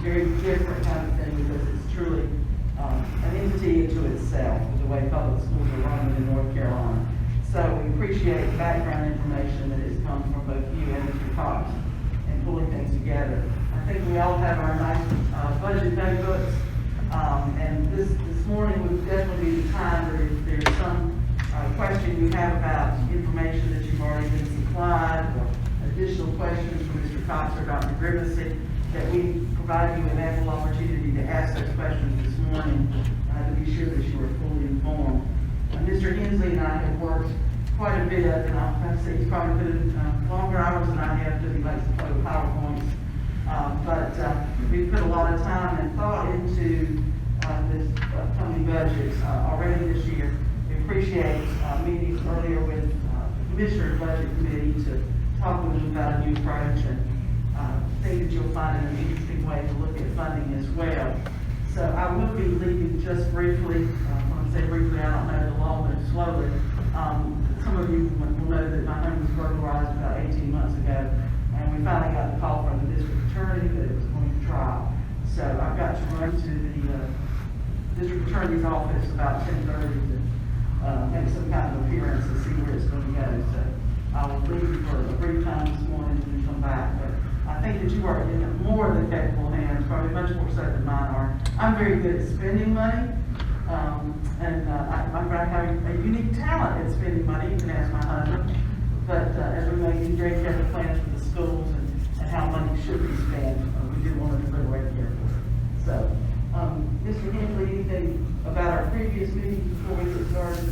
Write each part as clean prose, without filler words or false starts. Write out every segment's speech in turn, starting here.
very different kind of thing because it's truly an entity into itself, with the way public schools are run in North Carolina. So we appreciate the background information that has come from both you and Mr. Cox in pulling things together. I think we all have our nice budget notebooks, and this morning would definitely be the time that if there's some question you have about information that you've already been supplied, or additional questions from Mr. Cox or Dr. Grimacy, that we provide you with ample opportunity to ask those questions this morning to be sure that you are fully informed. Mr. Hensley and I have worked quite a bit, and I'll have to say he's probably put in longer hours than I have because he likes to play with PowerPoints. But we've put a lot of time and thought into this upcoming budget already this year. We appreciate meetings earlier with the Commissioner's Budget Committee to talk with them about a new approach, and think that you'll find it an interesting way to look at funding as well. So I will be leaving just briefly. When I say briefly, I don't know the law, but slowly. Some of you will know that my home was burglarized about 18 months ago, and we finally got the call from the district attorney that it was going to trial. So I've got to run to the district attorney's office about 10:30 to make some kind of appearance and see where it's going to go. So I will leave for a brief time this morning and then come back. But I think that you are in more than capable hands, probably much more so than mine are. I'm very good at spending money, and I'm having a unique talent at spending money. You can ask my husband. But as we're making very careful plans for the schools and how money should be spent, we do want to deliberate carefully. So, Mr. Hensley, anything about our previous meeting before we get started?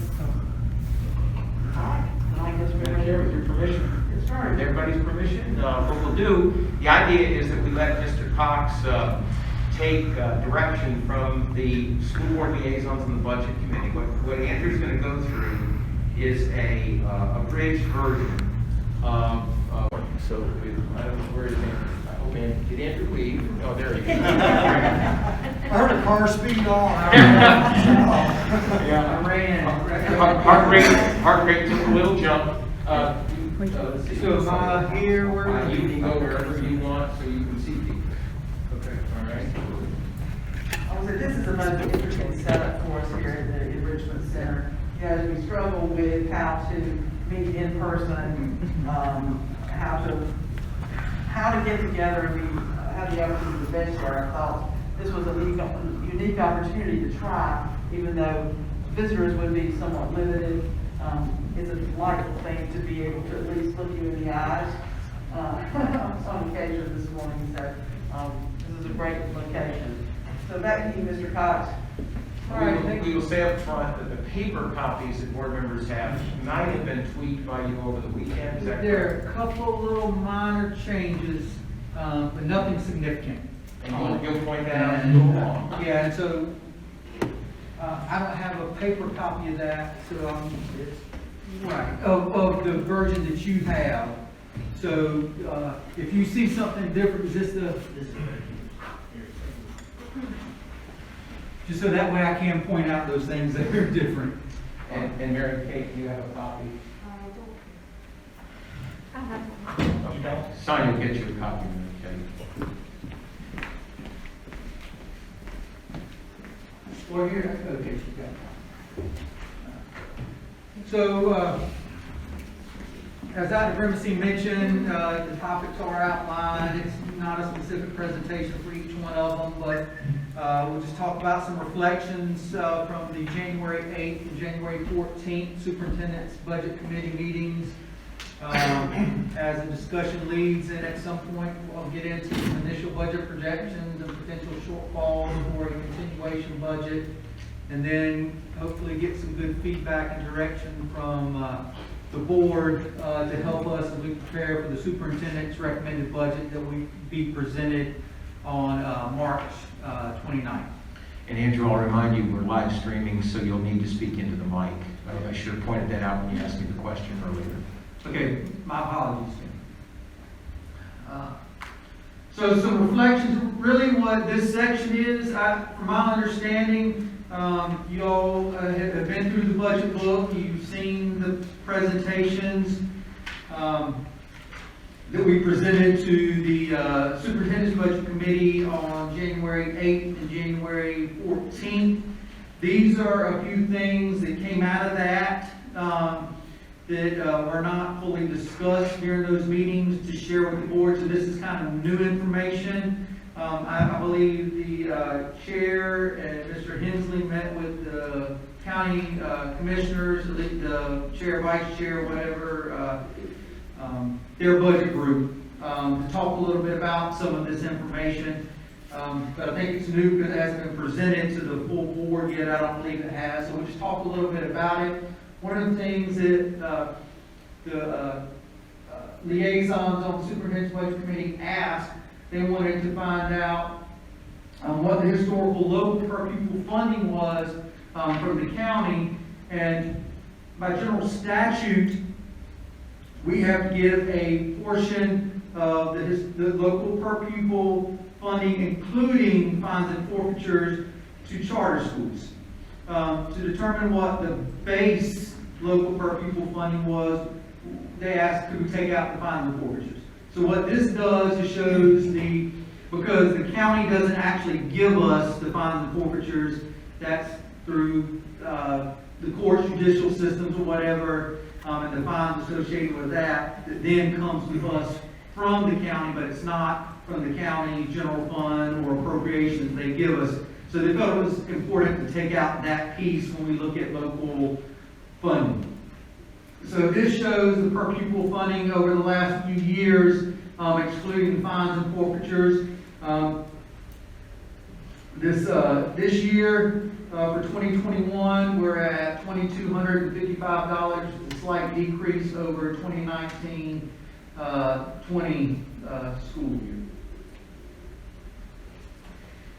All right. I guess we're Madam Chair, with your permission, get started. with everybody's permission, what we'll do, the idea is that we let Mr. Cox take direction from the school board liaisons and the budget committee. What Andrew's going to go through is a abridged version of, so I don't know where is Andrew. I hope Andrew, did Andrew leave? Oh, there he is. I heard a car speed on. Yeah, I ran. Heart rate took a little jump. So am I here? Where you can go wherever you want so you can see people. Okay, all right. I would say this is the most interesting setup for us here at the Enrichment Center. You know, as we struggle with how to meet in person, how to get together and have the opportunity to venture, I thought this was a unique opportunity to try, even though visitors would be somewhat limited. It's a delightful thing to be able to at least look you in the eyes on some occasions this morning. So this is a great location. So back to you, Mr. Cox. All right, we will say up front that the paper copies that board members have might have been tweaked by you over the weekend. Is that There are correct? a couple little minor changes, but nothing significant. And you'll point that out as we go along. Yeah, and so I don't have a paper copy of that, so right, of the version that you have. So if you see something different, is this the? Just so that way I can point out those things that are different. And Mary Kate, do you have a copy? I have. Okay. Sonia will get you a copy, Mary Kate. Well, here, okay, you got it. So, as Dr. Grimacy mentioned, the topics are outlined. It's not a specific presentation for each one of them, but we'll just talk about some reflections from the January 8th and January 14th Superintendent's Budget Committee meetings. As the discussion leads, and at some point we'll get into some initial budget projections and potential shortfalls for a continuation budget, and then hopefully get some good feedback and direction from the board to help us as we prepare for the superintendent's recommended budget that will be presented on March 29th. And Andrew, I'll remind you, we're live streaming, so you'll need to speak into the mic. I should have pointed that out when you asked me the question earlier. Okay, my apologies. So some reflections, really what this section is, from my understanding, you all have been through the budget book, you've seen the presentations. that we presented to the Superintendent's Budget Committee on January 8th and January 14th. These are a few things that came out of that that were not fully discussed during those meetings to share with the board. So this is kind of new information. I believe the chair and Mr. Hensley met with the county commissioners, the chair, vice chair, whatever, their budget group, to talk a little bit about some of this information. But I think it's new because it hasn't been presented to the full board yet. I don't believe it has. So we'll just talk a little bit about it. One of the things that the liaisons on the Superintendent's Budget Committee asked, they wanted to find out what the historical local per pupil funding was from the county. And by general statute, we have to give a portion of the local per pupil funding, including fines and forfeitures, to charter schools. To determine what the base local per pupil funding was, they asked, could we take out the fines and forfeitures? So what this does is shows because the county doesn't actually give us the fines and forfeitures, that's through the court judicial systems or whatever, and the fines associated with that then comes to us from the county, but it's not from the county general fund or appropriations they give us. So they felt it was important to take out that piece when we look at local funding. So this shows the per pupil funding over the last few years, excluding fines and forfeitures. This year, for 2021, we're at $2,255, a slight decrease over 2019-20 school year.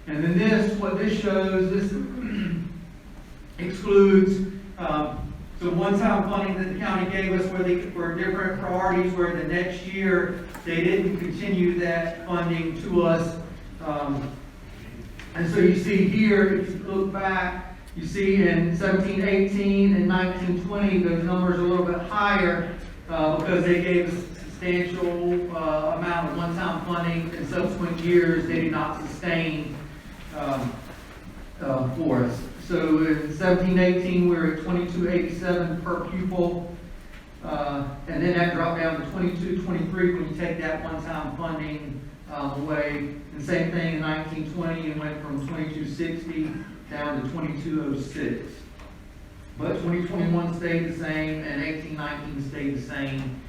And then what this shows, this excludes some one-time funding that the county gave us for different priorities, where the next year they didn't continue that funding to us. And so you see here, if you look back, you see in 17-18 and 19-20, those numbers are a little bit higher because they gave us a substantial amount of one-time funding. In subsequent years, they did not sustain for us. So in 17-18, we're at $22.87 per pupil, and then that dropped down to $22.23 when you take that one-time funding away. And same thing in 19-20, it went from $22.60 down to $22.06. But 2021 stayed the same, and 18-19 stayed the same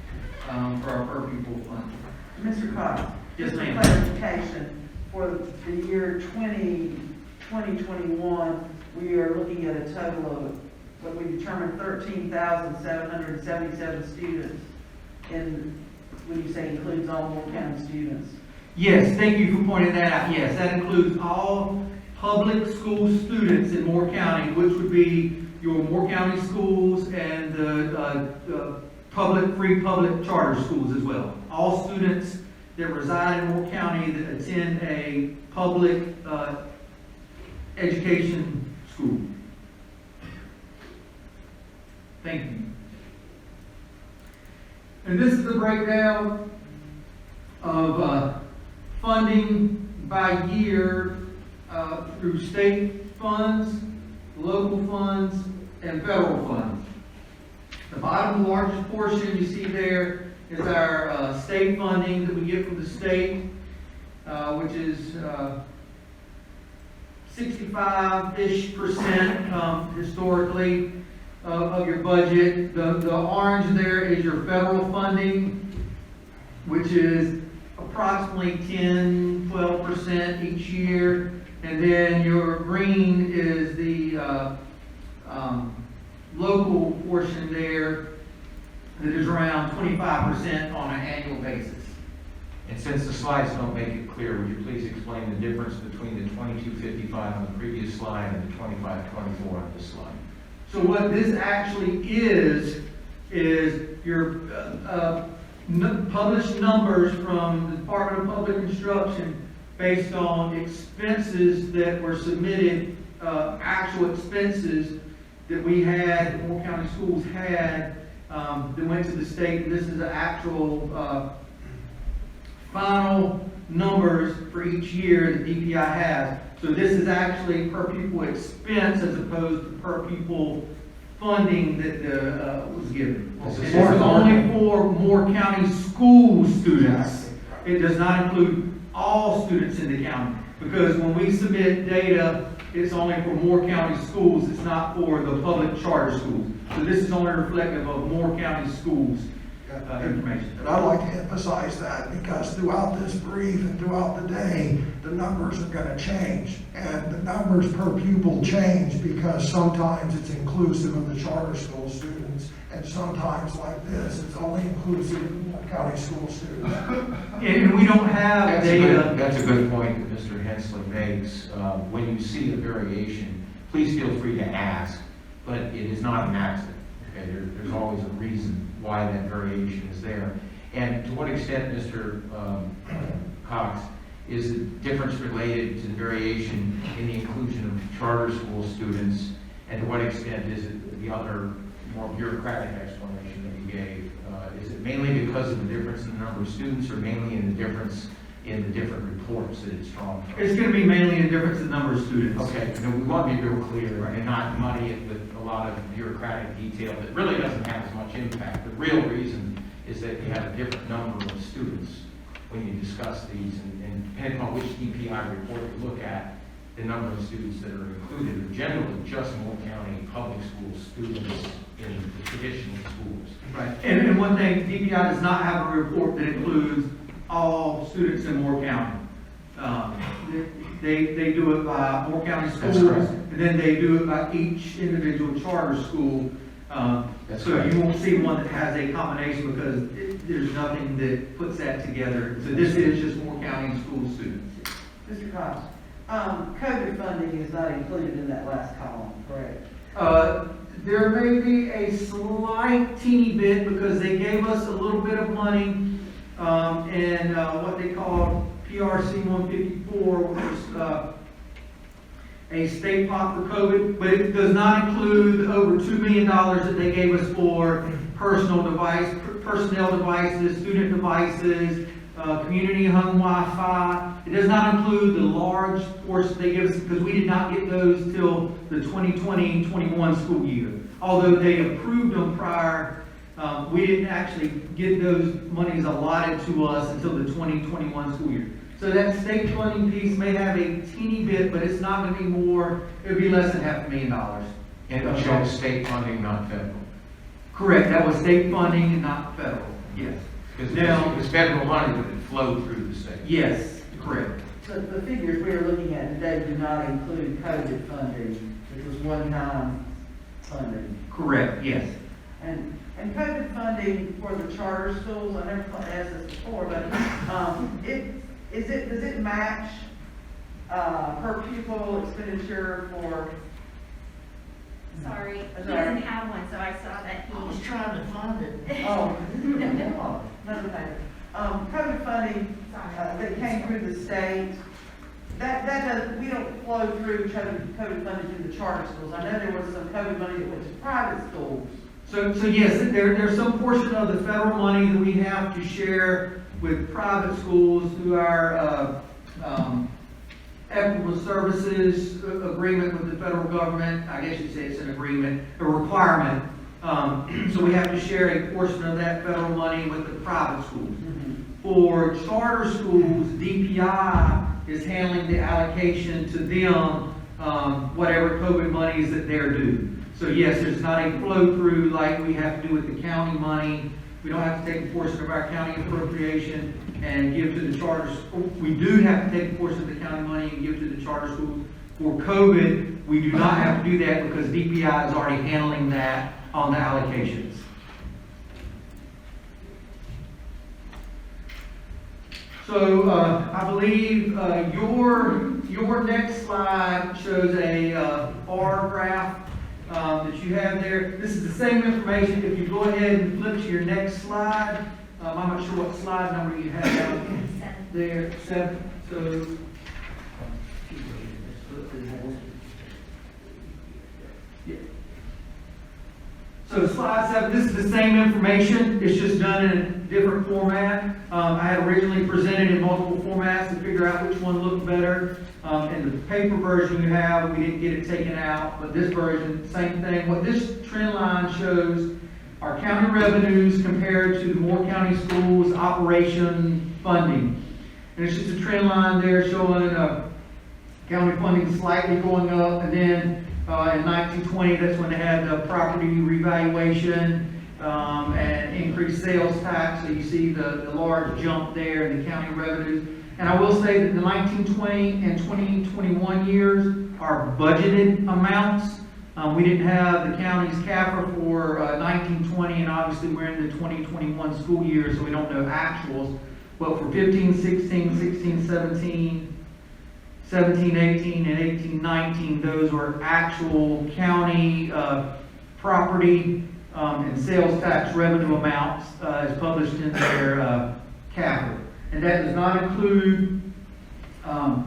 for our per pupil funding. Mr. Cox? Yes, ma'am. Clarification, for the year 2021, we are looking at a total of what we determined 13,777 students, and when you say includes all Moore County students. Yes, thank you for pointing that out. Yes, that includes all public school students in Moore County, which would be your Moore County schools and the free public charter schools as well. All students that reside in Moore County that attend a public education school. Thank you. And this is the breakdown of funding by year through state funds, local funds, and federal funds. The bottom largest portion you see there is our state funding that we get from the state, which is 65-ish% historically of your budget. The orange there is your federal funding, which is approximately 10-12% each year. And then your green is the local portion there that is around 25% on an annual basis. And since the slides don't make it clear, would you please explain the difference between the 2255 on the previous slide and the 2524 on this slide? So what this actually is your published numbers from the Department of Public Instruction based on expenses that were submitted, actual expenses that we had, that Moore County Schools had, that went to the state. And this is the actual final numbers for each year that DPI has. So this is actually per pupil expense as opposed to per pupil funding that was given. This And is this is for- only for Moore County school students. It does not include all students in the county, because when we submit data, it's only for Moore County schools, it's not for the public charter schools. So this is only reflective of Moore County schools information. And I'd like to emphasize that, because throughout this brief and throughout the day, the numbers are gonna change. And the numbers per pupil change because sometimes it's inclusive of the charter school students, and sometimes like this, it's only inclusive of Moore County school students. And we don't have data. That's a good point that Mr. Hensley makes. When you see a variation, please feel free to ask, but it is not an accident. Okay, there's always a reason why that variation is there. And to what extent, Mr. Cox, is the difference related to the variation in the inclusion of charter school students? And to what extent is it the other more bureaucratic explanation that you gave? Is it mainly because of the difference in the number of students, or mainly in the difference in the different reports that it's drawn from? It's gonna be mainly a difference in number of students. Okay, no, we want to be real clear and not muddy it with a lot of bureaucratic detail that really doesn't have as much impact. The real reason is that you have a different number of students when you discuss these, and depending on which DPI report you look at, the number of students that are included are generally just Moore County public school students in the traditional schools. Right, and one thing, DPI does not have a report that includes all students in Moore County. They do it by Moore County That's schools, correct. and then they do it by each individual charter school. That's So correct. you won't see one that has a combination, because there's nothing that puts that together. So this is just Moore County school students. Mr. Cox, COVID funding is not included in that last column, correct? There may be a slight teeny bit, because they gave us a little bit of money in what they call PRC 154, which is a state pot for COVID, but it does not include the over $2 million that they gave us for personnel devices, student devices, community home Wi-Fi. It does not include the large portion they give us, because we did not get those till the 2020-21 school year. Although they approved them prior, we didn't actually get those monies allotted to us until the 2021 school year. So that state funding piece may have a teeny bit, but it's not going to be more, it would be less than $500,000. And it shows state funding, not federal. Correct, that was state funding and not federal, yes. Because Now- it's federal money, but it flowed through the state. Yes, correct. So the figures we are looking at today do not include COVID funding, which was one-time funding. Correct, yes. And COVID funding for the charter schools, I never asked this before, but, does it match, per pupil expenditure for? Sorry, he Sorry. doesn't have one, so I saw that I was he. trying to find it. Oh, another paper. COVID funding, that came through the state, that does, we don't flow through COVID funding through the charter schools. I know there was some COVID money that went to private schools. So yes, there's some portion of the federal money that we have to share with private schools through our equitable services agreement with the federal government. I guess you'd say it's an agreement, a requirement. So we have to share a portion of that federal money with the private schools. For charter schools, DPI is handling the allocation to them, whatever COVID monies that they're due. So yes, there's not a flow through like we have to do with the county money. We don't have to take a portion of our county appropriation and give to the charter school. We do have to take a portion of the county money and give to the charter schools. For COVID, we do not have to do that, because DPI is already handling that on the allocations. So I believe your next slide shows a bar graph that you have there. This is the same information. If you go ahead and flip to your next slide, I'm not sure what slide number you have down there, 7. So yeah. So slide 7, this is the same information. It's just done in a different format. I had originally presented in multiple formats to figure out which one looked better. In the paper version you have, we didn't get it taken out, but this version, same thing. What this trend line shows are county revenues compared to the Moore County Schools operation funding. And it's just a trend line there showing county funding slightly going up, and then in 1920, that's when they had the property revaluation and increased sales tax. So you see the large jump there in the county revenues. And I will say that the 1920 and 2021 years are budgeted amounts. We didn't have the county's CAFR for 1920, and obviously we're in the 2021 school year, so we don't know actuals. But for 15, 16, 16, 17, 17, 18, and 18, 19, those were actual county property and sales tax revenue amounts as published in their CAFR. And that does not include I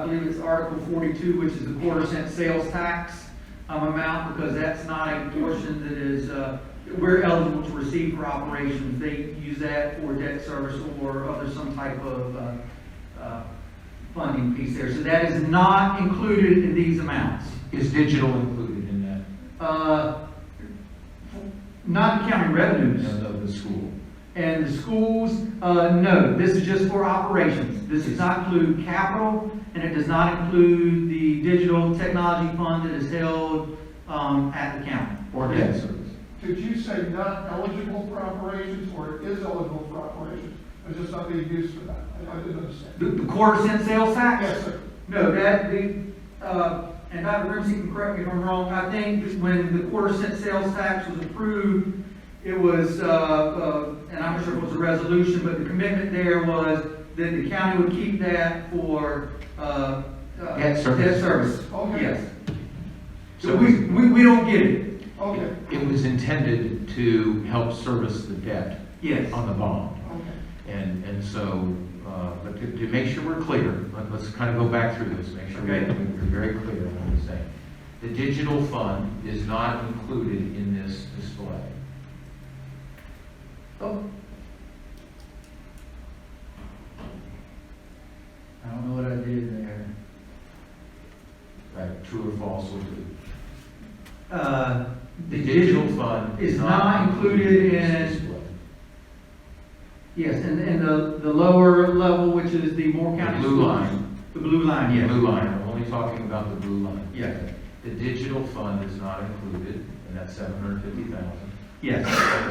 believe it's Article 42, which is the quarter-cent sales tax amount, because that's not a portion that is, we're eligible to receive for operations. They use that for debt service or other some type of funding piece there. So that is not included in these amounts. Is digital included in that? Not the county revenues. Of the school? And the schools, no, this is just for operations. This does not include capital, and it does not include the digital technology fund that is held at the county. Or debt service? Did you say not eligible for operations, or is eligible for operations? Is this not being used for that? I didn't understand. The quarter-cent sales tax? Yes, sir. No, and Dr. Ramsey can correct me if I'm wrong, I think when the quarter-cent sales tax was approved, it was, and I'm not sure if it was a resolution, but the commitment there was that the county would keep that for Debt service. Debt service, Okay. yes. So So we don't get it, Okay, it was intended to help service the debt yes. on the bond. okay. And so, but to make sure we're clear, let's kind of go back through this, make sure Okay. we're very clear on what we're saying. The digital fund is not included in this display. Oh. I don't know what I did there. Right, true or false will do. The digital fund is not included this in, display. yes, in the lower level, which is the Moore County. The blue Schools. line. The blue line, yes. Blue line, I'm only talking about the blue line. Yes. The digital fund is not included, and that's $750,000. Yes,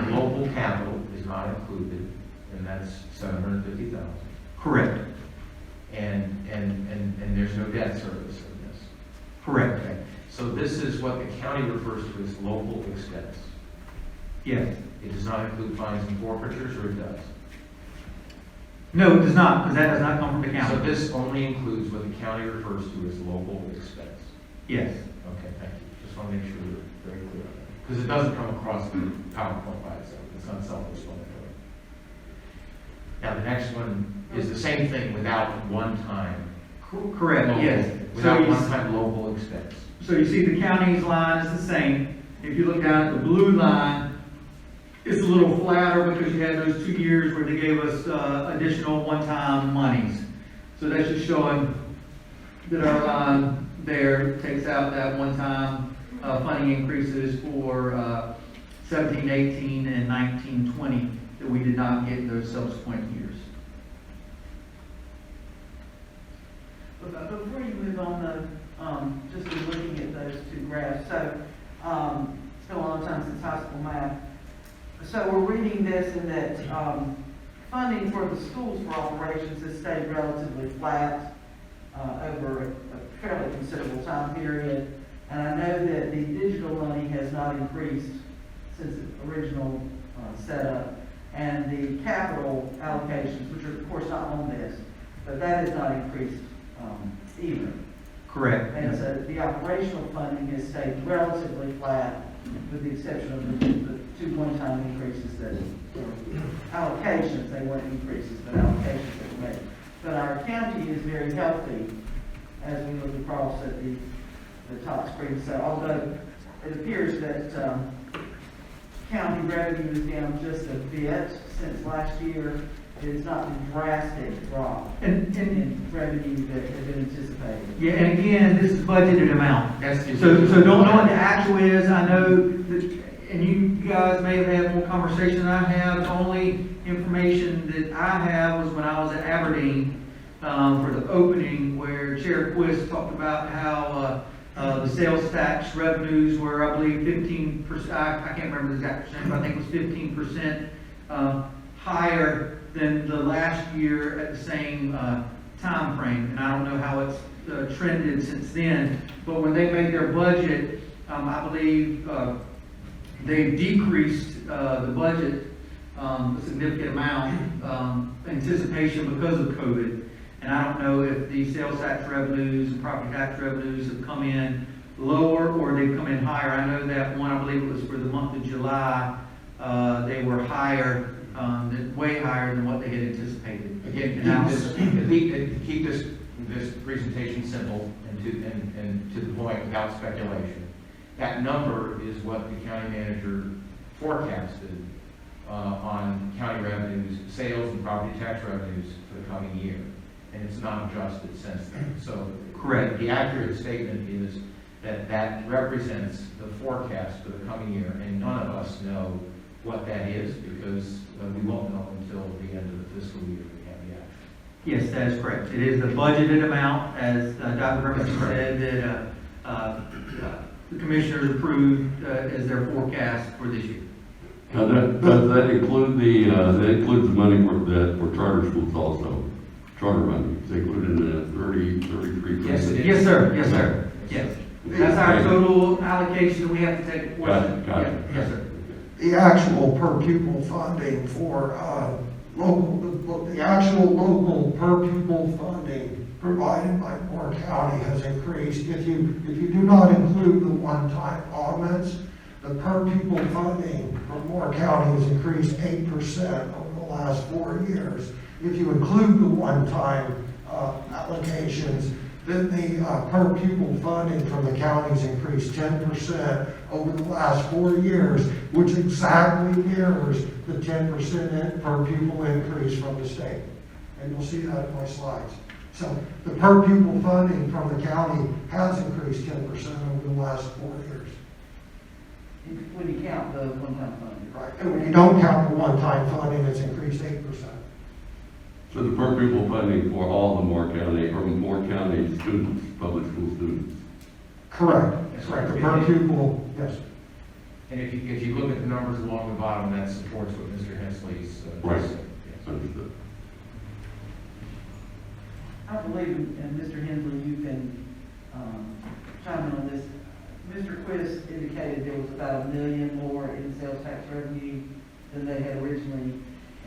The local capital is not included, and that's $750,000. correct, And there's no debt service in this. correct, Okay, so this is what the county refers to as local expense. yes. It does not include fines and forfeitures, or it does? No, it does not, because that does not come from the So county. this only includes what the county refers to as local expense. Yes, Okay, thank you. Just want to make sure we're very clear on that. Because it doesn't come across in the PowerPoint by itself. It's not self-explanatory. Now, the next one is the same thing without one-time. correct, local- yes. Without So you- one-time local expense. So you see the county's line is the same. If you look down at the blue line, it's a little flatter because you had those 2 years where they gave us additional one-time monies. So that's just showing that our line there takes out that one-time funding increases for 17, 18, and 19, 20 that we did not get in those subsequent years. But before you move on though, just in looking at those two graphs, so, it's been a long time since high school math. So we're reading this in that, funding for the schools for operations has stayed relatively flat, over a fairly considerable time period. And I know that the digital money has not increased since the original, setup. And the capital allocations, which are of course not on this, but that has not increased, either. Correct. And so the operational funding has stayed relatively flat, with the exception of the two one-time increases that, allocations, they weren't increases, but allocations that were made. But our county is very healthy as we look across at the top screen. So although it appears that, county revenue is down just a bit since last year. It's not a drastic drop And, in revenue that had been anticipated. yeah, and again, this is budgeted amount. That's the. So don't know what the actual is, I know that, and you guys may have had more conversation than I have, the only information that I have was when I was at Aberdeen, for the opening, where Chair Quist talked about how, the sales tax revenues were, I believe, 15%, I can't remember the exact percentage, but I think it was 15%, higher than the last year at the same, time frame. And I don't know how it's, trended since then, but when they made their budget, I believe, they decreased the budget a significant amount, anticipation because of COVID. And I don't know if the sales tax revenues and property tax revenues have come in lower or they've come in higher. I know that one, I believe it was for the month of July, they were higher, way higher than what they had anticipated. Again, to keep this presentation simple and to the point without speculation, that number is what the county manager forecasted on county revenues, sales and property tax revenues for the coming year. And it's not adjusted since then. So Correct. The accurate statement is that that represents the forecast for the coming year, and none of us know what that is because we won't know until the end of the fiscal year we have the actual. Yes, that is correct. It is the budgeted amount, as Dr. Herman said, that the commissioners approved as their forecast for this year. Now, does that include that includes the money for charter schools also? Charter money, it's included in the 33. Yes, it is. Yes, sir. Yes, sir. Yes. That's our total allocation that we have to take a portion. Got it. Yes, sir. The actual per pupil funding for the actual local per pupil funding provided by Moore County has increased. If you do not include the one-time augments, the per pupil funding for Moore County has increased 8% over the last 4 years. If you include the one-time allocations, then the per pupil funding from the counties increased 10% over the last 4 years, which exactly mirrors the 10% per pupil increase from the state. And you'll see that in my slides. So the per pupil funding from the county has increased 10% over the last 4 years. When you count the one-time funding. Right. And when you don't count the one-time funding, it's increased 8%. So the per pupil funding for all the Moore County students, public school students. Correct. Correct. The per pupil, yes. And if you look at the numbers along the bottom, that supports what Mr. Hensley's Right. just said. Yes. Understood. I believe, and Mr. Hensley, you can chime in on this. Mr. Quist indicated there was about $1 million more in sales tax revenue than they had originally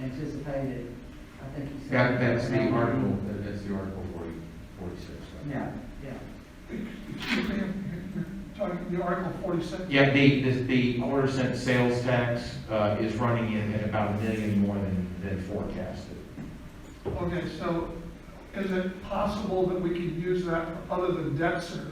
anticipated. I think he said. That's the article, that's the article 46. Right? Yeah. Excuse me, you're talking the Article 46? Yeah, the quarter-cent sales tax is running in at about $1 million more than forecasted. Okay, so is it possible that we could use that for other than debt service?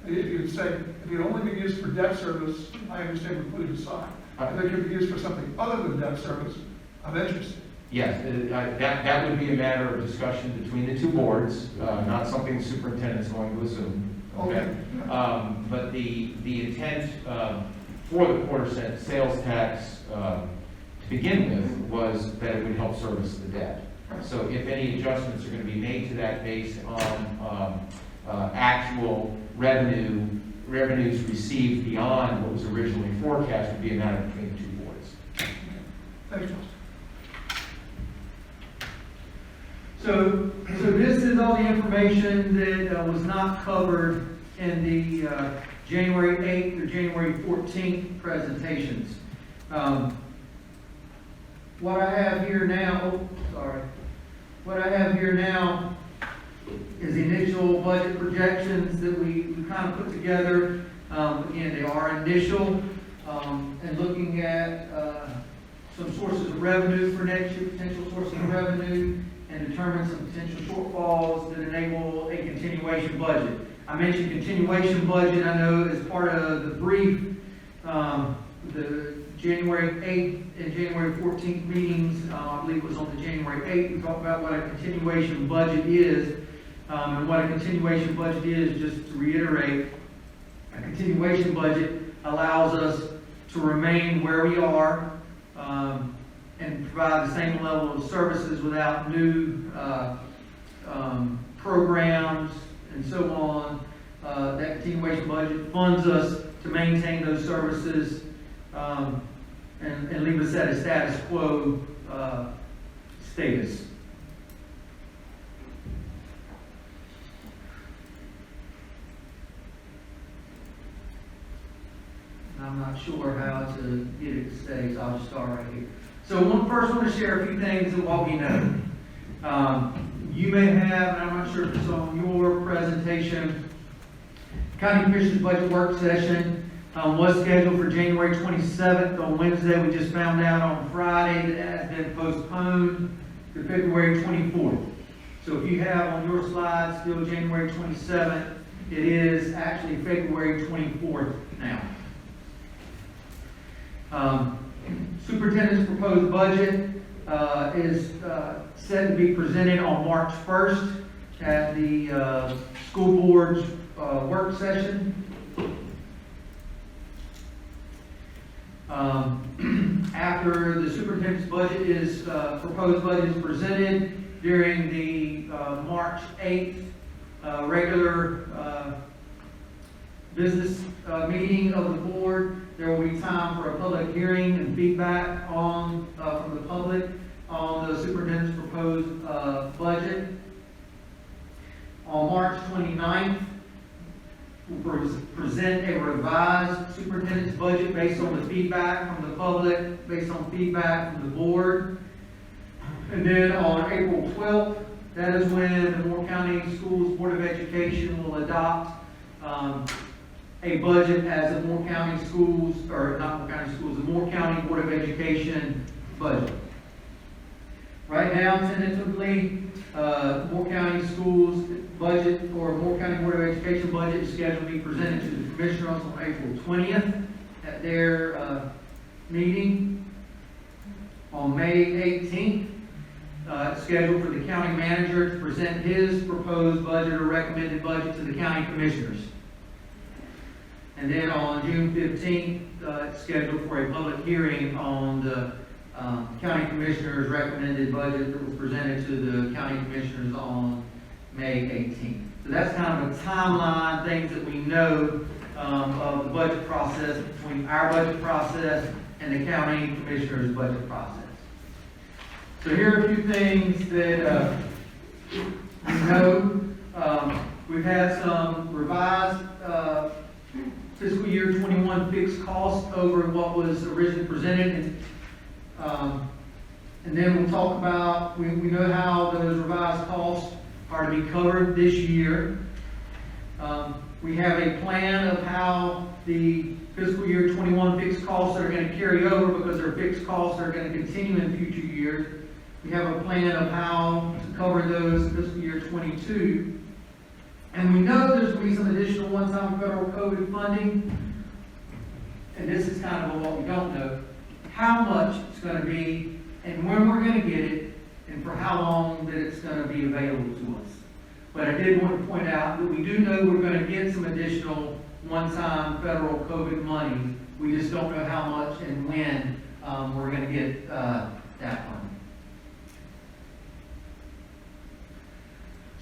If you say, if it only be used for debt service, I understand we put it aside. If it could be used for something other than debt service, I'm interested. Yes, that would be a matter of discussion between the two boards, not something the superintendent's going to assume. Okay. But the intent for the quarter-cent sales tax to begin with was that it would help service the debt. So if any adjustments are going to be made to that based on actual revenues received beyond what was originally forecast, would be a matter between the two boards. Thanks, Josh. So this is all the information that was not covered in the January 8th or January 14th presentations. What I have here now, what I have here now is the initial budget projections that we kind of put together. Again, they are initial, and looking at some sources of revenue for next year, potential sources of revenue, and determine some potential shortfalls that enable a continuation budget. I mentioned continuation budget, I know as part of the brief, the January 8th and January 14th meetings, I believe it was on the January 8th, we talked about what a continuation budget is. And what a continuation budget is, just to reiterate, a continuation budget allows us to remain where we are and provide the same level of services without new programs and so on. That continuation budget funds us to maintain those services and leave us at a status quo status. I'm not sure how to get it to stay, so I'll just start right here. So first I want to share a few things of what we know. You may have, and I'm not sure if it's on your presentation, County Commission's budget work session was scheduled for January 27th on Wednesday. We just found out on Friday that it has been postponed to February 24th. So if you have on your slide still January 27th, it is actually February 24th now. Superintendent's proposed budget is set to be presented on March 1st at the school board's work session. After the superintendent's budget is proposed budget is presented during the March 8th regular business meeting of the board, there will be time for a public hearing and feedback on from the public on the superintendent's proposed budget. On March 29th, we'll present a revised superintendent's budget based on the feedback from the public, based on feedback from the board. And then on April 12th, that is when the Moore County Schools Board of Education will adopt a budget as the Moore County Schools, or not Moore County Schools, the Moore County Board of Education budget. Right now, tentatively, Moore County Schools budget, or Moore County Board of Education budget is scheduled to be presented to the Commissioners on April 20th at their meeting. On May 18th, it's scheduled for the county manager to present his proposed budget or recommended budget to the county commissioners. And then on June 15th, it's scheduled for a public hearing on the county commissioner's recommended budget that was presented to the county commissioners on May 18th. So that's kind of a timeline, things that we know of the budget process between our budget process and the county commissioner's budget process. So here are a few things that we know. We've had some revised fiscal year 21 fixed costs over what was originally presented. And then we'll talk about, we know how those revised costs are to be covered this year. We have a plan of how the fiscal year 21 fixed costs are going to carry over, because our fixed costs are going to continue in future years. We have a plan of how to cover those in fiscal year 22. And we know there's going to be some additional one-time federal COVID funding. And this is kind of what we don't know. How much it's going to be, and when we're going to get it, and for how long that it's going to be available to us. But I did want to point out that we do know we're going to get some additional one-time federal COVID money. We just don't know how much and when we're going to get that money.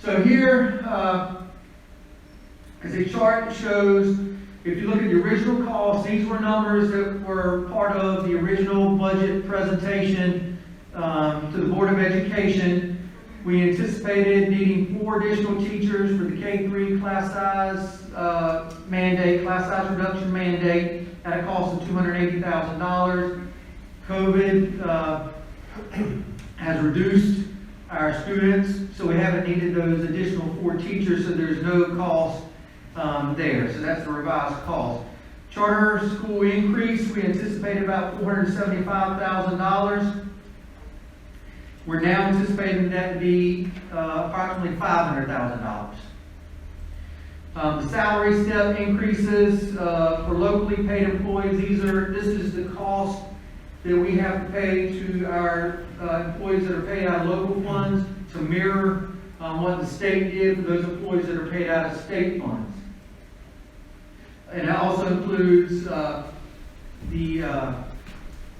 So here is a chart that shows, if you look at the original costs, these were numbers that were part of the original budget presentation to the Board of Education. We anticipated needing 4 additional teachers for the K-3 class size mandate, class size reduction mandate, at a cost of $280,000. COVID has reduced our students, so we haven't needed those additional 4 teachers, so there's no cost there. So that's the revised cost. Charter school increase, we anticipated about $475,000. We're now anticipating that to be approximately $500,000. The salary step increases for locally paid employees. This is the cost that we have to pay to our employees that are paid out of local funds to mirror what the state did for those employees that are paid out of state funds. And that also includes the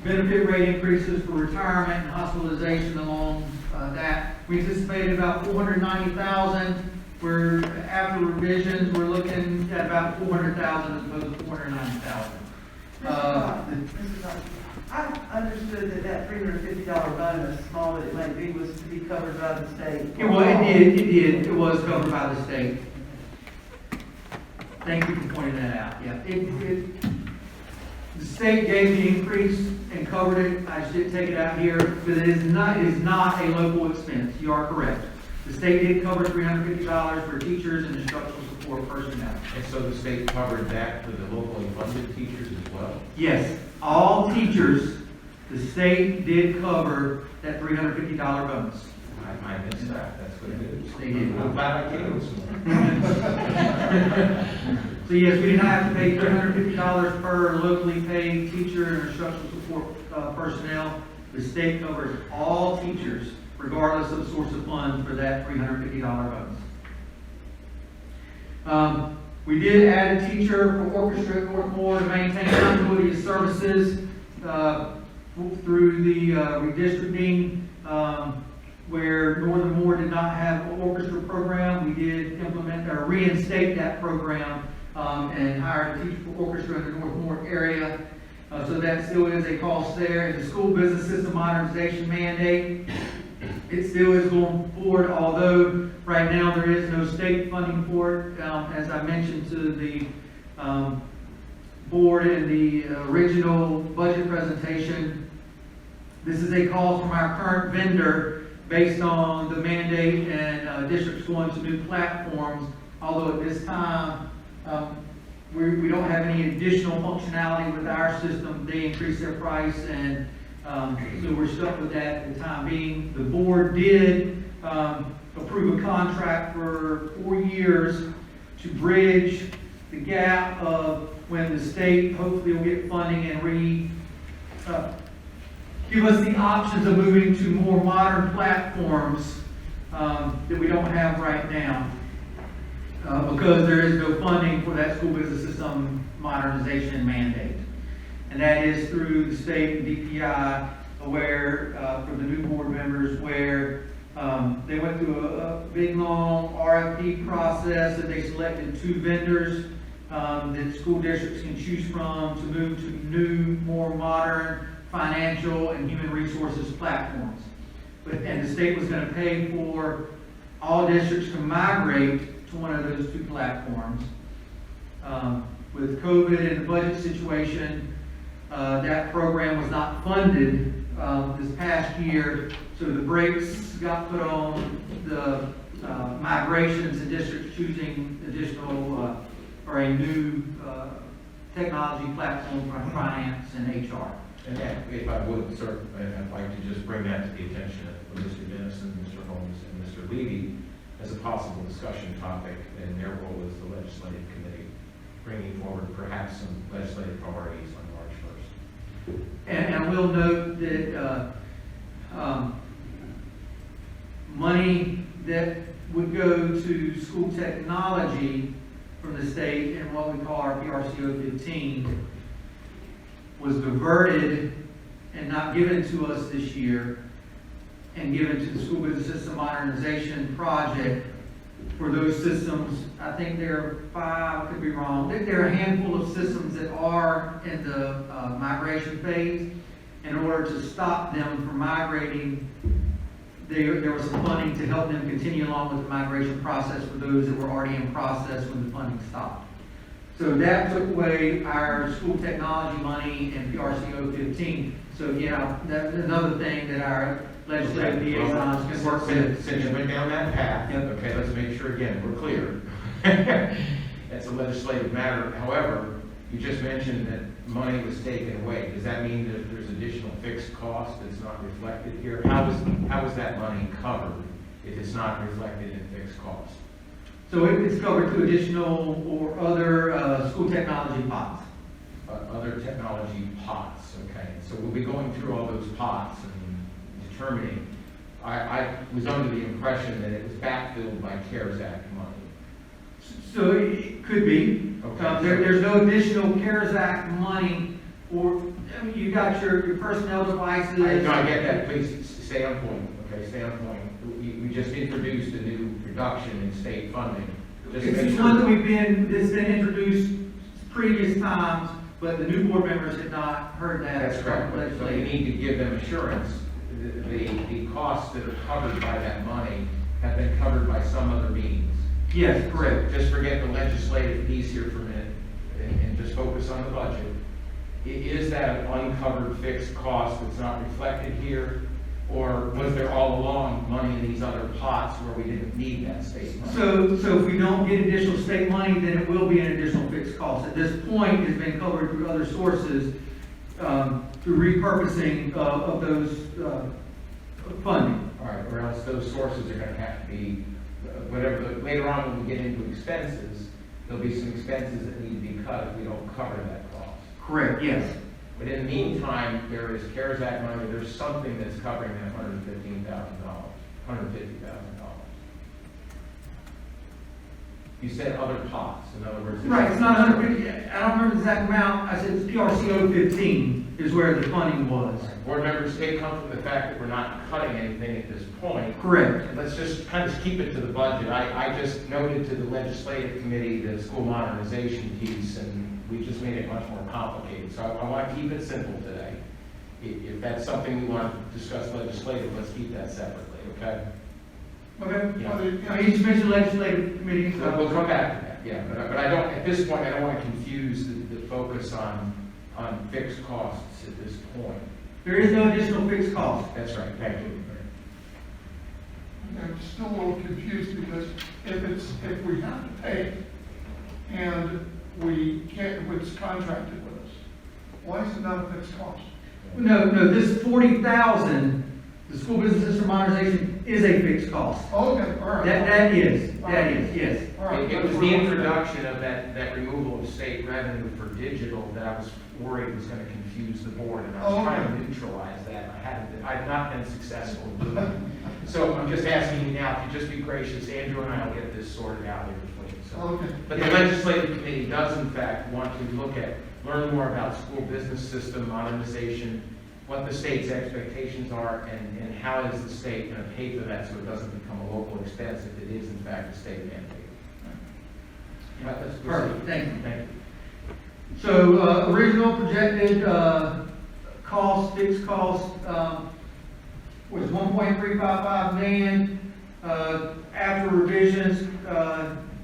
benefit rate increases for retirement and hospitalization along that. We anticipated about $490,000. We're, after revisions, we're looking at about $400,000 as opposed to $490,000. Mr. Dr. I understood that $350 bonus, small that it may be, was to be covered by the state. It did, it was covered by the state. Thank you for pointing that out, yeah. The state gave the increase and covered it, I should take it out here, but it is not a local expense, you are correct. The state did cover $350 for teachers and instructional support personnel. And so the state covered that for the locally funded teachers as well? Yes, all teachers, the state did cover that $350 bonus. I missed that, that's good news. They did. I'm glad I came this morning. So yes, we did not have to pay $350 per locally paid teacher and instructional support personnel. The state covers all teachers, regardless of the source of funds, for that $350 bonus. We did add a teacher for orchestra at Northmore to maintain continuity of services through the redistricting. Where Northern Moore did not have an orchestra program, we did implement or reinstate that program and hired a teacher for orchestra in the North Moore area. So that still is a cost there. And the school business system modernization mandate, it still is going forward, although right now there is no state funding for it. As I mentioned to the board in the original budget presentation, this is a cost from our current vendor based on the mandate and districts going to new platforms, although at this time, we don't have any additional functionality with our system. They increased their price, and so we're stuck with that at the time being. The board did approve a contract for 4 years to bridge the gap of when the state hopefully will get funding and give us the options of moving to more modern platforms that we don't have right now. Because there is no funding for that school business system modernization mandate. And that is through the state and DPI, where, for the new board members, where they went through a big, long RFP process, and they selected 2 vendors that school districts can choose from to move to new, more modern financial and human resources platforms. And the state was going to pay for all districts to migrate to one of those 2 platforms. With COVID and the budget situation, that program was not funded this past year, so the brakes got put on the migrations and districts choosing additional or a new technology platform for finance and HR. And that, if I would, sir, I'd like to just bring that to the attention of Mr. Dennis and Mr. Holmes and Mr. Levy as a possible discussion topic in their role as the legislative committee, bringing forward perhaps some legislative priorities on March 1st. And I will note that money that would go to school technology from the state in what we call our PRCO 15 was diverted and not given to us this year and given to the school business system modernization project for those systems. I think there are 5, I could be wrong. I think there are a handful of systems that are in the migration phase. In order to stop them from migrating, there was some funding to help them continue along with the migration process for those that were already in process when the funding stopped. So that took away our school technology money in PRCO 15. So yeah, that's another thing that our legislative liaisons can work with. Since you went down that path, Yep. okay, let's make sure again, we're clear. That's a legislative matter. However, you just mentioned that money was taken away. Does that mean that there's additional fixed cost that's not reflected here? How is that money covered if it's not reflected in fixed costs? So it's covered through additional or other school technology pots. other technology pots, okay? So we'll be going through all those pots and determining. I was under the impression that it was backfilled by CARES Act money. So it could be. Okay. There's no additional CARES Act money, or, I mean, you got your personnel devices. No, I get that, please stay on point, okay, stay on point. We just introduced a new reduction in state funding. Just to make It's sure- one that's been introduced previous times, but the new board members had not heard that. That's correct, so you need to give them assurance, the costs that are covered by that money have been covered by some other means. Yes, correct. So just forget the legislative piece here for a minute, and just focus on the budget. Is that an uncovered fixed cost that's not reflected here? Or was there all along money in these other pots where we didn't need that state money? So if we don't get additional state money, then it will be an additional fixed cost. At this point, it's been covered through other sources, through repurposing of those funding. All right, or else those sources are gonna have to be, whatever, later on when we get into expenses, there'll be some expenses that need to be cut if we don't cover that cost. Correct, yes. But in the meantime, there is CARES Act money, there's something that's covering that $150,000. You said other pots, in other words. Right, it's not 150, I don't remember the exact amount, I said it's PRCO 15 is where the funding was. Board members, take comfort with the fact that we're not cutting anything at this point. Correct. Let's just kind of keep it to the budget. I just noted to the legislative committee the school modernization piece, and we just made it much more complicated. So I want to keep it simple today. If that's something we want to discuss legislative, let's keep that separately, okay? Okay, Yeah. You just mentioned legislative committee, So we'll so. come back to that, yeah. But I don't, at this point, I don't want to confuse the focus on fixed costs at this point. There is no additional fixed cost. That's right, thank you. I'm still a little confused because if we have to pay and we can't, if it's contracted with us, why is it not a fixed cost? No, this 40,000, the school business system modernization is a fixed cost. Oh, okay, all right. That is, yes. All right. It was the introduction of that removal of state revenue for digital that I was worried was going to confuse the board, and I was trying to neutralize that. I've not been successful in doing it. So I'm just asking you now, if you just be gracious, Andrew and I will get this sorted out in between. So. Okay. But the legislative committee does in fact want to learn more about school business system modernization, what the state's expectations are, and how is the state going to pay for that so it doesn't become a local expense if it is in fact a state mandate. Right, let's proceed. Perfect, thank you. Thank you. So, original projected, cost, fixed cost, was 1.355 million. After revisions,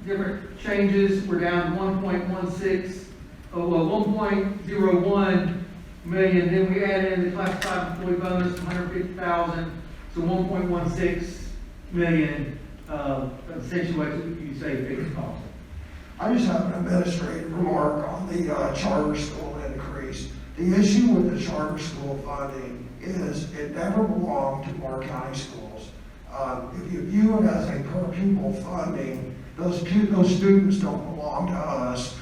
different changes, we're down to 1.01 million. Then we added in the classified employee bonus, 150,000, so 1.16 million, essentially what you say fixed cost. I just have an administrative remark on the charter school increase. The issue with the charter school funding is it never belonged to Moore County schools. If you view it as a per pupil funding, those students don't belong to us.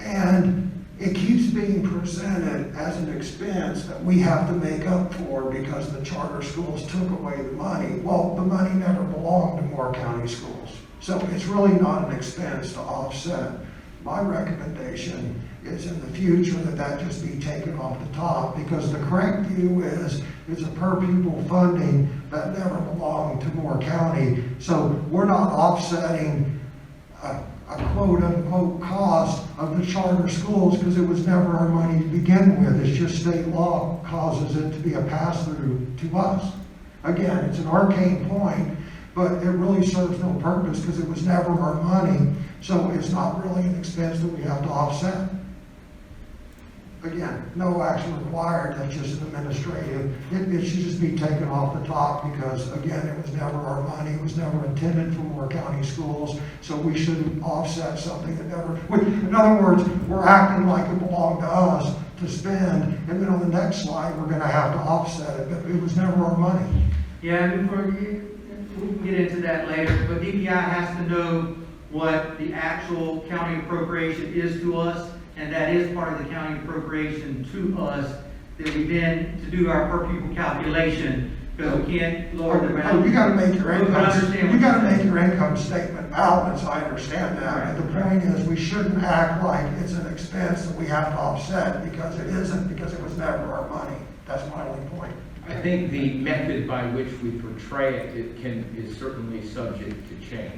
And it keeps being presented as an expense that we have to make up for because the charter schools took away the money. Well, the money never belonged to Moore County schools. So it's really not an expense to offset. My recommendation is in the future that just be taken off the top, because the correct view is it's a per pupil funding that never belonged to Moore County. So we're not offsetting a quote unquote cost of the charter schools because it was never our money to begin with. It's just state law causes it to be a pass through to us. Again, it's an arcane point, but it really serves no purpose because it was never our money. So it's not really an expense that we have to offset. Again, no action required, that's just an administrative. It should just be taken off the top because, again, it was never our money. It was never intended for Moore County schools, so we shouldn't offset something that never, in other words, we're acting like it belonged to us to spend, and then on the next slide, we're gonna have to offset it, but it was never our money. Yeah, and we can get into that later, but DPI has to know what the actual county appropriation is to us, and that is part of the county appropriation to us, that we then, to do our per pupil calculation, because we can't lower the amount. You gotta make your I understand income, what you gotta you're make saying. your income statement balanced, I understand that. But the point is, we shouldn't act like it's an expense that we have to offset, because it isn't, because it was never our money. That's my only point. I think the method by which we portray it is certainly subject to change.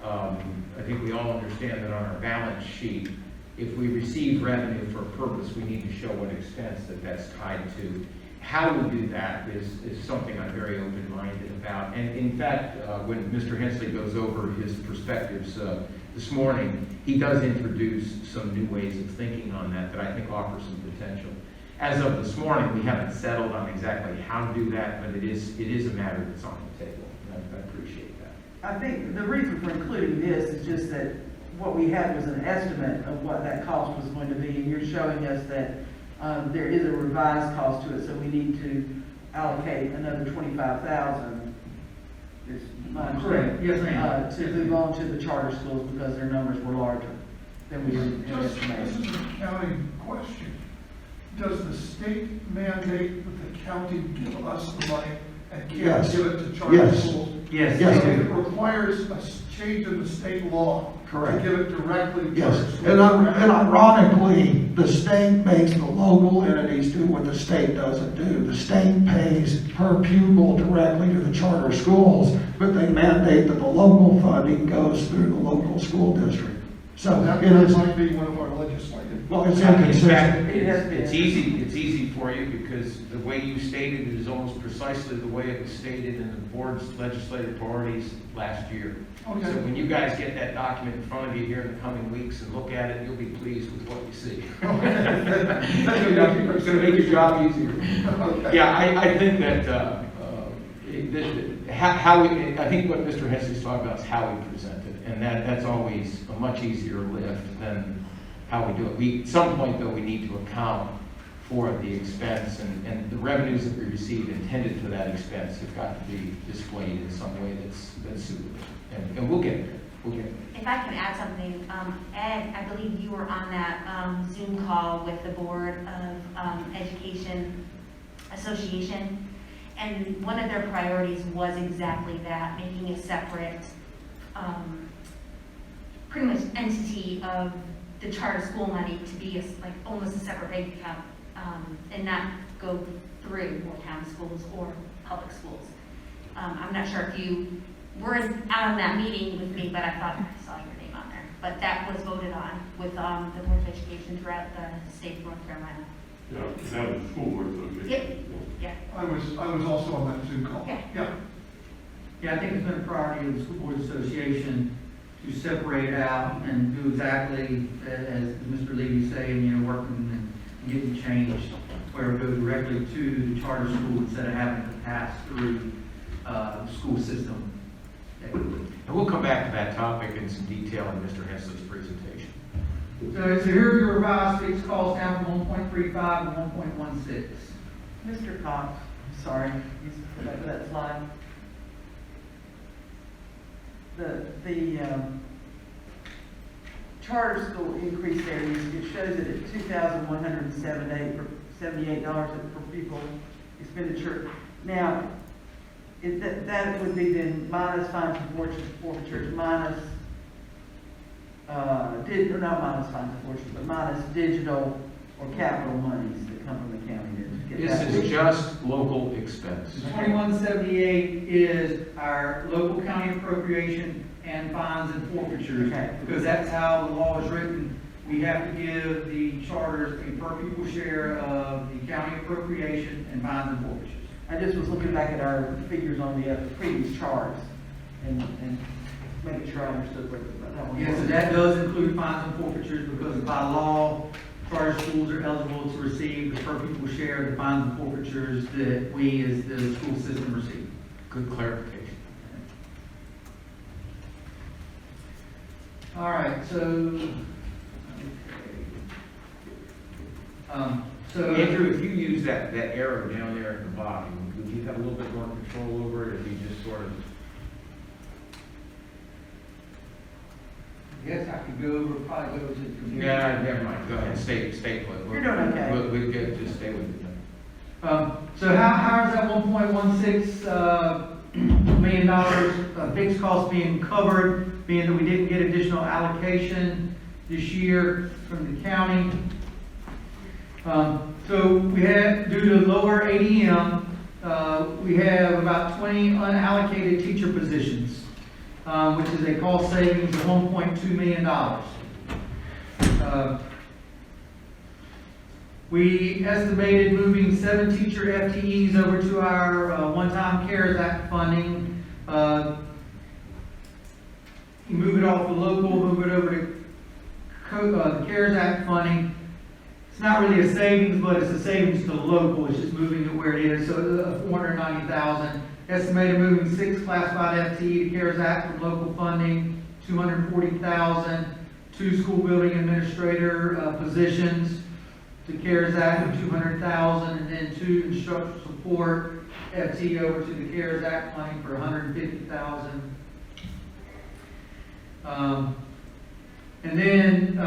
I think we all understand that on our balance sheet, if we receive revenue for a purpose, we need to show what expense that's tied to. How we do that is something I'm very open-minded about. And in fact, when Mr. Hensley goes over his perspectives this morning, he does introduce some new ways of thinking on that I think offer some potential. As of this morning, we haven't settled on exactly how to do that, but it is a matter that's on the table. And I appreciate that. I think the reason for including this is just that what we had was an estimate of what that cost was going to be, and you're showing us that there is a revised cost to it, so we need to allocate another $25,000. Is my Correct. Yes, ma'am. To move on to the charter schools because their numbers were larger than we had This estimated. is an accounting question. Does the state mandate that the county give us the money and can't Yes. give it to charter Yes. schools? Yes. Yes. So it requires a change in the state law Correct. to give it directly to Yes, charter schools. and ironically, the state makes the local entities do what the state doesn't do. The state pays per pupil directly to the charter schools, but they mandate that the local funding goes through the local school district. So That it is, might be one of our legislative. well, it's In fact, inconsistent. It has been. it's easy for you because the way you stated it is almost precisely the way it was stated in the board's legislative priorities last year. Okay. So when you guys get that document in front of you here in the coming weeks and look at it, you'll be pleased with what you see. It's gonna make your job easier. Okay. Yeah, I think that, I think what Mr. Hensley's talking about is how we present it, and that's always a much easier lift than how we do it. At some point, though, we need to account for the expense, and the revenues that we receive intended for that expense have got to be displayed in some way that's suitable. And we'll get there, we'll get there. If I can add something, Ed, I believe you were on that Zoom call with the Board of Education Association, and one of their priorities was exactly that, making a separate, pretty much entity of the charter school money to be like almost a separate bank account, and not go through Moortown schools or public schools. I'm not sure if you were out on that meeting with me, but I thought I saw your name on there. But that was voted on with the Board of Education throughout the state of North Carolina. Yeah, that was the school board association. Yeah. I was also on that Zoom call. Okay. Yeah. Yeah, I think it's been a priority of the School Board Association to separate it out and do exactly as Mr. Levy's saying, working and getting changed, where it goes directly to the charter school instead of having to pass through the school system. And we'll come back to that topic in some detail in Mr. Hensley's presentation. So here are your revised fixed costs down from 1.35 to 1.16. Mr. Cox, I'm sorry, you go back to that slide. The charter school increase there, it shows it at $2,178 per pupil expenditure. Now, that would be then minus fines and forfeitures, minus, not minus fines and forfeitures, but minus digital or capital monies that come from the county to get that. This is just local expense. 2178 is our local county appropriation and fines and forfeitures. Okay. Because that's how the law is written. We have to give the charters a per pupil share of the county appropriation and fines and forfeitures. I just was looking back at our figures on the previous charts and making sure I understood what that one was. Yes, and that does include fines and forfeitures because by law, charter schools are eligible to receive the per pupil share of the fines and forfeitures that we as the school system receive. Good clarification. All right, so, Andrew, if you use that arrow down there at the bottom, would you have a little bit more control over it, or do you just sort of? I guess I could probably go to the computer. Yeah, never mind, go ahead, stay put. You're doing okay. We'll get, just stay with it. So how is that $1.16 million fixed cost being covered, being that we didn't get additional allocation this year from the county? So we had, due to lower ADM, we have about 20 unallocated teacher positions, which is a cost savings of $1.2 million. We estimated moving 7 teacher FTEs over to our one-time CARES Act funding. You move it off the local, move it over to the CARES Act funding. It's not really a savings, but it's a savings to local. It's just moving it where it is. So $490,000. Estimated moving 6 classified FTE to CARES Act from local funding, $240,000. 2 school building administrator positions to CARES Act of $200,000, and then 2 instructional support FTE over to the CARES Act funding for $150,000. And then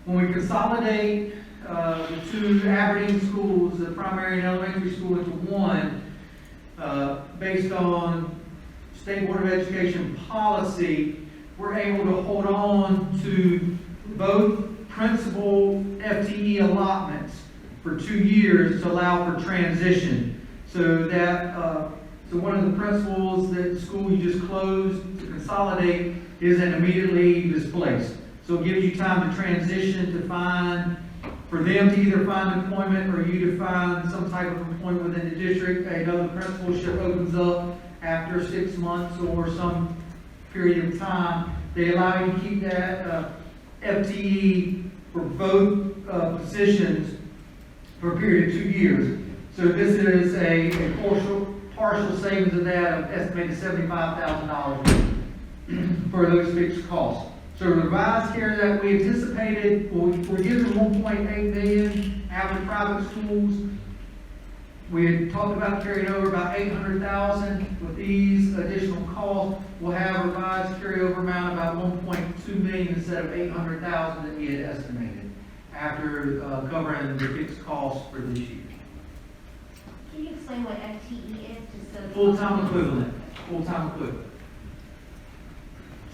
when we consolidate the 2 Aberdeen schools, the primary and elementary school, into one, based on State Board of Education policy, we're able to hold on to both principal FTE allotments for 2 years to allow for transition. So that so one of the principals that the school you just closed to consolidate isn't immediately displaced. So it gives you time to transition to find, for them to either find employment or you to find some type of employment within the district. Another principalship opens up after 6 months or some period of time. They allow you to keep that FTE for both positions for a period of 2 years. So this is a partial savings of that of estimated $75,000 for those fixed costs. So revised CARES Act, we anticipated, we're given $1.8 million average private schools. We had talked about carrying over about $800,000 with these additional costs. We'll have revised carryover amount about $1.2 million instead of $800,000 that we had estimated after covering the fixed costs for this year. Can you explain what FTE is, just so? Full-time equivalent, full-time equivalent.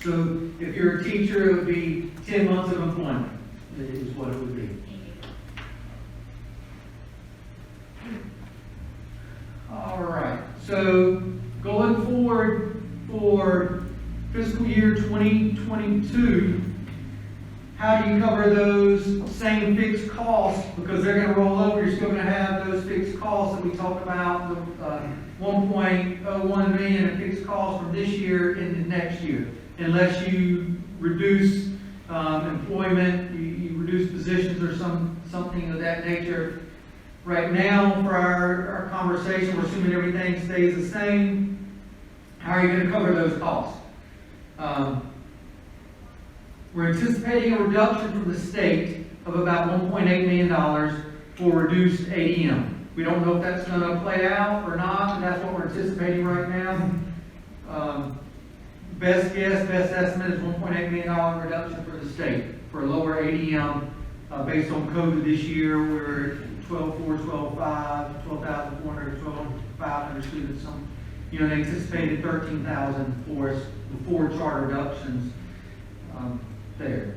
So if you're a teacher, it would be 10 months of employment is what it would be. All right, so going forward for fiscal year 2022, how do you cover those same fixed costs? Because they're going to roll over, you're still going to have those fixed costs that we talked about, the $1.01 million in fixed costs from this year into next year. Unless you reduce employment, you reduce positions or something of that nature. Right now, for our conversation, we're assuming everything stays the same. How are you going to cover those costs? We're anticipating a reduction from the state of about $1.8 million for reduced ADM. We don't know if that's going to play out or not, but that's what we're anticipating right now. Best guess, best estimate is $1.8 million reduction for the state for a lower ADM based on COVID this year. We're at 12,400, 12,500, 12,400, 12,500 students. They anticipated 13,000 for us before charter reductions there.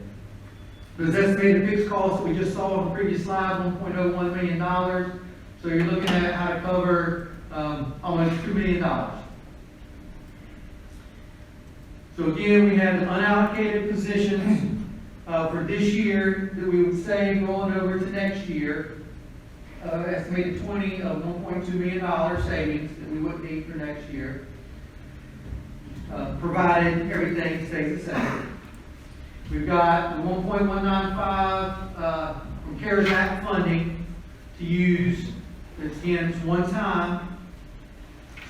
Those estimated fixed costs that we just saw on the previous slide, $1.01 million. So you're looking at how to cover almost $2 million. So again, we have the unallocated positions for this year that we would save rolling over to next year. Estimated $1.2 million savings that we wouldn't need for next year, provided everything stays the same. We've got the $1.195 from CARES Act funding to use. It's again, it's one time.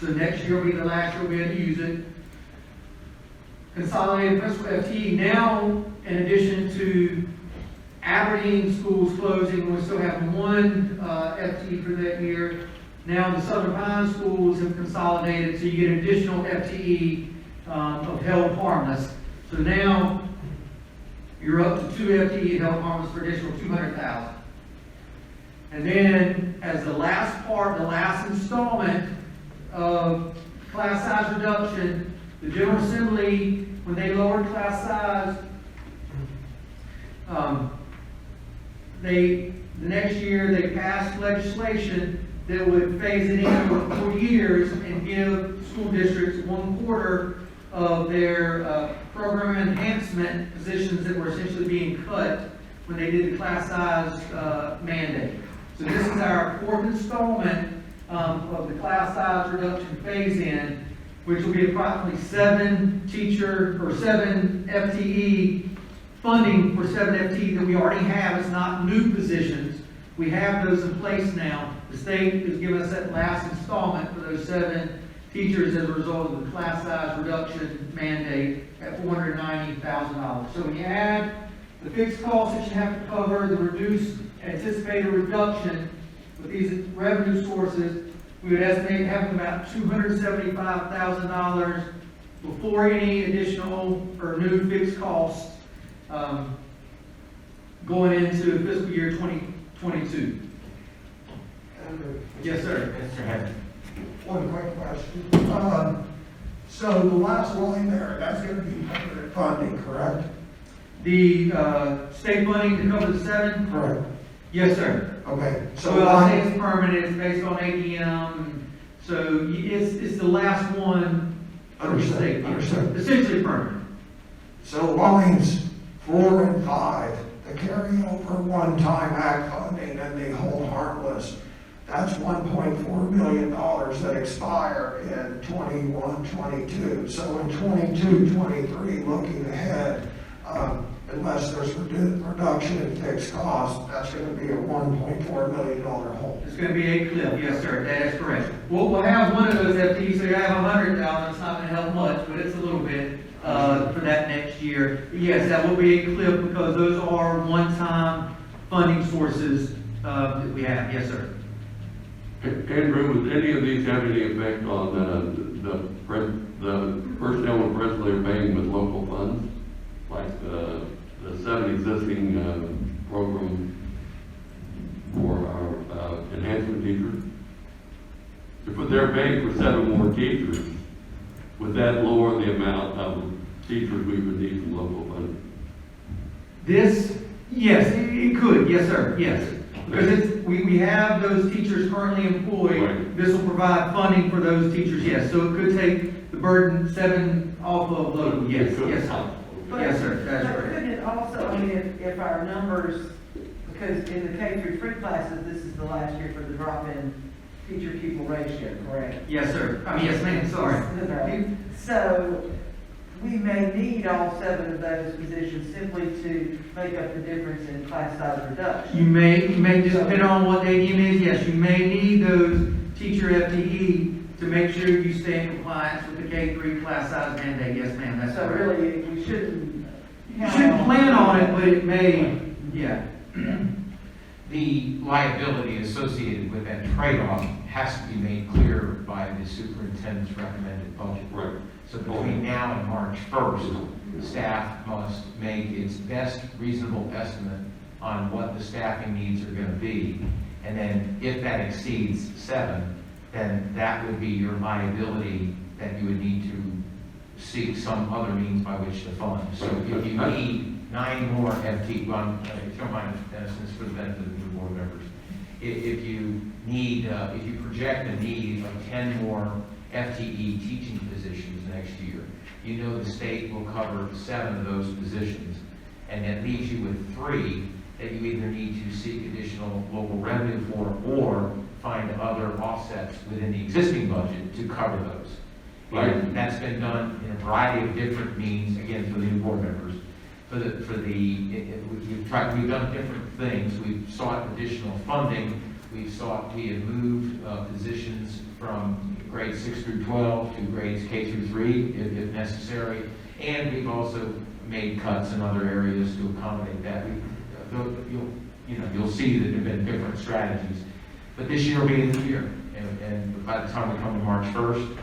So next year will be the last year we'll be able to use it. Consolidated principal FTE now, in addition to Aberdeen schools closing, we still have 1 FTE for that year. Now the Southern Pine schools have consolidated, so you get additional FTE of held harmless. So now you're up to 2 FTE help harmless for additional $200,000. And then, as the last part, the last installment of class size reduction, the General Assembly, when they lowered class size, the next year, they passed legislation that would phase it in over 4 years and give school districts 1/4 of their program enhancement positions that were essentially being cut when they did the class size mandate. So this is our fourth installment of the class size reduction phase-in, which will be approximately 7 FTE funding for 7 FTE that we already have. It's not new positions. We have those in place now. The state has given us that last installment for those 7 teachers as a result of the class size reduction mandate at $490,000. So when you add the fixed costs that you have to cover, the reduced anticipated reduction with these revenue sources, we would estimate having about $275,000 before any additional or new fixed costs going into fiscal year 2022. Yes, sir. Mr. Henry. One quick question. So the last line there, that's gonna be permanent funding, correct? The state funding to cover the 7? Correct. Yes, sir. Okay, so So I say line, it's permanent, it's based on ADM, so it's the last one from the state. Understood. Essentially permanent. so lines 4 and 5, the carryover one-time act funding and the hold harmless, that's $1.4 million that expire in 21-22. So in 22-23, looking ahead, unless there's reduction in fixed costs, that's going to be a $1.4 million hole. It's gonna be a cliff, yes, sir, that is correct. We'll have one of those FTEs, so you have 100,000, it's not gonna help much, but it's a little bit, for that next year. Yes, that will be a cliff because those are one-time funding sources, that we have, yes, sir. Andrew, would any of these have any effect on the personnel we're presently paying with local funds? Like the 7 existing program for our enhancement teachers? If they're paying for 7 more teachers, would that lower the amount of teachers we would need from local funds? This, yes, it could, yes, sir, yes. Because we have those teachers currently employed. Right. This will provide funding for those teachers, yes. So it could take the burden 7 off of local, yes, It could. yes, sir. But- Yes, sir, that's but right. couldn't it also, I mean, if our numbers, because in the K-3 classes, this is the last year for the drop-in teacher-pupil ratio, correct? Yes, sir. I mean, yes, ma'am, sorry. So we may need all 7 of those positions simply to make up the difference in class size reduction. You may, just depend on what the ADM is, yes, you may need those teacher FTE to make sure you stay in compliance with the K-3 class size mandate, yes, ma'am, that's So correct. really, we shouldn't. You shouldn't plan on it, but it may, yeah. The liability associated with that trade-off has to be made clear by the superintendent's recommended budget. Right. So between now and March 1st, staff must make its best reasonable estimate on what the staffing needs are going to be. And then if that exceeds 7, then that would be your liability that you would need to seek some other means by which to fund. So if you need 9 more FTE, well, if you don't mind, Dennis, this is for the benefit of the new board members. If you need, if you project a need of 10 more FTE teaching positions next year, you know the state will cover 7 of those positions, and that leaves you with 3 that you either need to seek additional local revenue for or find other offsets within the existing budget to cover those. Right. And that's been done in a variety of different means, again, for the new board members. We've done different things. We've sought additional funding. We have moved positions from grades 6 through 12 to grades K through 3 if necessary. And we've also made cuts in other areas to accommodate that. You'll see that there have been different strategies. But this year will be a new year. And by the time we come to March 1st,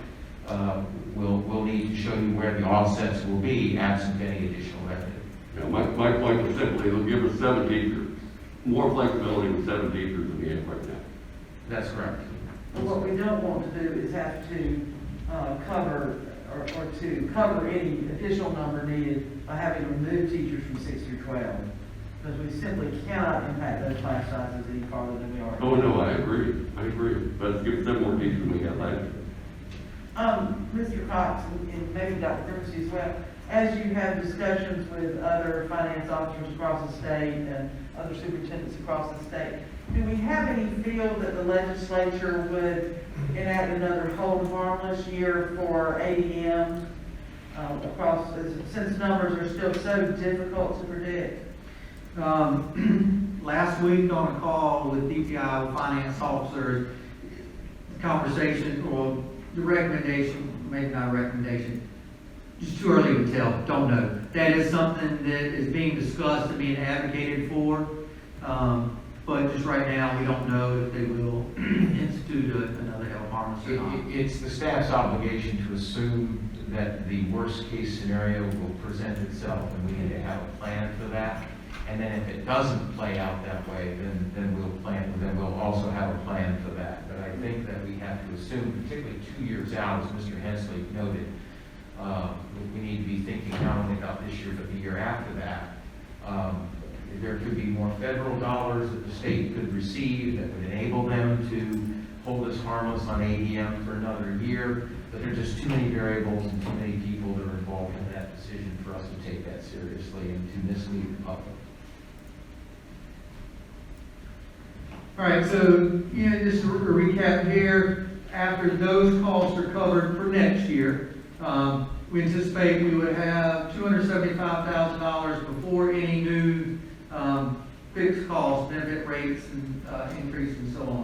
we'll need to show you where the offsets will be absent any additional revenue. You know, my point was simply, it'll give us 7 teachers, more flexibility with 7 teachers than we have right now. That's correct. But what we don't want to do is have to cover, or to cover any additional number needed by having to remove teachers from 6 through 12. Because we simply cannot impact those class sizes any farther than we are. Oh, no, I agree, but let's give 7 more teachers than we had last year. Mr. Cox, and maybe Dr. Grimsey as well, as you have discussions with other finance officers across the state and other superintendents across the state, do we have any feel that the legislature would enact another hold harmless year for ADM across, since numbers are still so difficult to predict? Last week on a call with DPI finance officers, conversation, or the recommendation, maybe not a recommendation, just too early to tell, don't know. That is something that is being discussed and being advocated for, but just right now, we don't know if they will institute another health harmless or not. It's the staff's obligation to assume that the worst-case scenario will present itself, and we need to have a plan for that. And then if it doesn't play out that way, then we'll also have a plan for that. But I think that we have to assume, particularly 2 years out, as Mr. Hensley noted, we need to be thinking not only about this year, but the year after that. There could be more federal dollars that the state could receive that would enable them to hold us harmless on ADM for another year. But there are just too many variables and too many people that are involved in that decision for us to take that seriously and to mislead the public. All right, so, just a recap here. After those costs are covered for next year, we anticipate we would have $275,000 before any new fixed costs, benefit rates, and increase and so on.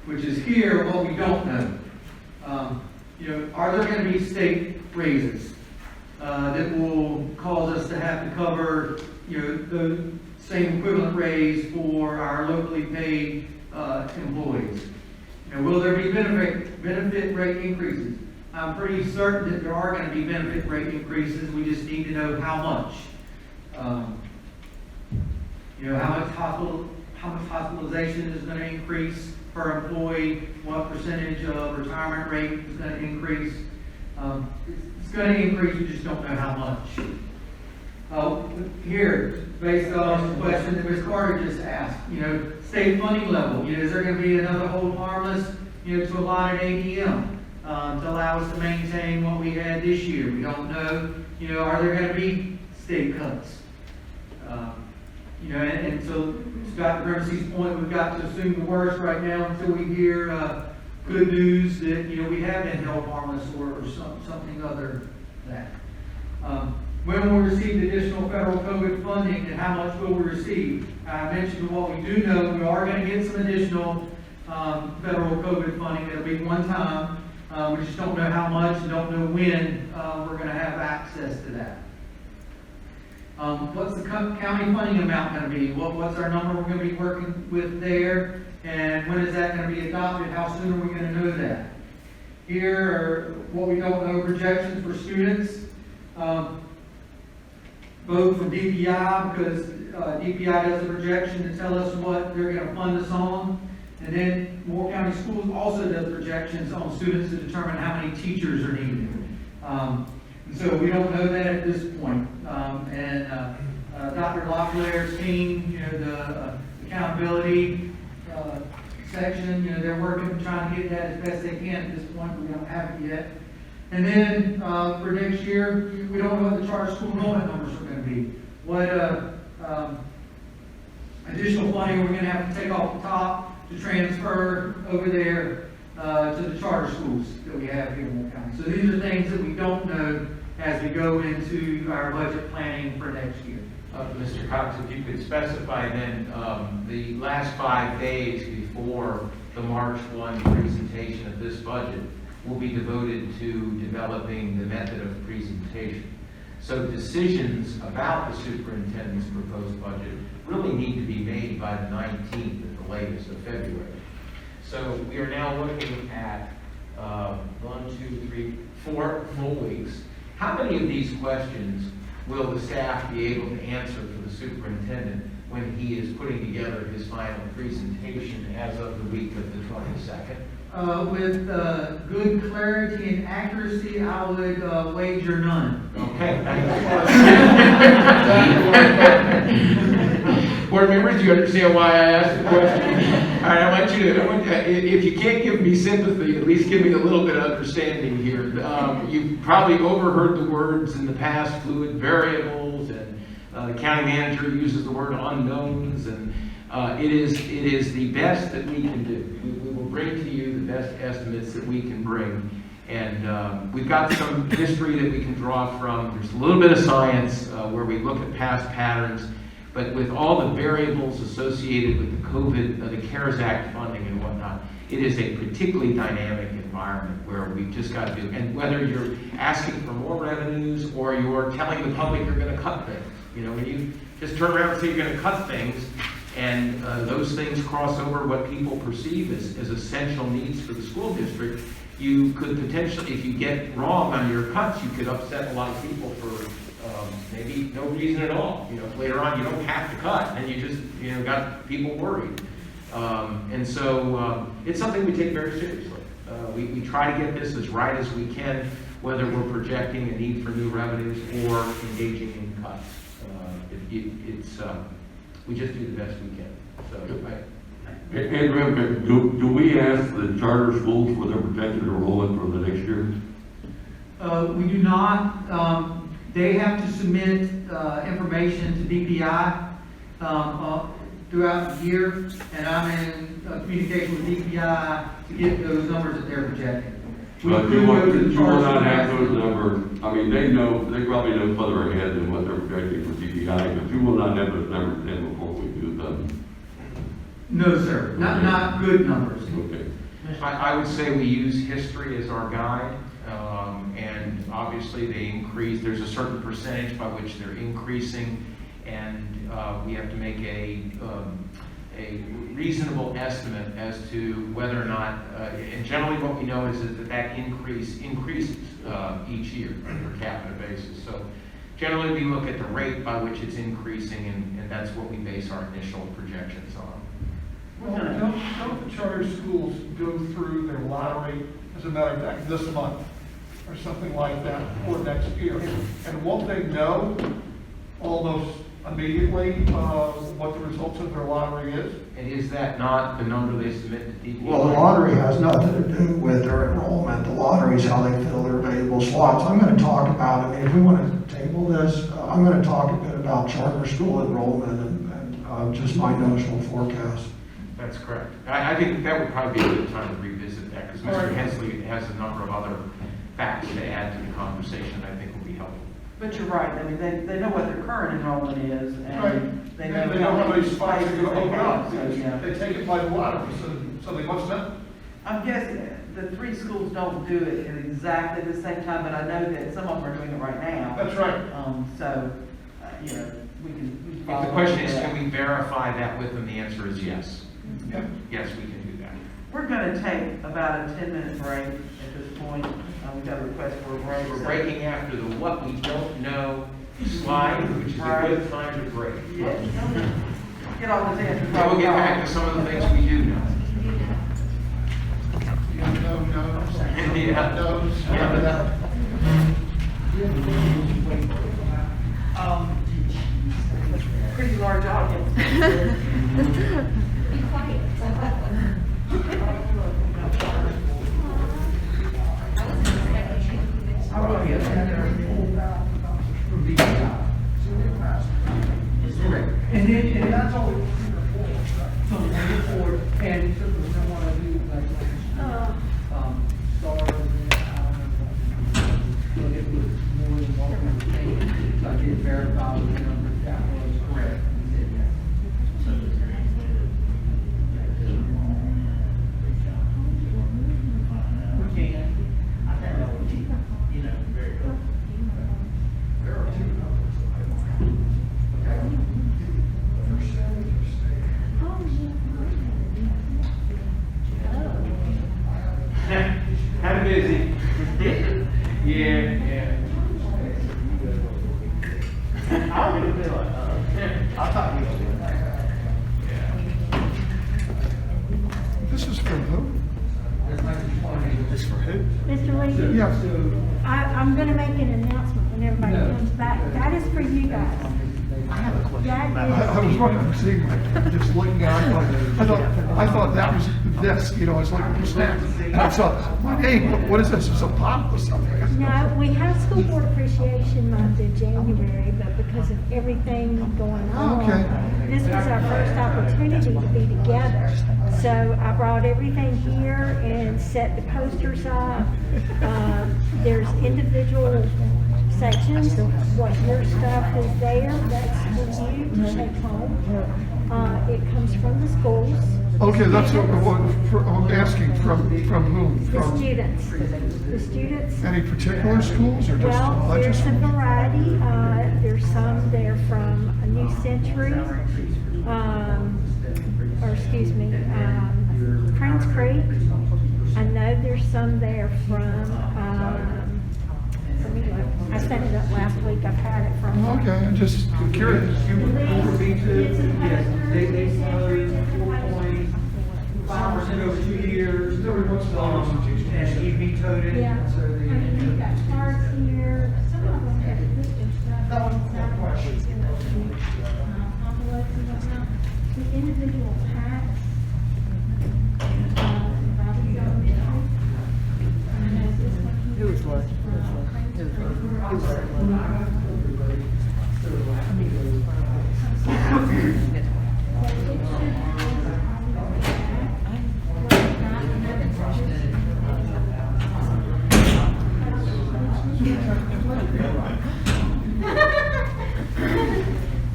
Which is here what we don't know. Are there going to be state raises that will cause us to have to cover, the same equivalent raise for our locally paid employees? Will there be benefit rate increases? I'm pretty certain that there are going to be benefit rate increases. We just need to know how much. How much hospitalization is going to increase per employee? What percentage of retirement rate is going to increase? It's going to increase. We just don't know how much. Here, based on the question that Ms. Carter just asked, state funding level, is there going to be another hold harmless, to allot an ADM, to allow us to maintain what we had this year? We don't know, are there going to be state cuts? And so, to Dr. Grimsey's point, we've got to assume the worst right now until we hear good news that, we have been held harmless or something other than that. When we'll receive the additional federal COVID funding and how much will we receive? I mentioned what we do know, we are going to get some additional federal COVID funding. It'll be one time. We just don't know how much and don't know when we're going to have access to that. What's the county funding amount going to be? What's our number we're going to be working with there? And when is that going to be adopted? How soon are we going to know that? Here are what we don't know, projections for students. Both from DPI, because DPI does a projection to tell us what they're going to fund us on. And then Moore County Schools also does projections on students to determine how many teachers are needed. And so we don't know that at this point. Dr. Locklear's team, the accountability section, they're working, trying to get that as best they can at this point. We don't have it yet. And then for next year, we don't know what the charter school enrollment numbers are going to be. What additional funding we're going to have to take off the top to transfer over there to the charter schools that we have here in Moore County. So these are things that we don't know as we go into our budget planning for next year. Mr. Cox, if you could specify then the last 5 days before the March 1 presentation of this budget will be devoted to developing the method of presentation. So decisions about the superintendent's proposed budget really need to be made by the 19th at the latest of February. So we are now looking at 1, 2, 3, 4 full weeks. How many of these questions will the staff be able to answer for the superintendent when he is putting together his final presentation as of the week of the 22nd? With good clarity and accuracy, I would wager none. Okay. Board members, do you understand why I asked the question? All right, I want you, if you can't give me sympathy, at least give me a little bit of understanding here. You've probably overheard the words in the past, fluid variables, and the county manager uses the word unknowns, and it is the best that we can do. We will bring to you the best estimates that we can bring. And we've got some history that we can draw from. There's a little bit of science where we look at past patterns. But with all the variables associated with the COVID, the CARES Act funding and whatnot, it is a particularly dynamic environment where we've just got to do, and whether you're asking for more revenues or you're telling the public you're going to cut things. You know, when you just turn around and say you're going to cut things, and those things cross over what people perceive as essential needs for the school district, you could potentially, if you get wrong on your cuts, you could upset a lot of people for maybe no reason at all. You know, later on you don't have to cut, and you just, you know, got people worried. And so it's something we take very seriously. We try to get this as right as we can, whether we're projecting a need for new revenues or engaging in cuts. We just do the best we can. So Andrew, do we ask the charter schools for their projected enrollment for the next year? We do not. They have to submit information to DPI throughout the year, and I'm in communication with DPI to get those numbers that they're projecting. But you will not have those numbers. I mean, they probably know further ahead than what they're projecting for DPI, but you will not have those numbers then before we do them. No, sir. Not good numbers. Okay. I would say we use history as our guide, and obviously they increase. There's a certain percentage by which they're increasing, and we have to make a reasonable estimate as to whether or not, and generally what we know is that increases each year on a per capita basis. So generally we look at the rate by which it's increasing, and that's what we base our initial projections on. Well, don't the charter schools go through their lottery, as a matter of fact, this month, or something like that, for next year? And won't they know almost immediately what the results of their lottery is? And is that not the number they submit to DPI? Well, the lottery has nothing to do with their enrollment. The lottery is how they fill their available slots. I'm going to talk about, I mean, if we want to table this, I'm going to talk a bit about charter school enrollment and just my notional forecast. That's correct. I think that would probably be a good time to revisit that, because Mr. Hensley has a number of other facts to add to the conversation I think will be helpful. But you're right, I mean, they know what their current enrollment is, Right. and they know And they know how many many spots are places going to open up, so, yeah. they take it by the lottery, so they must know. I'm guessing the three schools don't do it at exactly the same time, but I know that some of them are doing it right now. That's right. So, you know, we can If follow the question up is, with can that. we verify that with them, the answer is yes. Yeah. Yes, we can do that. We're gonna take about a 10-minute break at this point. We've got a request for a break. We're so- breaking after the what we don't know slide, which is a good time to break. Yeah. Get off the tangent. Now we'll get back to some of the things we do know. Pretty large audience. Be quiet. And that's all we're for. So we look forward, and so we don't want to do like, stars and so it was more than what we were thinking. So I did verify with the numbers that was correct. He said yes. We can. I think that would be, you know, very good. There are two numbers. Okay. Kind of busy. Yeah. Actually, Yes. I'm gonna make an announcement when everybody comes back. That is for you guys. I was wondering, seeing, just looking at it, I thought that was this, you know, it's like a snack. And I saw, my name, what is this? It's a pop or something. No, we have School Board Appreciation Month in January, but because of everything going on, Okay. this was our first opportunity to be together. So I brought everything here and set the posters up. There's individual sections. What your stuff is there, that's for you to take home. It comes from the schools. Okay, that's what I'm asking, from whom? The From students. The students. any particular schools or just? Well, not there's just- a variety. There's some there from a New Century, or excuse me, Cranes Creek. I know there's some there from, let me look. I set it up last week. I've had it from. Okay, I'm just curious. Yes, they slowed 4.5% over 2 years. And he vetoed it. Yeah. So I mean, you've got cards here. Some of them have put their stuff on envelopes and whatnot. The individual packs. Bobby's Elementary. I know this one here. Who was what?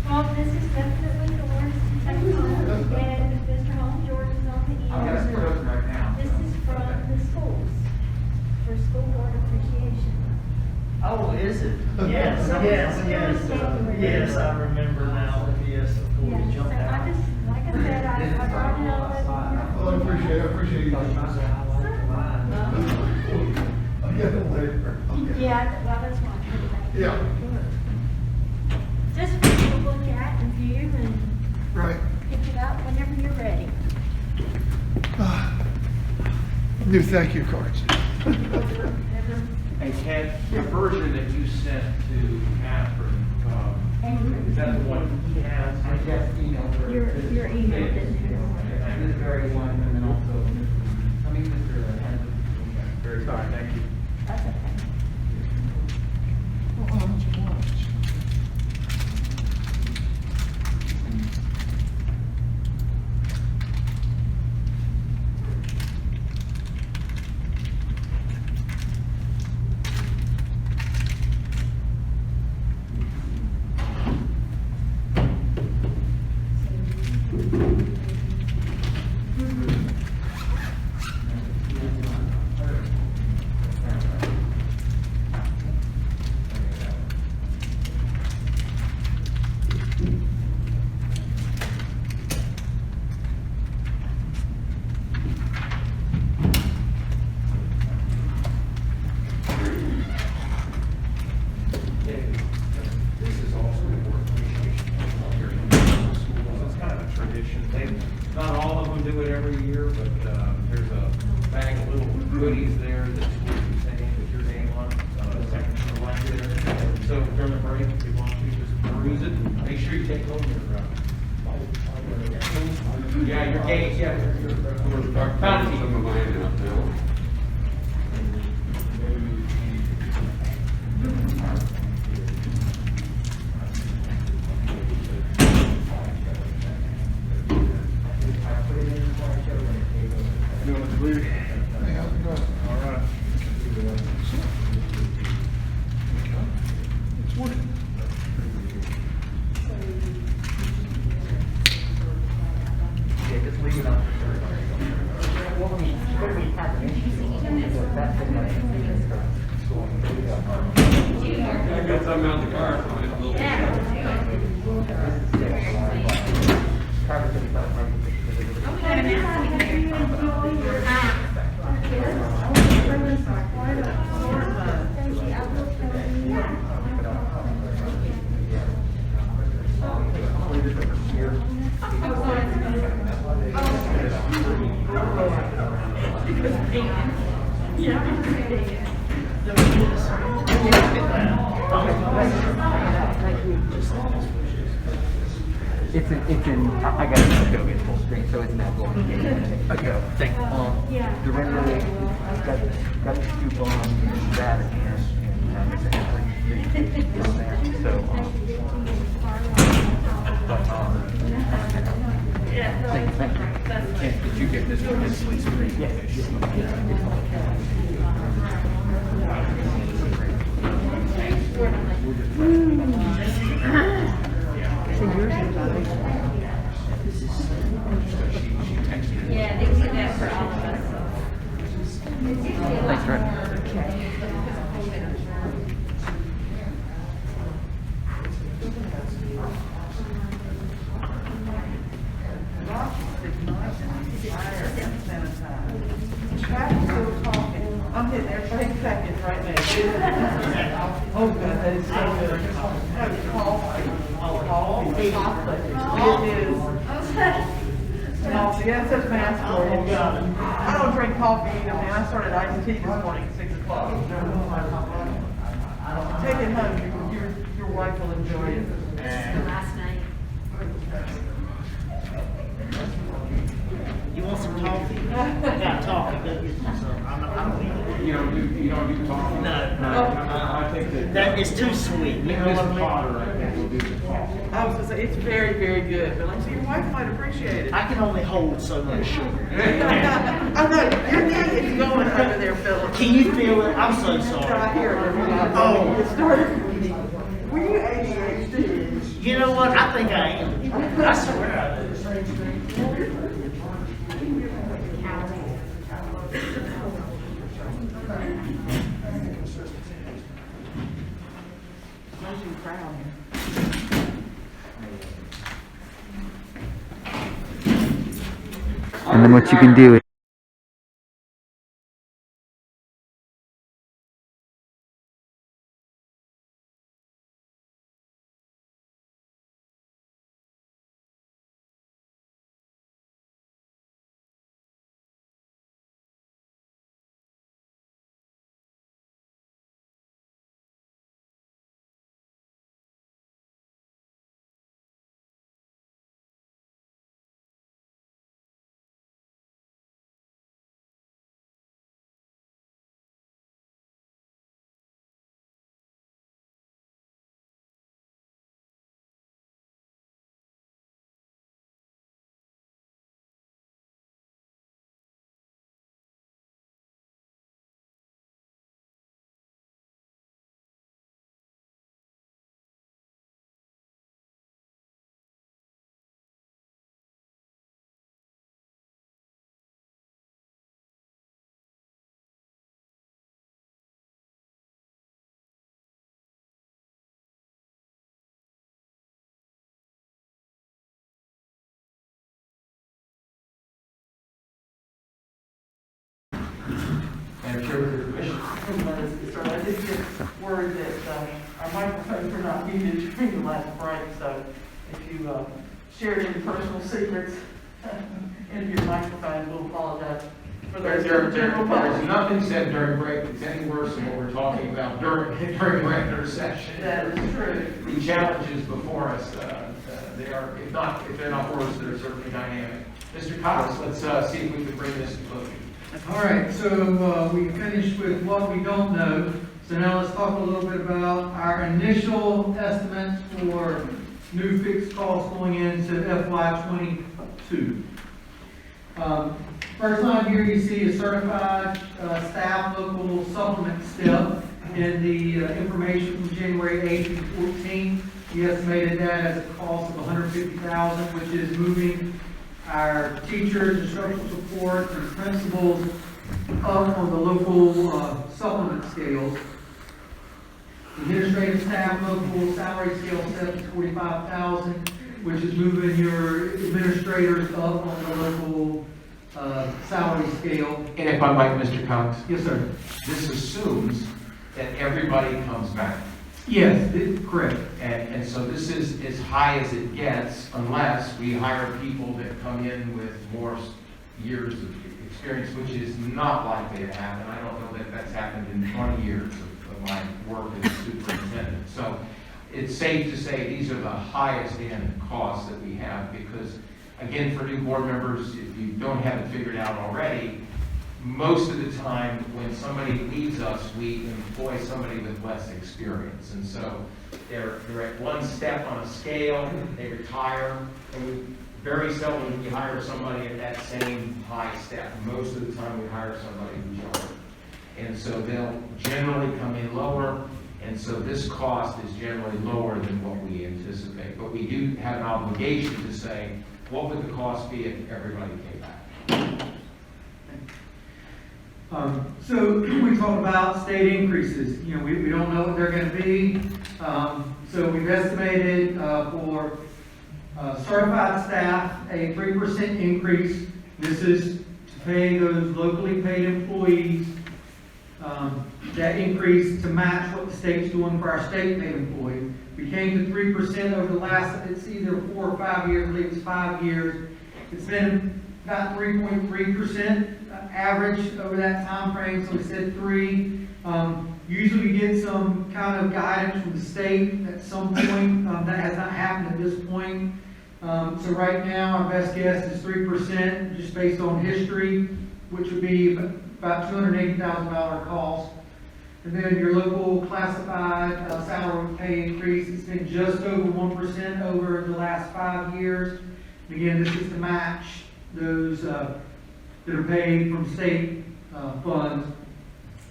Well, this is definitely yours to take home, and Mr. Holmes, yours is on the I'm end. gonna put it right now. This is from the schools, for School Board Appreciation. Oh, is it? Yes, So yes, it's yes, January. yes, I remember now, yes, of course, Yeah, we so jumped out. I just, like I said, I brought it up. Well, I appreciate you. I'll get it later. Okay. Yeah, well, that's one. Yeah, Just for you to look at and view and right. pick it up whenever you're ready. New thank you cards. Hey, Ted, the version that you sent to Catherine, is that the one he has? I just emailed her. Your email didn't have. This very one, and then also, I mean, Mr. Very sorry, thank you. That's okay. This is also a board appreciation here in the schools. It's kind of a tradition. Not all of them do it every year, but there's a bag of little goodies there that schools can send in with your name on it, second to the left there. So during the break, if you want to, just peruse it and make sure you take home your games, yeah, your fountain. Some of mine out now. Hey, how's it going? All right. It's working. Yeah, just leave it up. What we have, that's the money. I got something out in the car, so it's a little. Yeah. It's in, I got it go get full screen, so it's not going. Okay, thank you. The render, got the scoop on that and it's actually in there, so, thank you. And did you get this one, this full screen? Yes. Yeah, they do that for all of us. Thanks, Red. I'm hitting every second right now. Oh, God, that is so good. Have coffee, chocolate. It is. No, see, that's such fast for you. I don't drink coffee either, man. I started iced tea this morning at 6 o'clock. Take it home. Your wife will enjoy it. The last night. You want some coffee? I got coffee, go get some. I don't need it. You don't do coffee? No. I think That is too sweet, you know what I mean? Potter, I think, will do the coffee. I was gonna say, it's very, very good, but like I said, your wife might appreciate it. I can only hold so much sugar. I know, your knee is going over there, Philip. Can you feel it? I'm so sorry. Right here. Oh. It started. Were you ADHD? You know what? I think I am. I swear I do. And then what you can do is And sure with your permission. I did get word that our microphones were not muted during the last break, so if you shared any personal secrets into your microphone, we'll apologize for those general There's public. nothing said during break that's any worse than what we're talking about during regular session. That is true. The challenges before us, they are, if they're not worse, they're certainly dynamic. Mr. Cox, let's see if we can bring this to closure. All right, so we finished with what we don't know. So now let's talk a little bit about our initial estimates for new fixed costs going into FY22. First line here you see a certified staff local supplement step in the information from January 8th to 14th. We estimated that as a cost of $150,000, which is moving our teachers, instructional support, and principals up on the local supplement scales. Administrative staff local salary scale set to $45,000, which is moving your administrators up on the local salary scale. And if I might, Mr. Cox, Yes, sir. this assumes that everybody comes back. Yes, correct. And so this is as high as it gets unless we hire people that come in with more years of experience, which is not likely to happen. I don't know that that's happened in 20 years of my work as a superintendent. So it's safe to say these are the highest end costs that we have because, again, for new board members, if you don't have it figured out already, most of the time when somebody leaves us, we employ somebody with less experience. And so they're at one step on a scale, they retire, and we very seldom we hire somebody at that same high step. Most of the time we hire somebody who's younger. And so they'll generally come in lower, and so this cost is generally lower than what we anticipate. But we do have an obligation to say, what would the cost be if everybody came back? So we talked about state increases. You know, we don't know what they're going to be. So we've estimated for certified staff a 3% increase. This is to pay those locally paid employees. That increase to match what the state's doing for our state paid employees. We came to 3% over the last, it's either 4 or 5 years, I believe it's 5 years. It's been about 3.3% average over that time frame, so we said 3. Usually we get some kind of guidance from the state at some point. That has not happened at this point. So right now, our best guess is 3%, just based on history, which would be about $280,000 cost. And then your local classified salary pay increase, it's been just over 1% over the last 5 years. And again, this is to match those that are paid from state funds.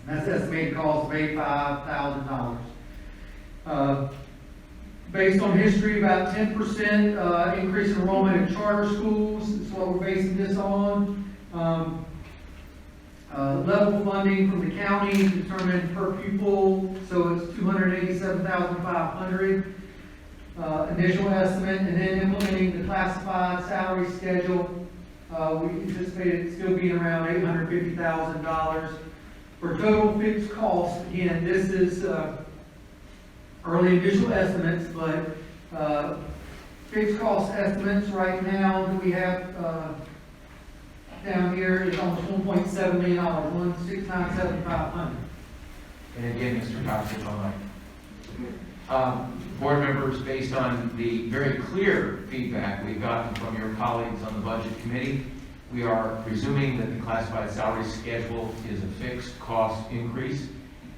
That's estimated cost of $85,000. Based on history, about 10% increase in enrollment in charter schools is what we're basing this on. Level funding from the county determined per pupil, so it's $287,500 initial estimate, and then implementing the classified salary schedule. We anticipate it still being around $850,000. For total fixed costs, again, this is early initial estimates, but fixed cost estimates right now that we have down here is almost $1.7 million, $169,750. And again, Mr. Cox, if I might. Board members, based on the very clear feedback we've gotten from your colleagues on the Budget Committee, we are presuming that the classified salary schedule is a fixed cost increase.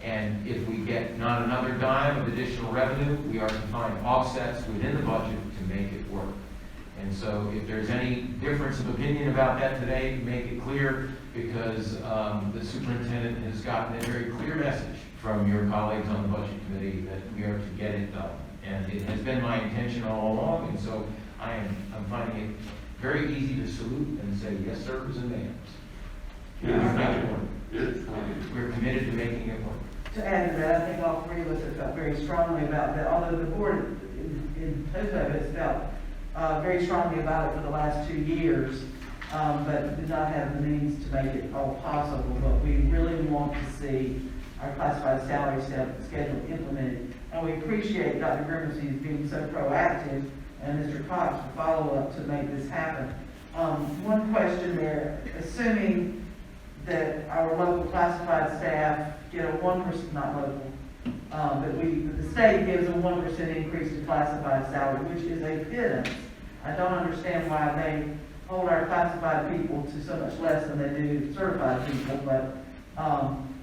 And if we get not another dime of additional revenue, we are to find offsets within the budget to make it work. And so if there's any difference of opinion about that today, make it clear, because the superintendent has gotten a very clear message from your colleagues on the Budget Committee that we are to get it done. And it has been my intention all along, and so I'm finding it very easy to salute and say, yes, sir, and ma'am. We're committed to making it work. To add to that, I think all three of us have felt very strongly about that, although the board in total has felt very strongly about it for the last 2 years, but did not have the means to make it all possible. But we really want to see our classified salary schedule implemented. And we appreciate Dr. Grimsey's being so proactive and Mr. Cox for follow-up to make this happen. One question there, assuming that our local classified staff get a 1%, not local, but the state gives a 1% increase to classified salary, which is a pittance. I don't understand why they hold our classified people to so much less than they do certified people, but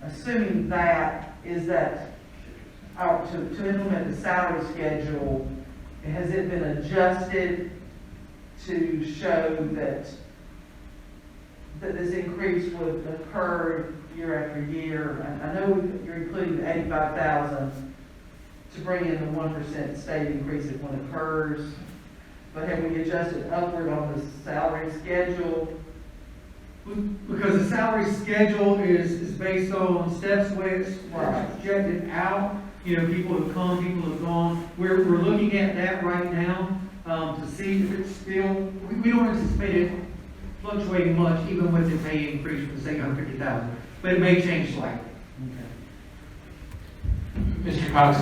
assuming that, is that to implement the salary schedule, has it been adjusted to show that this increase would occur year after year? I know you're including the $85,000 to bring in the 1% state increase if one occurs, but have we adjusted upward on the salary schedule? Because the salary schedule is based on steps, the way it's projected out. You know, people have come, people have gone. We're looking at that right now to see if it's still, we don't anticipate it fluctuating much, even with the pay increase from say $150,000, but it may change slightly. Mr. Cox,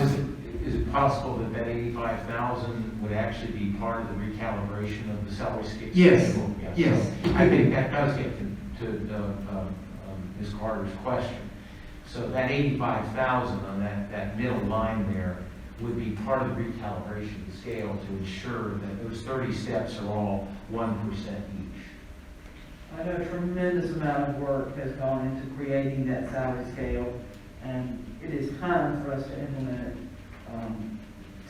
is is it possible that that 85,000 would actually be part of the recalibration of the salary scale? Yes, So yes. I think that does get to Ms. Carter's question. So that 85,000 on that middle line there would be part of the recalibration of the scale to ensure that those 30 steps are all 1% each. I know a tremendous amount of work has gone into creating that salary scale, and it is time for us to implement it,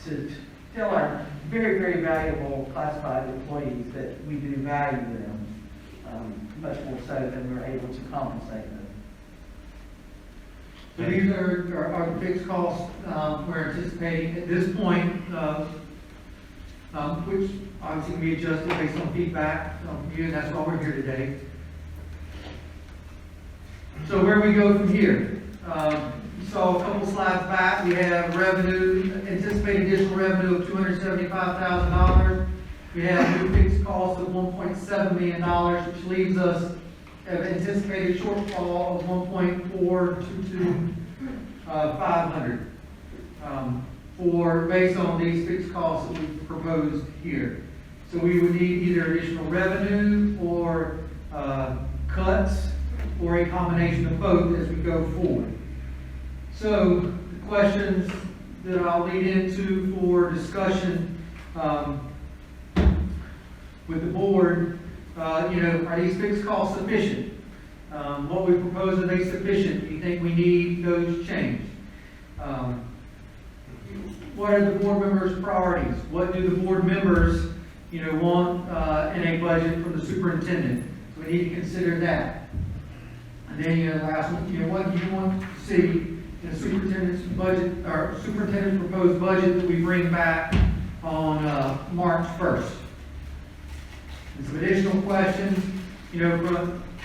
to tell our very, very valuable classified employees that we do value them, much more so than we're able to compensate them. So these are the fixed costs we're anticipating at this point, which obviously can be adjusted based on feedback from you, and that's why we're here today. So where we go from here? You saw a couple slides back, we have revenue, anticipated additional revenue of $275,000. We have new fixed costs of $1.7 million, which leaves us an anticipated shortfall of $1.422,500 based on these fixed costs that we've proposed here. So we would need either additional revenue or cuts, or a combination of both as we go forward. So the questions that I'll lead into for discussion with the board, are these fixed costs sufficient? What we propose, are they sufficient? Do you think we need those changed? What are the board members' priorities? What do the board members, want in a budget from the superintendent? So we need to consider that. And then, last one, what do you want to see in the superintendent's budget, or superintendent's proposed budget that we bring back on March 1st? And some additional questions,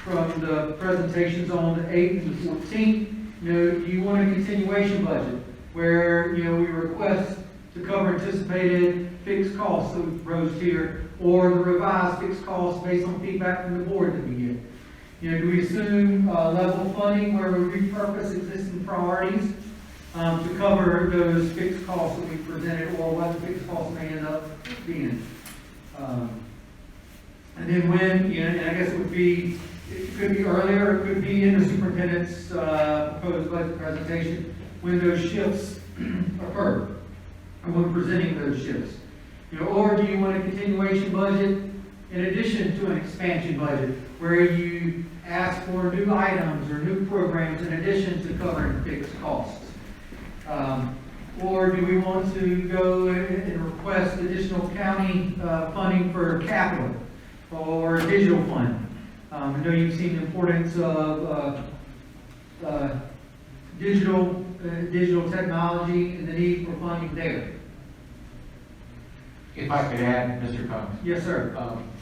from the presentations on the 8th and the 14th. Do you want a continuation budget where, we request to cover anticipated fixed costs that we proposed here, or the revised fixed costs based on feedback from the board that we get? Do we assume level funding where we repurpose existing priorities to cover those fixed costs that we presented, or what the fixed costs may end up being? And then when, and I guess it could be earlier, it could be in the superintendent's proposed budget presentation, when those shifts occur, or when presenting those shifts. Or do you want a continuation budget in addition to an expansion budget, where you ask for new items or new programs in addition to covering fixed costs? Or do we want to go and request additional county funding for capital or digital fund? I know you've seen the importance of digital technology and the need for funding there. If I could add, Mr. Cox. Yes, sir.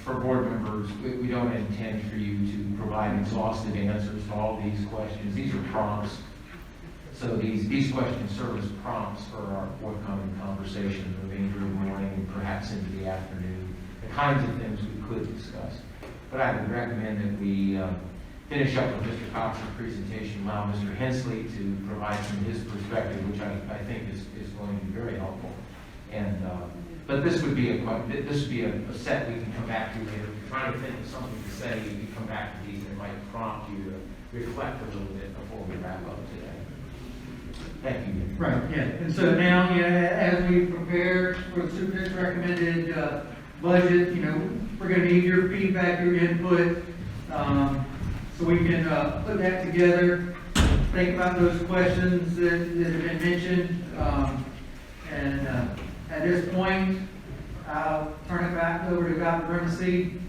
For board members, we don't intend for you to provide exhaustive answers to all these questions. These are prompts. So these questions serve as prompts for our forthcoming conversation, the remainder of the morning, and perhaps into the afternoon, the kinds of things we could discuss. But I would recommend that we finish up with Mr. Cox's presentation, allow Mr. Hensley to provide some of his perspective, which I think is going to be very helpful. And but this would be a set we can come back to later. If you're trying to think of something to say, you can come back to these, and it might prompt you to reflect a little bit before we wrap up today. Thank you. Right, yeah. And so now, as we prepare for the superintendent's recommended budget, we're going to need your feedback, your input, so we can put that together, think about those questions that have been mentioned, and at this point, I'll turn it back over to Dr. Bernstein.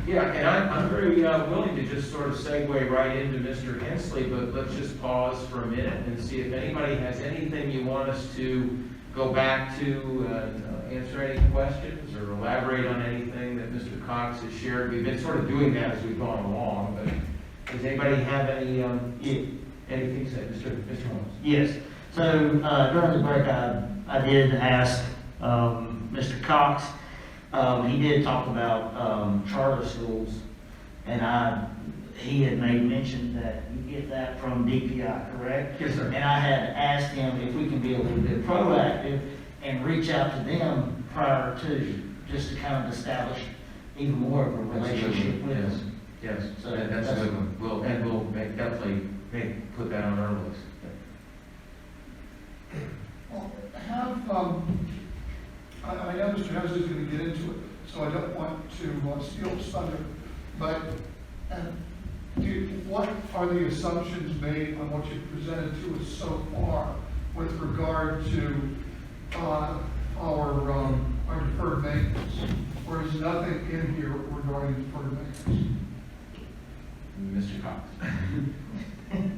Yeah, and I'm very willing to just sort of segue right into Mr. Hensley, but let's just pause for a minute and see if anybody has anything you want us to go back to and answer any questions or elaborate on anything that Mr. Cox has shared. We've been sort of doing that as we've gone along, but does anybody have any anything to say? Mr. Holmes? Yes. So during the break, I did ask Mr. Cox. He did talk about charter schools, and he had made mention that you get that from DPI, correct? Yes, sir. And I had asked him if we can be a little bit proactive and reach out to them prior to, just to kind of establish even more of a relationship with them. Yes, So that's a good one. We'll definitely put that on our list. Well, I know Mr. Hess is going to get into it, so I don't want to steal his thunder, but what are the assumptions made on what you've presented to us so far with regard to our deferred maintenance? Or is nothing in here regarding deferred maintenance? Mr. Cox.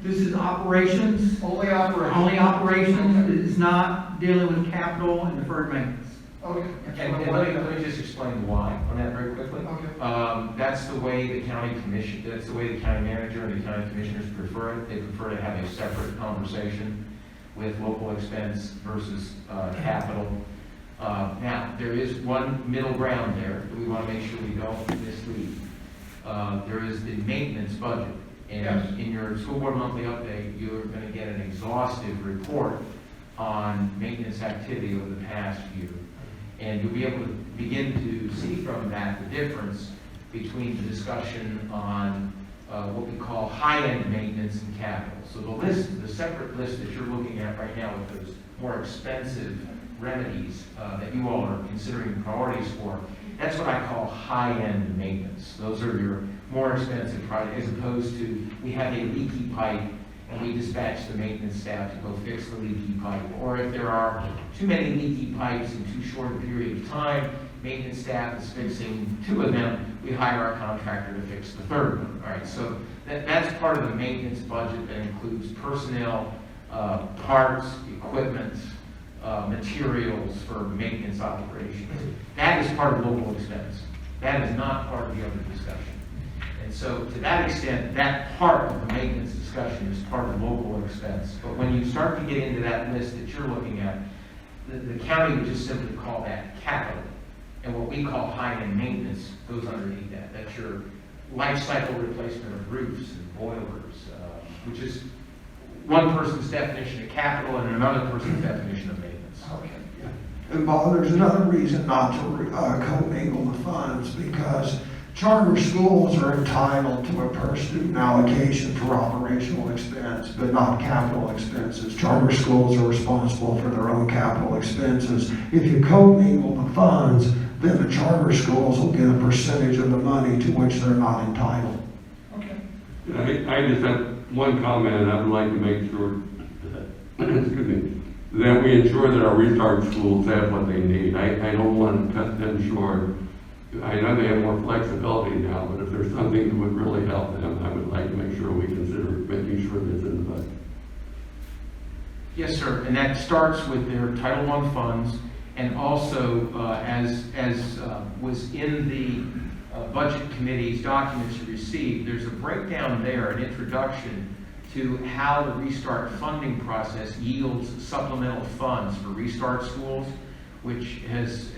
This is operations. Only operation? Only operations. It is not dealing with capital and deferred maintenance. Okay. And let me just explain why on that very quickly. Okay. That's the way the county commission, that's the way the county manager and the county commissioners prefer it. They prefer to have a separate conversation with local expense versus capital. Now, there is one middle ground there that we want to make sure we don't mislead. There is the maintenance budget. And Yes. in your school board monthly update, you're going to get an exhaustive report on maintenance activity over the past year. And you'll be able to begin to see from that the difference between the discussion on what we call high-end maintenance and capital. So the separate list that you're looking at right now with those more expensive remedies that you all are considering priorities for, that's what I call high-end maintenance. Those are your more expensive projects, as opposed to we have a leaky pipe and we dispatch the maintenance staff to go fix the leaky pipe. Or if there are too many leaky pipes in too short a period of time, maintenance staff is fixing 2 of them, we hire our contractor to fix the 3rd one. All right, so that's part of the maintenance budget that includes personnel, parts, equipment, materials for maintenance operations. That is part of local expense. That is not part of the other discussion. And so to that extent, that part of the maintenance discussion is part of local expense. But when you start to get into that list that you're looking at, the county would just simply call that capital. And what we call high-end maintenance goes underneath that. That's your life cycle replacement of roofs and boilers, which is one person's definition of capital and another person's definition of maintenance. Okay. And Bob, there's another reason not to commingle the funds, because charter schools are entitled to a per student allocation for operational expense, but not capital expenses. Charter schools are responsible for their own capital expenses. If you commingle the funds, then the charter schools will get a percentage of the money to which they're not entitled. Okay. I just have one comment. I would like to make sure that, excuse me, that we ensure that our restart schools have what they need. I don't want to cut them short. I know they have more flexibility now, but if there's something that would really help them, I would like to make sure we consider making sure that's in the budget. Yes, sir, and that starts with their Title I funds, and also as was in the Budget Committee's documents you received, there's a breakdown there, an introduction to how the restart funding process yields supplemental funds for restart schools, which has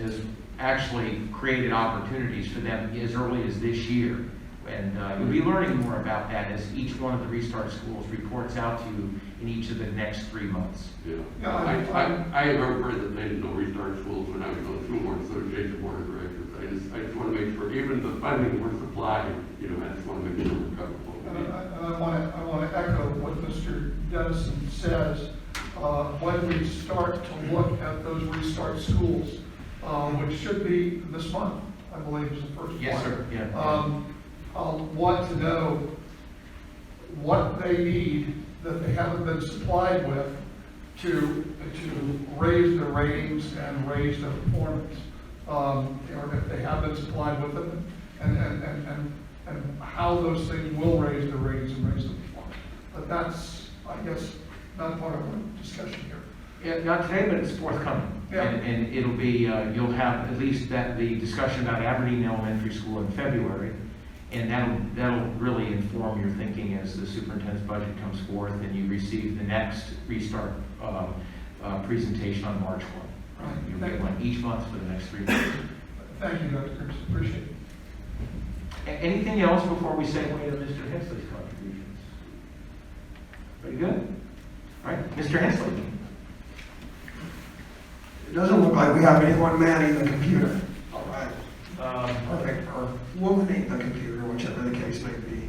actually created opportunities for them as early as this year. And you'll be learning more about that as each one of the restart schools reports out to you in each of the next 3 months. Yeah. Yeah, I have a presentation on restart schools when I was on the School Board Association Board of Directors. I just want to make sure, even the funding we're supplying, I just want to make sure we're covered. And I want to echo what Mr. Dennison says. When we start to look at those restart schools, which should be this month, I believe is the first one. Yes, sir. Yeah. I'll want to know what they need that they haven't been supplied with to raise their ratings and raise their performance. Or if they have been supplied with them, and how those things will raise their ratings and raise their performance. But that's, I guess, not part of the discussion here. Yeah, not today, but it's forthcoming. Yeah. And it'll be, you'll have at least the discussion about Aberdeen Elementary School in February, and that'll really inform your thinking as the superintendent's budget comes forth and you receive the next restart presentation on March 1. Right. You'll get one each month for the next 3 months. Thank you, Dr. Cruz. Appreciate it. Anything else before we segue to Mr. Hensley's contributions? Very good. All right, Mr. Hensley. It doesn't look like we have anyone manning the computer. All right. Perfect. Or womaning the computer, whichever the case may be.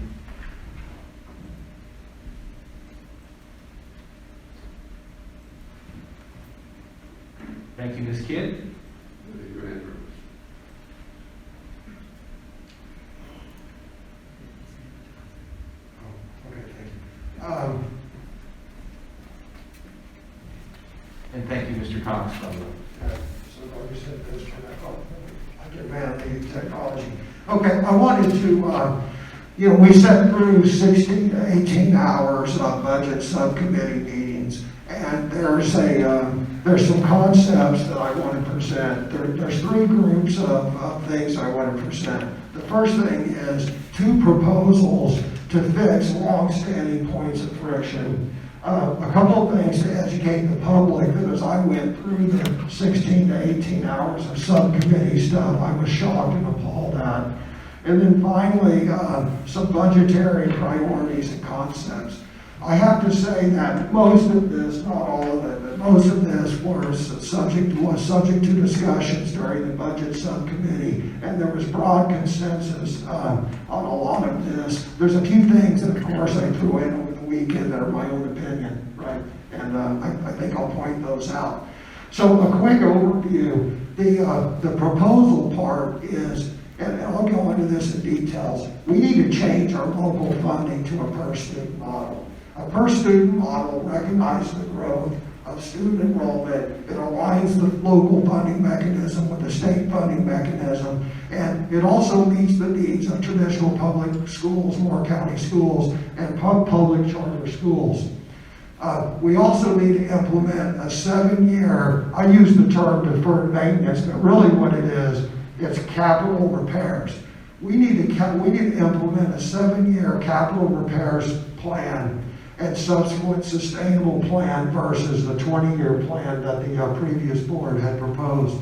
Thank you, Ms. Kidd. Thank you, Andrew. Okay, thank you. And thank you, Mr. Cox, by the way. So like you said, this for that, I get mad at the technology. Okay, I wanted to, we sat through 16 to 18 hours of budget subcommittee meetings, and there's some concepts that I want to present. There's three groups of things I want to present. The first thing is 2 proposals to fix long-standing points of friction. A couple of things to educate the public that as I went through the 16 to 18 hours of subcommittee stuff, I was shocked and appalled at. And then finally, some budgetary priorities and concepts. I have to say that most of this, not all of it, but most of this was subject to discussions during the budget subcommittee, and there was broad consensus on a lot of this. There's a few things that, of course, I threw in over the weekend that are my own opinion, right? And I think I'll point those out. So a quick overview. The proposal part is, and I'll go into this in details, we need to change our local funding to a per-student model. A per-student model recognizes the growth of student enrollment. It aligns the local funding mechanism with the state funding mechanism, and it also meets the needs of traditional public schools, Moore County schools, and public charter schools. We also need to implement a 7-year, I use the term deferred maintenance, but really what it is, it's capital repairs. We need to implement a 7-year capital repairs plan and subsequent sustainable plan versus the 20-year plan that the previous board had proposed.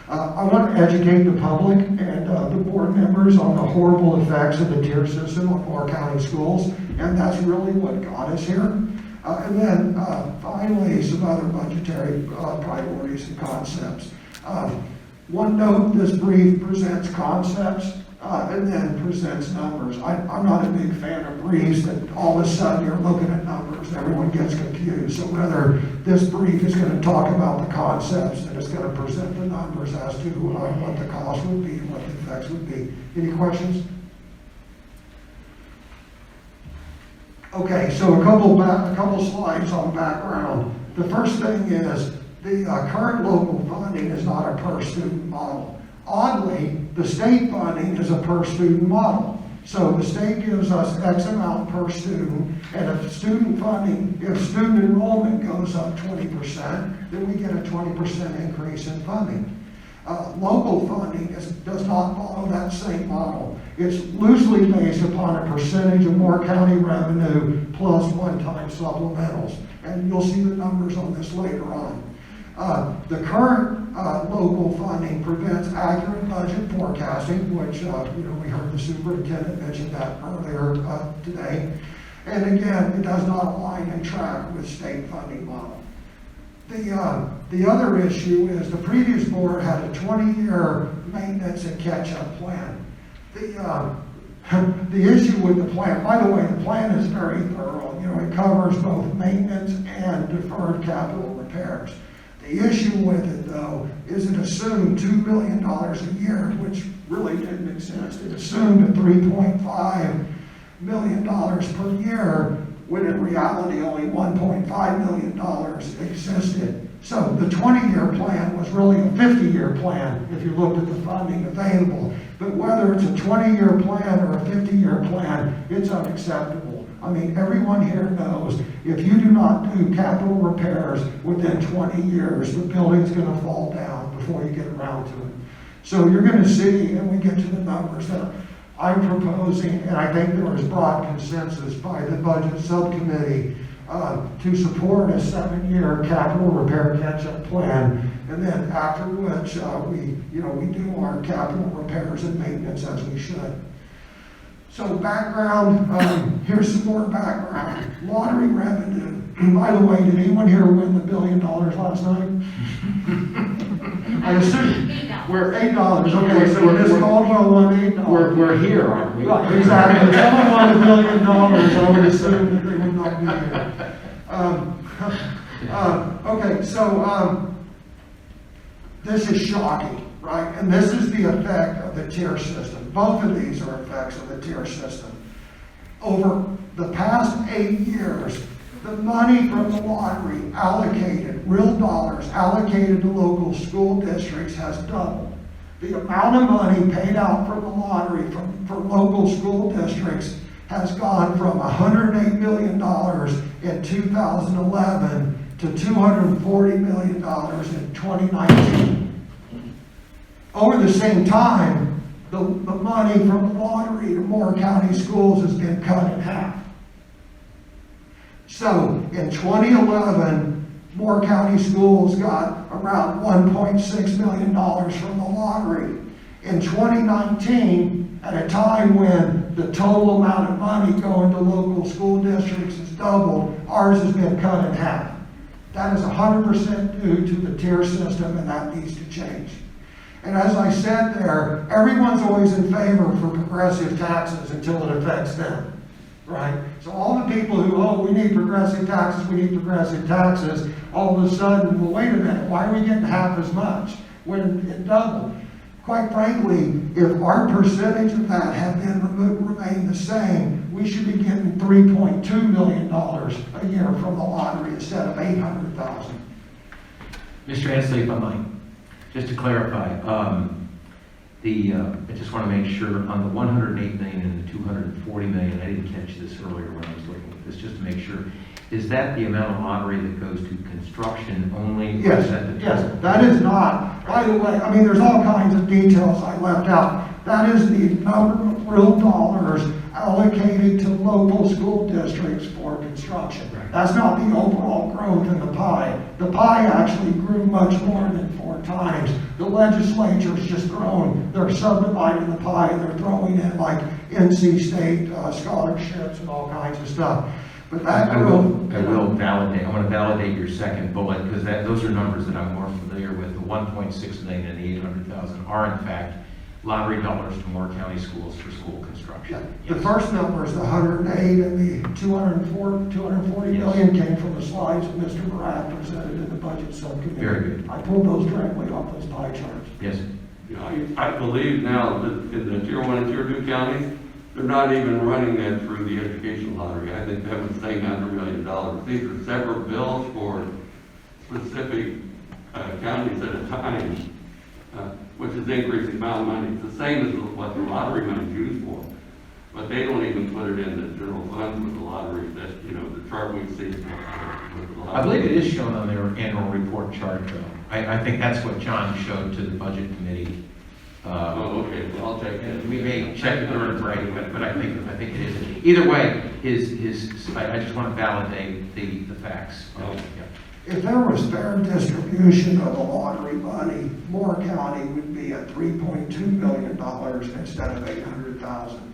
I want to educate the public and the board members on the horrible effects of the tier system on Moore County schools, and that's really what got us here. And then finally, some other budgetary priorities and concepts. One note, this brief presents concepts and then presents numbers. I'm not a big fan of briefs that all of a sudden you're looking at numbers and everyone gets confused. So whether this brief is going to talk about the concepts and it's going to present the numbers as to what the cost would be and what the effects would be. Any questions? Okay, so a couple slides on background. The first thing is the current local funding is not a per-student model. Oddly, the state funding is a per-student model. So the state gives us X amount per student, and if student enrollment goes up 20%, then we get a 20% increase in funding. Local funding does not follow that same model. It's loosely based upon a percentage of Moore County revenue plus one-time supplementals. And you'll see the numbers on this later on. The current local funding prevents accurate budget forecasting, which we heard the superintendent mention that earlier today. And again, it does not align and track with state funding model. The other issue is the previous board had a 20-year maintenance and catch-up plan. The issue with the plan, by the way, the plan is very thorough. It covers both maintenance and deferred capital repairs. The issue with it, though, is it assumed $2 billion a year, which really didn't exist. It assumed a $3.5 million per year, when in reality only $1.5 million existed. So the 20-year plan was really a 50-year plan if you looked at the funding available. But whether it's a 20-year plan or a 50-year plan, it's unacceptable. I mean, everyone here knows if you do not do capital repairs within 20 years, the building's going to fall down before you get around to it. So you're going to see, and we get to the numbers that I'm proposing, and I think there is broad consensus by the budget subcommittee to support a 7-year capital repair catch-up plan, and then after which we do our capital repairs and maintenance as we should. So background, here's some more background. Lottery revenue. By the way, did anyone here win the $1 billion last night? I assume. We're $8. Okay, so Miss Caldwell won $8. We're here, aren't we? Right, exactly. If someone won $1 billion, I would assume that they would not be here. Okay, so this is shocking, right? And this is the effect of the tier system. Both of these are effects of the tier system. Over the past 8 years, the money from the lottery allocated, real dollars allocated to local school districts has doubled. The amount of money paid out from the lottery for local school districts has gone from $108 million in 2011 to $240 million in 2019. Over the same time, the money from the lottery to Moore County schools has been cut in half. So in 2011, Moore County schools got around $1.6 million from the lottery. In 2019, at a time when the total amount of money going to local school districts has doubled, ours has been cut in half. That is 100% due to the tier system, and that needs to change. And as I said there, everyone's always in favor for progressive taxes until it affects them. Right? So all the people who, oh, we need progressive taxes, all of a sudden, well, wait a minute, why are we getting half as much when it doubled? Quite frankly, if our percentage of that had been remained the same, we should be getting $3.2 million a year from the lottery instead of $800,000. Mr. Ansley, if I might, just to clarify, I just want to make sure on the 108 million and the 240 million, I didn't catch this earlier when I was looking at this, just to make sure, is that the amount of lottery that goes to construction only? Yes, yes, that is not. By the way, I mean, there's all kinds of details I left out. That is the number of real dollars allocated to local school districts for construction. That's not the overall growth in the pie. The pie actually grew much more than 4 times. The legislature's just grown. They're subdividing the pie and they're throwing in like NC State scholarships and all kinds of stuff. But that I will validate. I want to validate your second bullet because those are numbers that I'm more familiar with. The 1.6 million and the 800,000 are in fact lottery dollars to Moore County schools for school construction. Yeah. The first number is the 108 and the 240 million came from the slides that Mr. Barat presented in the budget subcommittee. Very good. I pulled those directly off those pie charts. Yes. I believe now that in the tier 1 and tier 2 counties, they're not even running that through the education lottery. I think that was saying $100 million. These are separate bills for specific counties at a time, which is increasing amount of money. It's the same as what the lottery money is used for. But they don't even put it in the general funds with the lottery. That, the chart we see with the lottery. I believe it is shown on their annual report chart, though. I think that's what John showed to the budget committee. Okay, well, I'll check it. We may check it during break, but I think it is. Either way, I just want to validate the facts. If there was fair distribution of the lottery money, Moore County would be at $3.2 million instead of 800,000.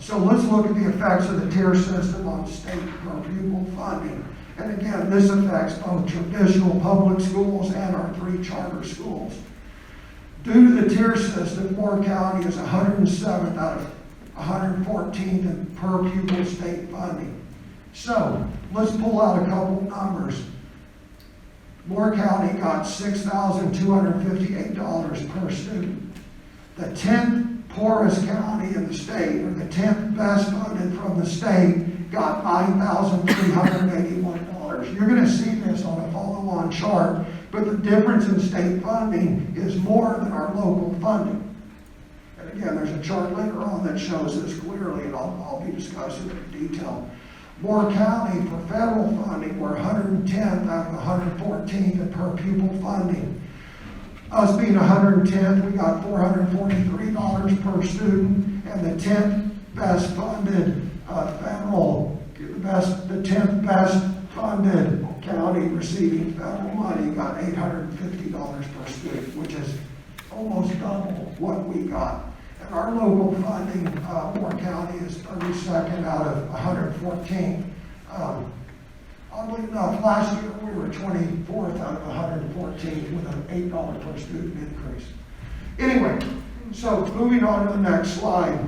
So let's look at the effects of the tier system on state per pupil funding. And again, this affects both traditional public schools and our 3 charter schools. Due to the tier system, Moore County is 107th out of 114th in per pupil state funding. So let's pull out a couple numbers. Moore County got $6,258 per student. The 10th poorest county in the state, or the 10th best funded from the state, got $9,381. You're going to see this on a follow-on chart, but the difference in state funding is more than our local funding. And again, there's a chart later on that shows this clearly, and I'll be discussing it in detail. Moore County, for federal funding, we're 110th out of 114th in per pupil funding. Us being 110th, we got $443 per student, and the 10th best funded the 10th best funded county receiving federal money got $850 per student, which is almost double what we got. And our local funding, Moore County is 32nd out of 114. Oddly enough, last year we were 24th out of 114 with an $8 per student increase. Anyway, so moving on to the next slide.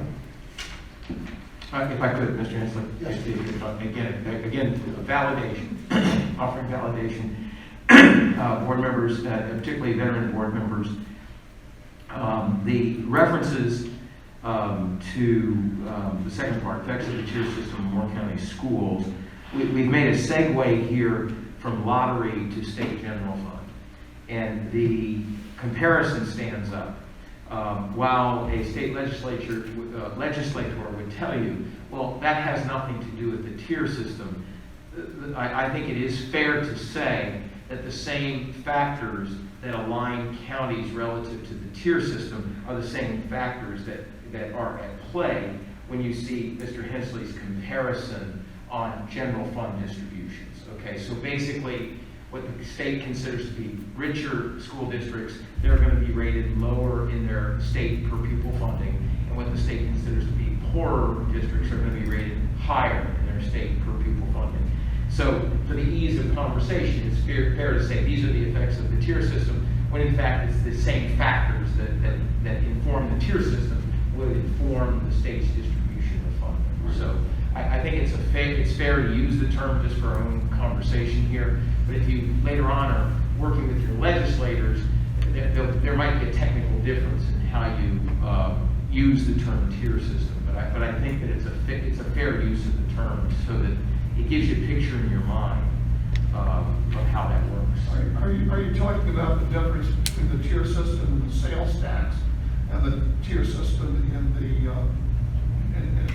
If I could, Mr. Hensley. Yes. Again, validation, offering validation. Board members, particularly veteran board members, the references to the second part, effects of the tier system in Moore County schools, we've made a segue here from lottery to state general fund. And the comparison stands up. While a state legislator would tell you, well, that has nothing to do with the tier system, I think it is fair to say that the same factors that align counties relative to the tier system are the same factors that are at play when you see Mr. Hensley's comparison on general fund distributions. Okay, so basically, what the state considers to be richer school districts, they're going to be rated lower in their state per pupil funding, and what the state considers to be poorer districts are going to be rated higher in their state per pupil funding. So for the ease of conversation, it's fair to say these are the effects of the tier system, when in fact it's the same factors that inform the tier system would inform the state's distribution of funding. So I think it's fair to use the term just for our own conversation here, but if you later on are working with your legislators, there might be a technical difference in how you use the term tier system. But I think that it's a fair use of the term so that it gives you a picture in your mind of how that works. Are you talking about the difference between the tier system and the sales tax and the tier system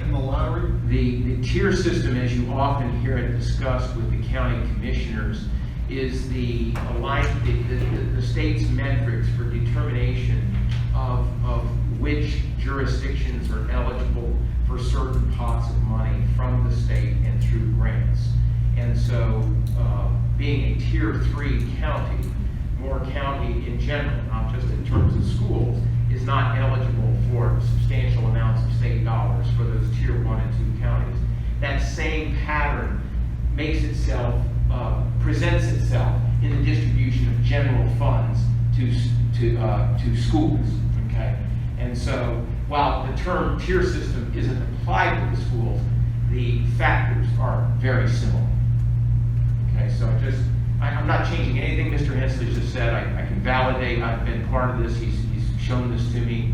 in the lottery? The tier system, as you often hear it discussed with the county commissioners, is the state's metrics for determination of which jurisdictions are eligible for certain pots of money from the state and through grants. And so, being a tier 3 county, Moore County in general, not just in terms of schools, is not eligible for substantial amounts of state dollars for those tier 1 and 2 counties. That same pattern presents itself in the distribution of general funds to schools. Okay, and so while the term tier system isn't applied to the schools, the factors are very similar. Okay, so I'm not changing anything Mr. Hensley just said. I can validate. I've been part of this. He's shown this to me.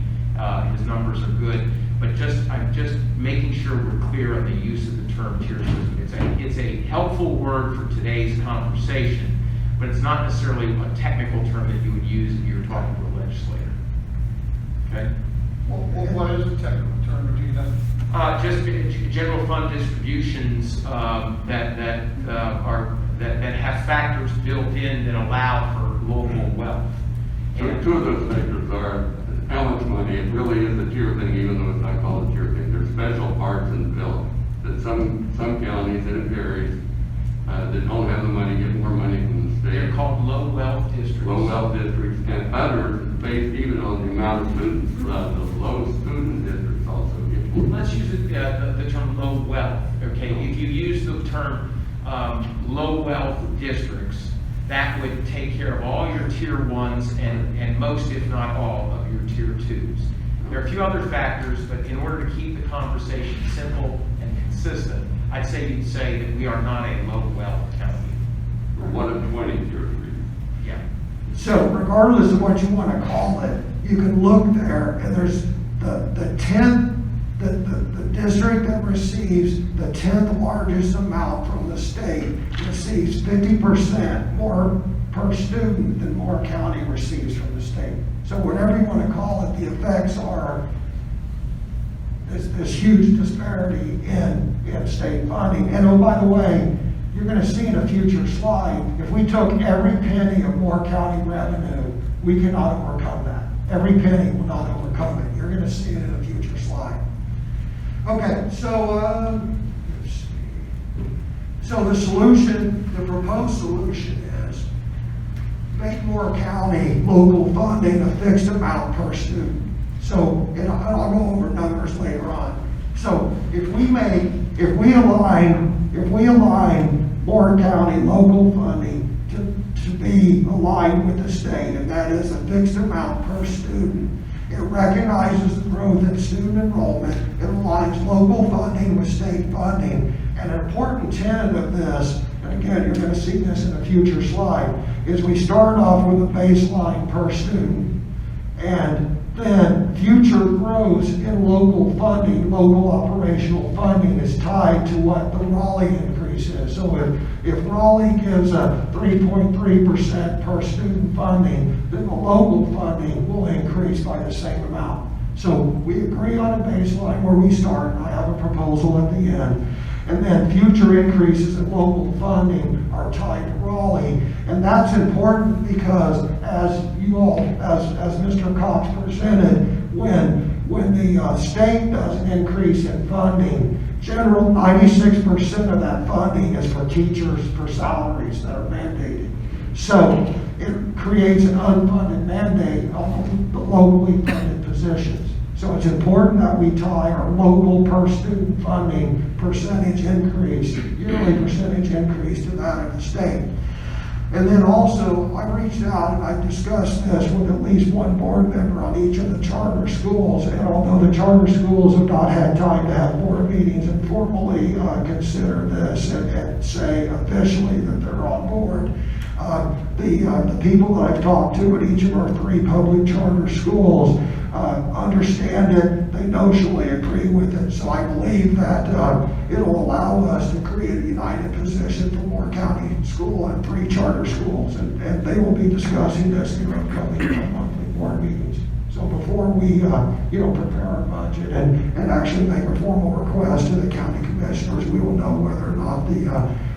His numbers are good, but I'm just making sure we're clear on the use of the term tier system. It's a helpful word for today's conversation, but it's not necessarily a technical term that you would use if you were talking to a legislator. Okay? Well, what is a technical term, do you know? Just general fund distributions that have factors built in that allow for local wealth. So two of those factors are how much money. It really is a tier thing, even though it's not called a tier thing. There's special parts in the bill that some counties, and it varies, that don't have the money, get more money from the state. They're called low wealth districts. Low wealth districts, and others based even on the amount of students. The low student districts also get more. Let's use the term low wealth. Okay, if you use the term low wealth districts, that would take care of all your tier 1s and most, if not all, of your tier 2s. There are a few other factors, but in order to keep the conversation simple and consistent, I'd say you'd say that we are not a low wealth county. One of 20 tier 3. Yeah. So regardless of what you want to call it, you can look there, and there's the district that receives the 10th largest amount from the state receives 50% more per student than Moore County receives from the state. So whatever you want to call it, the effects are this huge disparity in state funding. And oh, by the way, you're going to see in a future slide, if we took every penny of Moore County revenue, we cannot overcome that. Every penny will not overcome it. You're going to see it in a future slide. Okay, so let's see. So the solution, the proposed solution is make Moore County local funding a fixed amount per student. So, and I'll if we align Board County local funding to be aligned with the state, and that is a fixed amount per student, it recognizes the growth in student enrollment, it aligns local funding with state funding, and an important tenet of this, and again, you're going to see this in a future slide, is we start off with a baseline per student, and then future growth in local funding, local operational funding is tied to what the Raleigh increase is. So if Raleigh gives a 3.3% per student funding, then the local funding will increase by the same amount. So we agree on a baseline where we start, and I have a proposal at the end. And then future increases in local funding are tied to Raleigh. And that's important because as Mr. Cox presented, when the state does an increase in funding, 96% of that funding is for teachers for salaries that are mandated. So it creates an unfunded mandate on the locally funded positions. So it's important that we tie our local per student funding percentage increase, yearly percentage increase to that of the state. And then also, I reached out and I discussed this with at least one board member on each of the charter schools. And although the charter schools have not had time to have board meetings and formally consider this and say officially that they're on board, the people that I've talked to at each of our 3 public charter schools understand it, they notionally agree with it. So I believe that it'll allow us to create a united position for Moore County School and 3 charter schools. And they will be discussing this in their upcoming monthly board meetings. So before we prepare our budget and actually make a formal request to the county commissioners, we will know whether or not the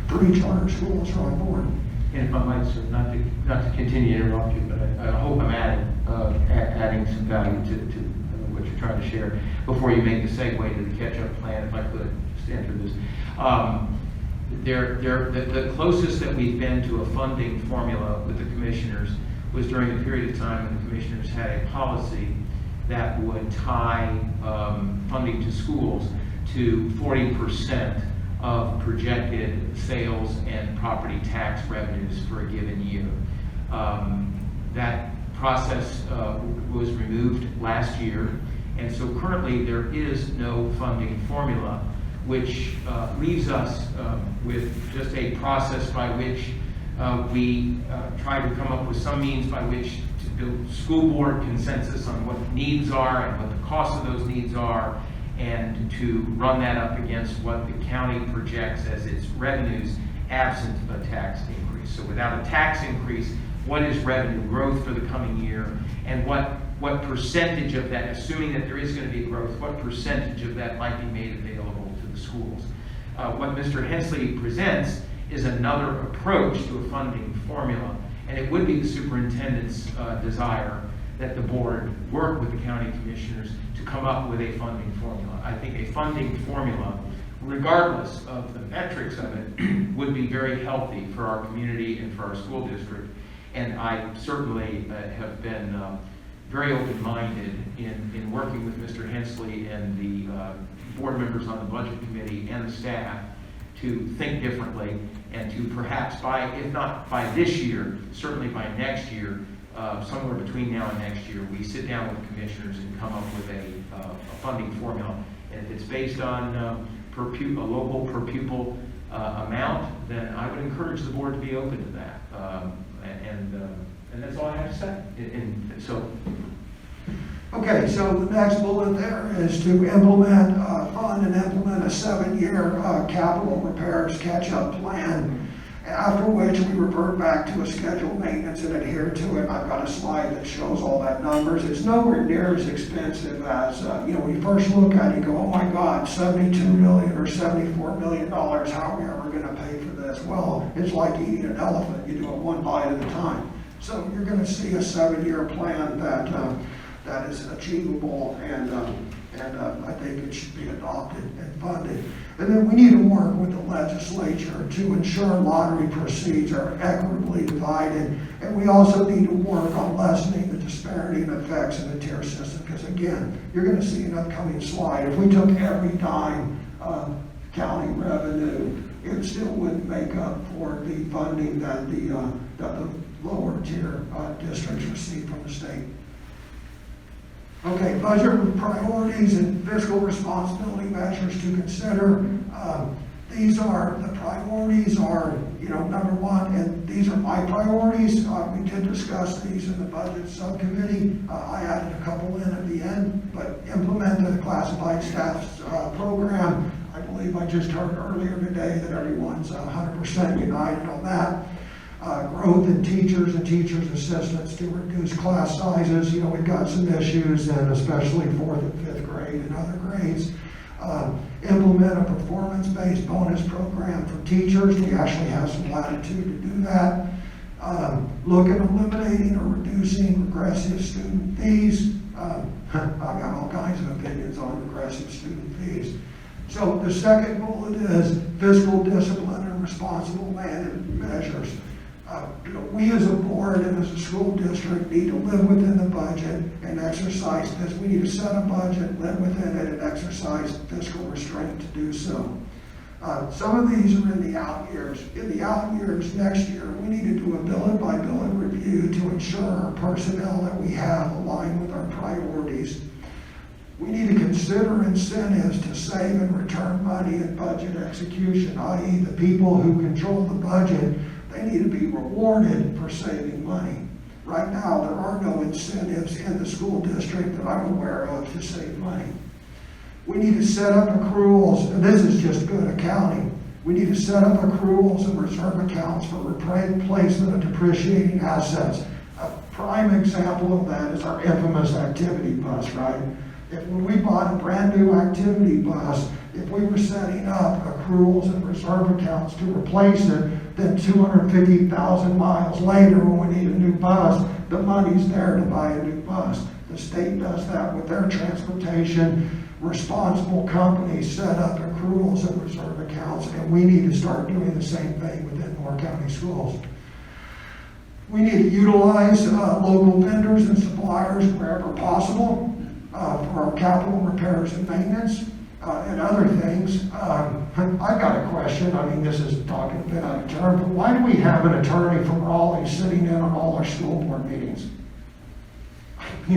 3 charter schools are on board. And if I might, sir, not to continue to interrupt you, but I hope I'm adding some value to what you're trying to share before you make the segue to the catch-up plan, if I could stand through this. The closest that we've been to a funding formula with the commissioners was during the period of time when the commissioners had a policy that would tie funding to schools to 40% of projected sales and property tax revenues for a given year. That process was removed last year, and so currently there is no funding formula, which leaves us with just a process by which we try to come up with some means by which to build school board consensus on what needs are and what the cost of those needs are, and to run that up against what the county projects as its revenues absent a tax increase. So without a tax increase, what is revenue growth for the coming year, and what percentage of that, assuming that there is going to be growth, what percentage of that might be made available to the schools? What Mr. Hensley presents is another approach to a funding formula, and it would be the superintendent's desire that the board work with the county commissioners to come up with a funding formula. I think a funding formula, regardless of the metrics of it, would be very healthy for our community and for our school district. And I certainly have been very open-minded in working with Mr. Hensley and the board members on the budget committee and the staff to think differently and to perhaps if not by this year, certainly by next year, somewhere between now and next year, we sit down with the commissioners and come up with a funding formula. And if it's based on a local per pupil amount, then I would encourage the board to be open to that. And that's all I have to say. Okay, so the next bullet there is to fund and implement a 7-year capital repairs catch-up plan, after which we revert back to a scheduled maintenance and adhere to it. I've got a slide that shows all that numbers. It's nowhere near as expensive as, when you first look at it, you go, oh my God, $72 million or $74 million, how are we ever going to pay for this? Well, it's like eating an elephant. You do it one bite at a time. So you're going to see a 7-year plan that is achievable, and I think it should be adopted and funded. And then we need to work with the legislature to ensure lottery proceeds are equitably divided. And we also need to work on lessening the disparity and effects in the tier system. Because again, you're going to see an upcoming slide. If we took every dime of county revenue, it still wouldn't make up for the funding that the lower tier districts receive from the state. Okay, budget priorities and fiscal responsibility measures to consider. These are, the priorities are, number one, and these are my priorities. We did discuss these in the budget subcommittee. I added a couple in at the end, but implement the classified staff's program. I believe I just heard earlier today that everyone's 100% united on that. Growth in teachers and teachers' assistants to reduce class sizes. We've got some issues, and especially 4th and 5th grade and other grades. Implement a performance-based bonus program for teachers. We actually have some latitude to do that. Look at eliminating or reducing regressive student fees. I've got all kinds of opinions on regressive student fees. So the second bullet is fiscal discipline and responsible measures. We as a board and as a school district need to live within the budget and exercise this. We need to set a budget, live within it, and exercise fiscal restraint to do so. Some of these are in the out years. In the out years, next year, we need to do a billet-by-billet review to ensure our personnel that we have align with our priorities. We need to consider incentives to save and return money in budget execution, i.e. the people who control the budget. They need to be rewarded for saving money. Right now, there are no incentives in the school district that I'm aware of to save money. We need to set up accruals, and this is just good accounting. We need to set up accruals and reserve accounts for replacement of depreciating assets. A prime example of that is our infamous activity bus, right? When we bought a brand new activity bus, if we were setting up accruals and reserve accounts to replace it, then 250,000 miles later, when we need a new bus, the money's there to buy a new bus. The state does that with their transportation. Responsible companies set up accruals and reserve accounts, and we need to start doing the same thing within Moore County schools. We need to utilize local vendors and suppliers wherever possible for our capital repairs and maintenance. And other things. I've got a question. I mean, this is talking a bit out of turn, but why do we have an attorney from Raleigh sitting in on all our school board meetings? We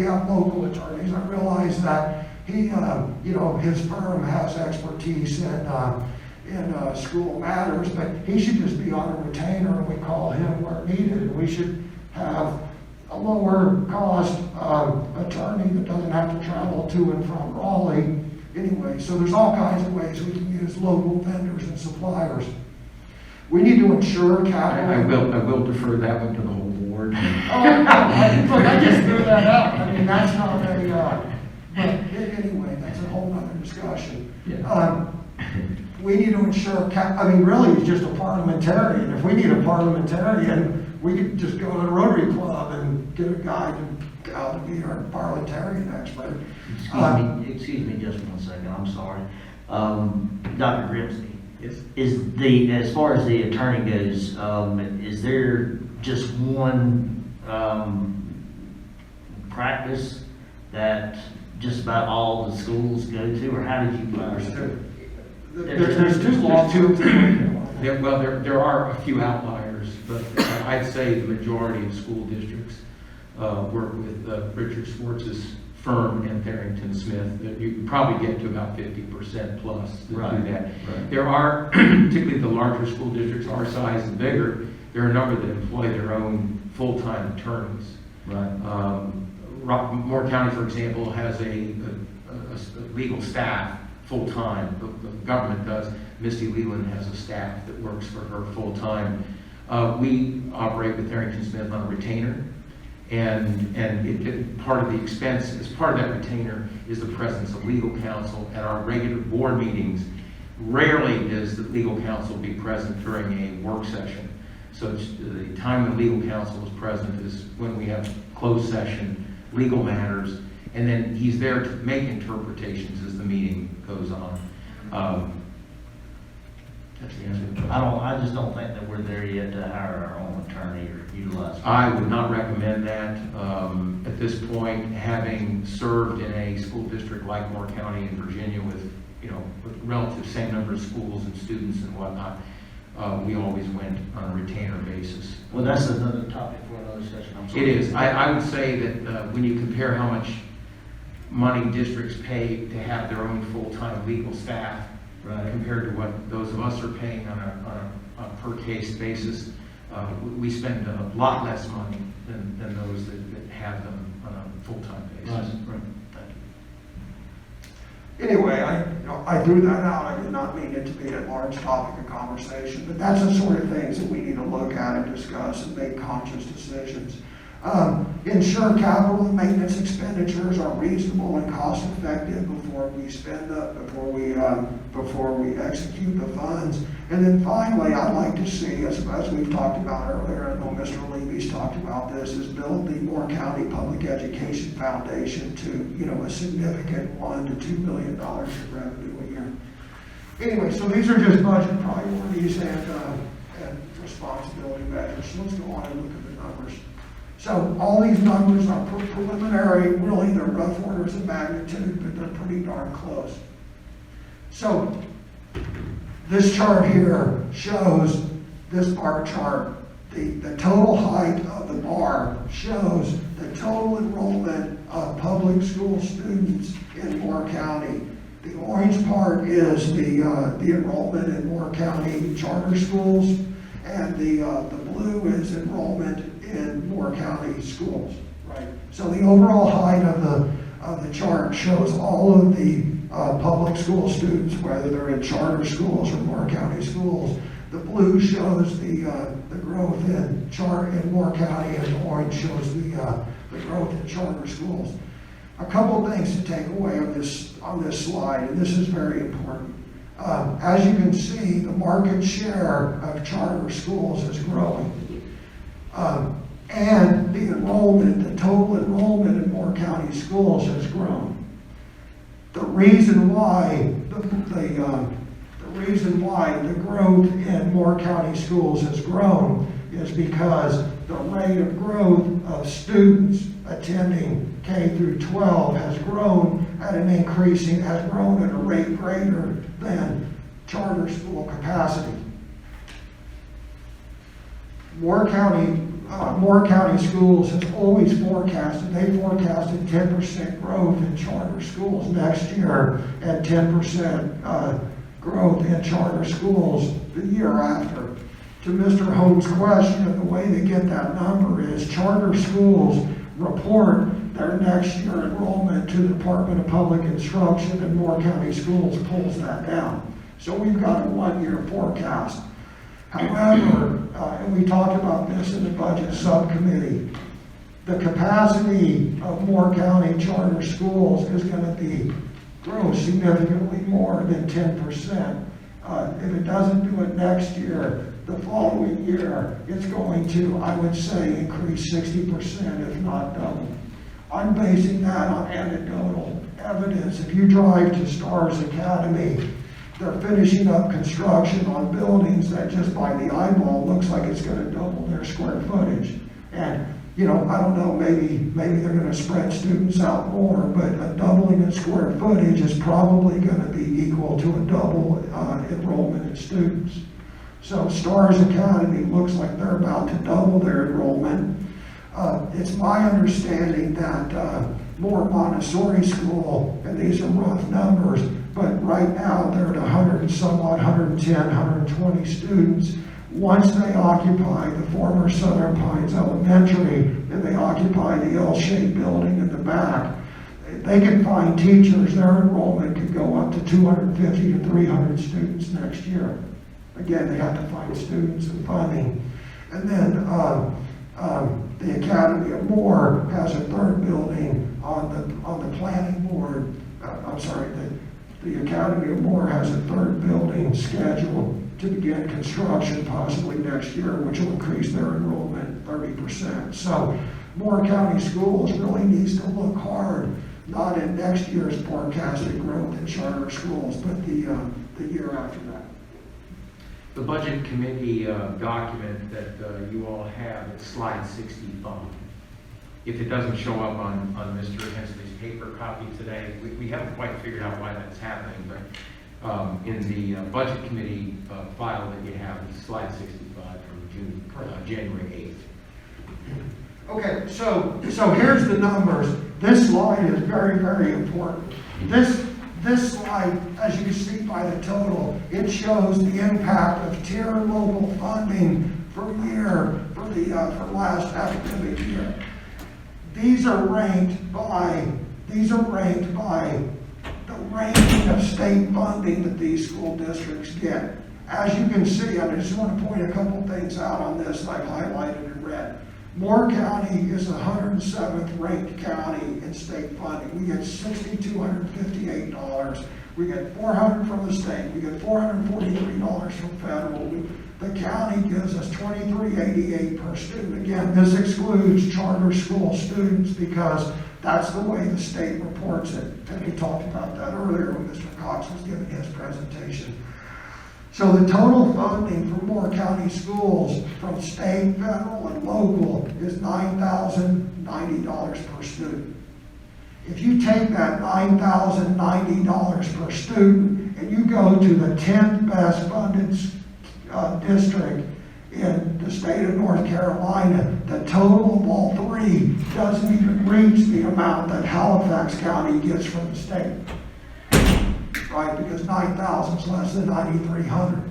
have local attorneys. I realize that he, his firm has expertise in school matters, but he should just be on a retainer, and we call him where needed. And we should have a lower cost attorney that doesn't have to travel to and from Raleigh. Anyway, so there's all kinds of ways we can use local vendors and suppliers. We need to ensure capital. I will defer that one to the whole board. Look, I just threw that out. I mean, that's not but anyway, that's a whole other discussion. Yeah. We need to ensure, really, he's just a parliamentarian. If we need a parliamentarian, we could just go to the Rotary Club and get a guy to be our parliamentarian expert. Excuse me just 1 second, I'm sorry. Dr. Grimsey. Yes. As far as the attorney goes, is there just one practice that just about all the schools go to, or how did you There's two laws. There are a few outliers, but I'd say the majority of school districts work with Richard Schwartz's firm and Tharrington Smith. That you can probably get to about 50% plus that do that. Right. There are, particularly the larger school districts, our size and bigger, there are a number that employ their own full-time attorneys. Right. Moore County, for example, has a legal staff full-time. The government does. Misty Leland has a staff that works for her full-time. We operate with Tharrington Smith on a retainer, and part of the expense, as part of that retainer, is the presence of legal counsel at our regular board meetings. Rarely does the legal counsel be present during a work session. So the time when legal counsel is present is when we have closed session legal matters, and then he's there to make interpretations as the meeting goes on. That's the answer. I just don't think that we're there yet to hire our own attorney or utilize. I would not recommend that. At this point, having served in a school district like Moore County in Virginia with, with relative same number of schools and students and whatnot, we always went on a retainer basis. Well, that's another topic for another session. I'm sorry. It is. I would say that when you compare how much money districts pay to have their own full-time legal staff, Right. compared to what those of us are paying on a per-case basis, we spend a lot less money than those that have them on a full-time basis. Right. Thank you. Anyway, I threw that out. I did not mean it to be a large topic of conversation, but that's the sort of things that we need to look at and discuss and make conscious decisions. Ensure capital and maintenance expenditures are reasonable and cost effective before we execute the funds. And then finally, I'd like to see, as we've talked about earlier, I know Mr. Levy's talked about this, is build the Moore County Public Education Foundation to, a significant $1 to $2 million of revenue a year. Anyway, so these are just budget priorities and responsibility measures. So let's go on and look at the numbers. So all these numbers are preliminary, really they're rough orders of magnitude, but they're pretty darn close. So this chart here shows, this bar chart, the total height of the bar shows the total enrollment of public school students in Moore County. The orange part is the enrollment in Moore County charter schools, and the blue is enrollment in Moore County schools, right? So the overall height of the chart shows all of the public school students, whether they're in charter schools or Moore County schools. The blue shows the growth in Moore County, and the orange shows the growth in charter schools. A couple things to take away on this slide, and this is very important. As you can see, the market share of charter schools is growing. And the total enrollment in Moore County schools has grown. The reason why the growth in Moore County schools has grown is because the rate of growth of students attending K through 12 has grown at a rate greater than charter school capacity. Moore County schools has always forecasted 10% growth in charter schools next year and 10% growth in charter schools the year after. To Mr. Holmes' question of the way they get that number is charter schools report their next year enrollment to the Department of Public Instruction, and Moore County Schools pulls that down. So we've got a 1-year forecast. However, and we talked about this in the budget subcommittee, the capacity of Moore County charter schools is going to grow significantly more than 10%. If it doesn't do it next year, the following year, it's going to, I would say, increase 60%, if not double. I'm basing that on anecdotal evidence. If you drive to Stars Academy, they're finishing up construction on buildings that just by the eyeball looks like it's going to double their square footage. And, I don't know, maybe they're going to spread students out more, but a doubling in square footage is probably going to be equal to a double enrollment in students. So Stars Academy looks like they're about to double their enrollment. It's my understanding that Moore Montessori School, and these are rough numbers, but right now they're at 110, 120 students. Once they occupy the former Southern Pines Elementary and they occupy the L-shaped building in the back, they can find teachers. Their enrollment could go up to 250 to 300 students next year. Again, they have to find students and funding. And then the Academy of Moore has a third building on the planning board. The Academy of Moore has a third building scheduled to begin construction possibly next year, which will increase their enrollment 30%. So Moore County Schools really needs to look hard, not at next year's forecasted growth in charter schools, but the year after that. The Budget Committee document that you all have, it's slide 65. If it doesn't show up on Mr. Hensley's paper copy today, we haven't quite figured out why that's happening, but in the Budget Committee file that you have, it's slide 65 from January 8th. Okay, so here's the numbers. This slide is very, very important. This slide, as you can see by the total, it shows the impact of tier local funding for last academic year. These are ranked by the ranking of state funding that these school districts get. As you can see, I just want to point a couple things out on this that I've highlighted in red. Moore County is the 107th ranked county in state funding. We get $6,258. We get $400 from the state. We get $443 from federal. The county gives us $23.88 per student. Again, this excludes charter school students because that's the way the state reports it. And we talked about that earlier when Mr. Cox was giving his presentation. So the total funding for Moore County schools from state, federal, and local is $9,090 per student. If you take that $9,090 per student and you go to the 10th best funded district in the state of North Carolina, the total of all three doesn't even reach the amount that Halifax County gets from the state. Right, because 9,000 is less than 9,300.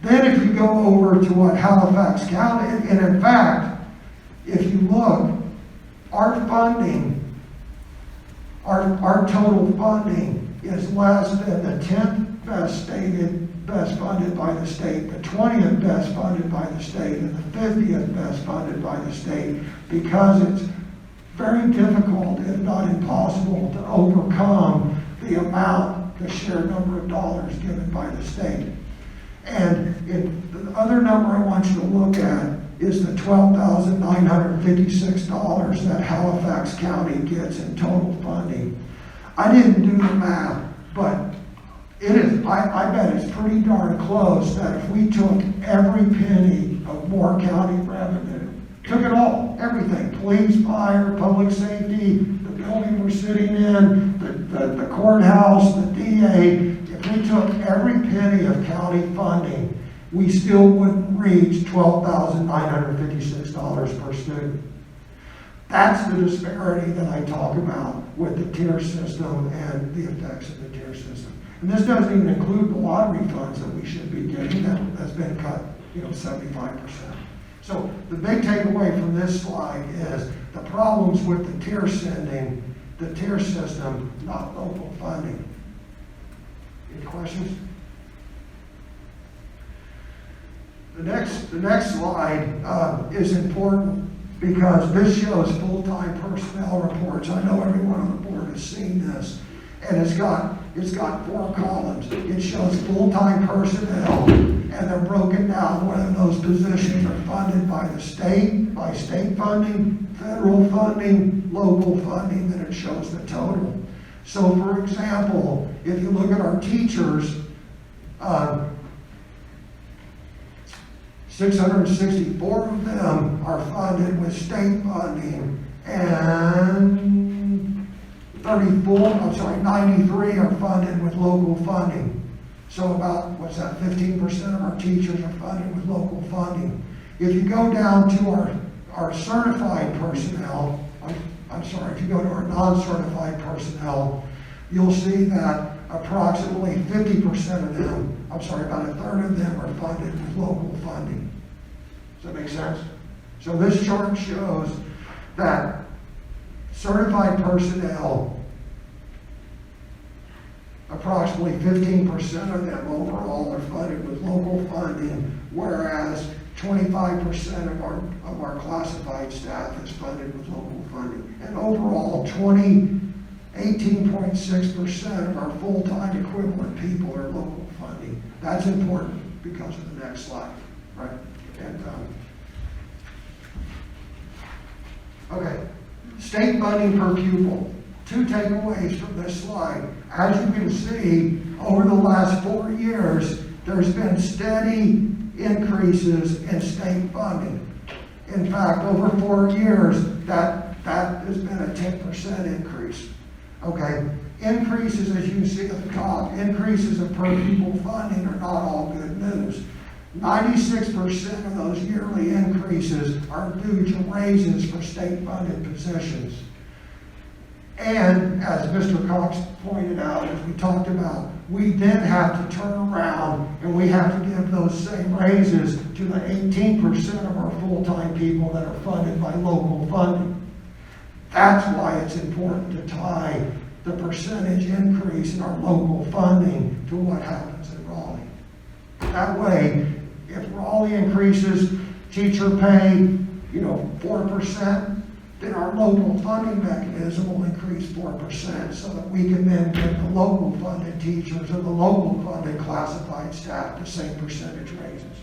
Then if you go over to what Halifax County, and in fact, if you look, our funding, our total funding is less than the 10th best funded by the state, the 20th best funded by the state, and the 50th best funded by the state, because it's very difficult, if not impossible, to overcome the sheer number of dollars given by the state. And the other number I want you to look at is the $12,956 that Halifax County gets in total funding. I didn't do the math, but it is, I bet it's pretty darn close that if we took every penny of Moore County revenue, took it all, everything, police, fire, public safety, the building we're sitting in, the courthouse, the DA, if we took every penny of county funding, we still wouldn't reach $12,956 per student. That's the disparity that I talk about with the tier system and the effects of the tier system. And this doesn't even include the lottery funds that we should be getting that's been cut, 75%. So the big takeaway from this slide is the problems with the tier system, not local funding. Any questions? The next slide is important because this shows full-time personnel reports. I know everyone on the board has seen this, and it's got 4 columns. It shows full-time personnel, and they're broken down whether those positions are funded by the state, by state funding, federal funding, local funding, then it shows the total. So for example, if you look at our teachers, 664 of them are funded with state funding, and 93 are funded with local funding. So about, 15% of our teachers are funded with local funding. If you go down to our certified personnel, if you go to our non-certified personnel, you'll see that approximately 50% of them, about a third of them are funded with local funding. Does that make sense? So this chart shows that certified personnel, approximately 15% of them overall are funded with local funding, whereas 25% of our classified staff is funded with local funding. And overall, 18.6% of our full-time equivalent people are local funding. That's important because of the next slide, right? And Okay, state funding per pupil. 2 takeaways from this slide. As you can see, over the last 4 years, there's been steady increases in state funding. In fact, over 4 years, that has been a 10% increase. Okay, increases, as you can see at the top, increases in per pupil funding are not all good news. 96% of those yearly increases are due to raises for state-funded positions. And as Mr. Cox pointed out, as we talked about, we then have to turn around and we have to give those same raises to the 18% of our full-time people that are funded by local funding. That's why it's important to tie the percentage increase in our local funding to what happens in Raleigh. That way, if Raleigh increases teacher pay, 4%, then our local funding mechanism will increase 4% so that we can then give the local funded teachers or the local funded classified staff the same percentage raises.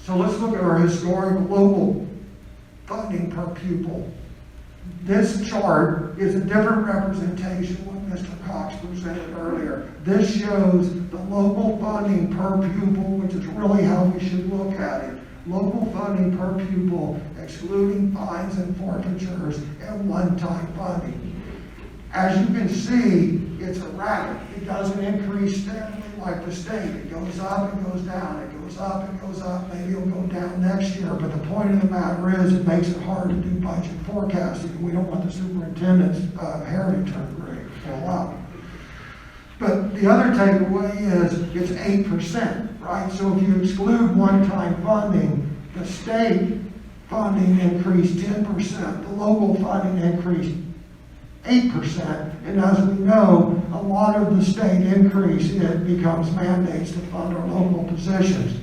So let's look at our historic local funding per pupil. This chart is a different representation of what Mr. Cox presented earlier. This shows the local funding per pupil, which is really how we should look at it. Local funding per pupil, excluding fines and forfeitures and one-time funding. As you can see, it's erratic. It doesn't increase steadily like the state. It goes up, it goes down, it goes up, it goes up. Maybe it'll go down next year. But the point of the matter is, it makes it hard to do budget forecasting. We don't want the superintendent's hair to turn gray for a while. But the other takeaway is it's 8%, right? So if you exclude one-time funding, the state funding increased 10%, the local funding increased 8%, and as we know, a lot of the state increase, it becomes mandates to fund our local positions.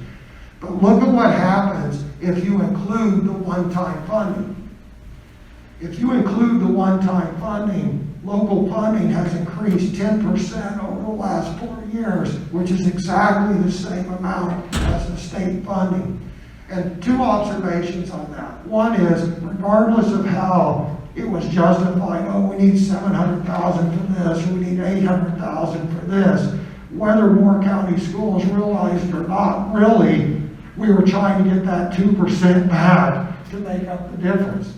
But look at what happens if you include the one-time funding. If you include the one-time funding, local funding has increased 10% over the last 4 years, which is exactly the same amount as the state funding. And 2 observations on that. One is, regardless of how it was justified, we need $700,000 for this, or we need $800,000 for this, whether Moore County Schools realized or not, really, we were trying to get that 2% back to make up the difference.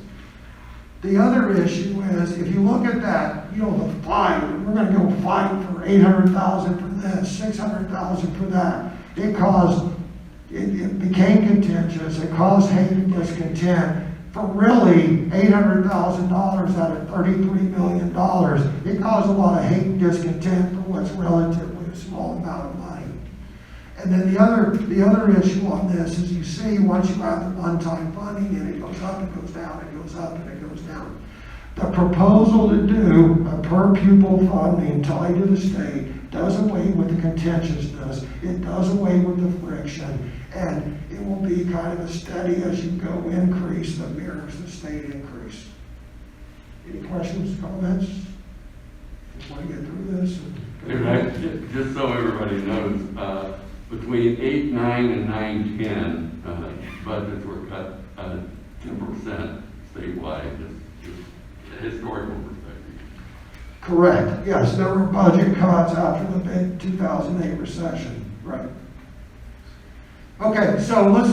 The other issue is, if you look at that, the fight, we're going to go fight for $800,000 for this, $600,000 for that. It became contentious. It caused hate and discontent. For really $800,000 out of $33 million, it caused a lot of hate and discontent for what's relatively a small amount of money. And then the other issue on this is, you see, once you have the one-time funding in, it goes up, it goes down, it goes up, and it goes down. The proposal to do a per pupil funding tied to the state does away with the contentiousness, it does away with the friction, and it will be kind of a steady as you go increase that mirrors the state increase. Any questions, comments? Just want to get through this? Just so everybody knows, between 8, 9, and 9, 10, budgets were cut 10% statewide, just a historical perspective. Correct, yes, there were budget cuts after the big 2008 recession, right. Okay, so let's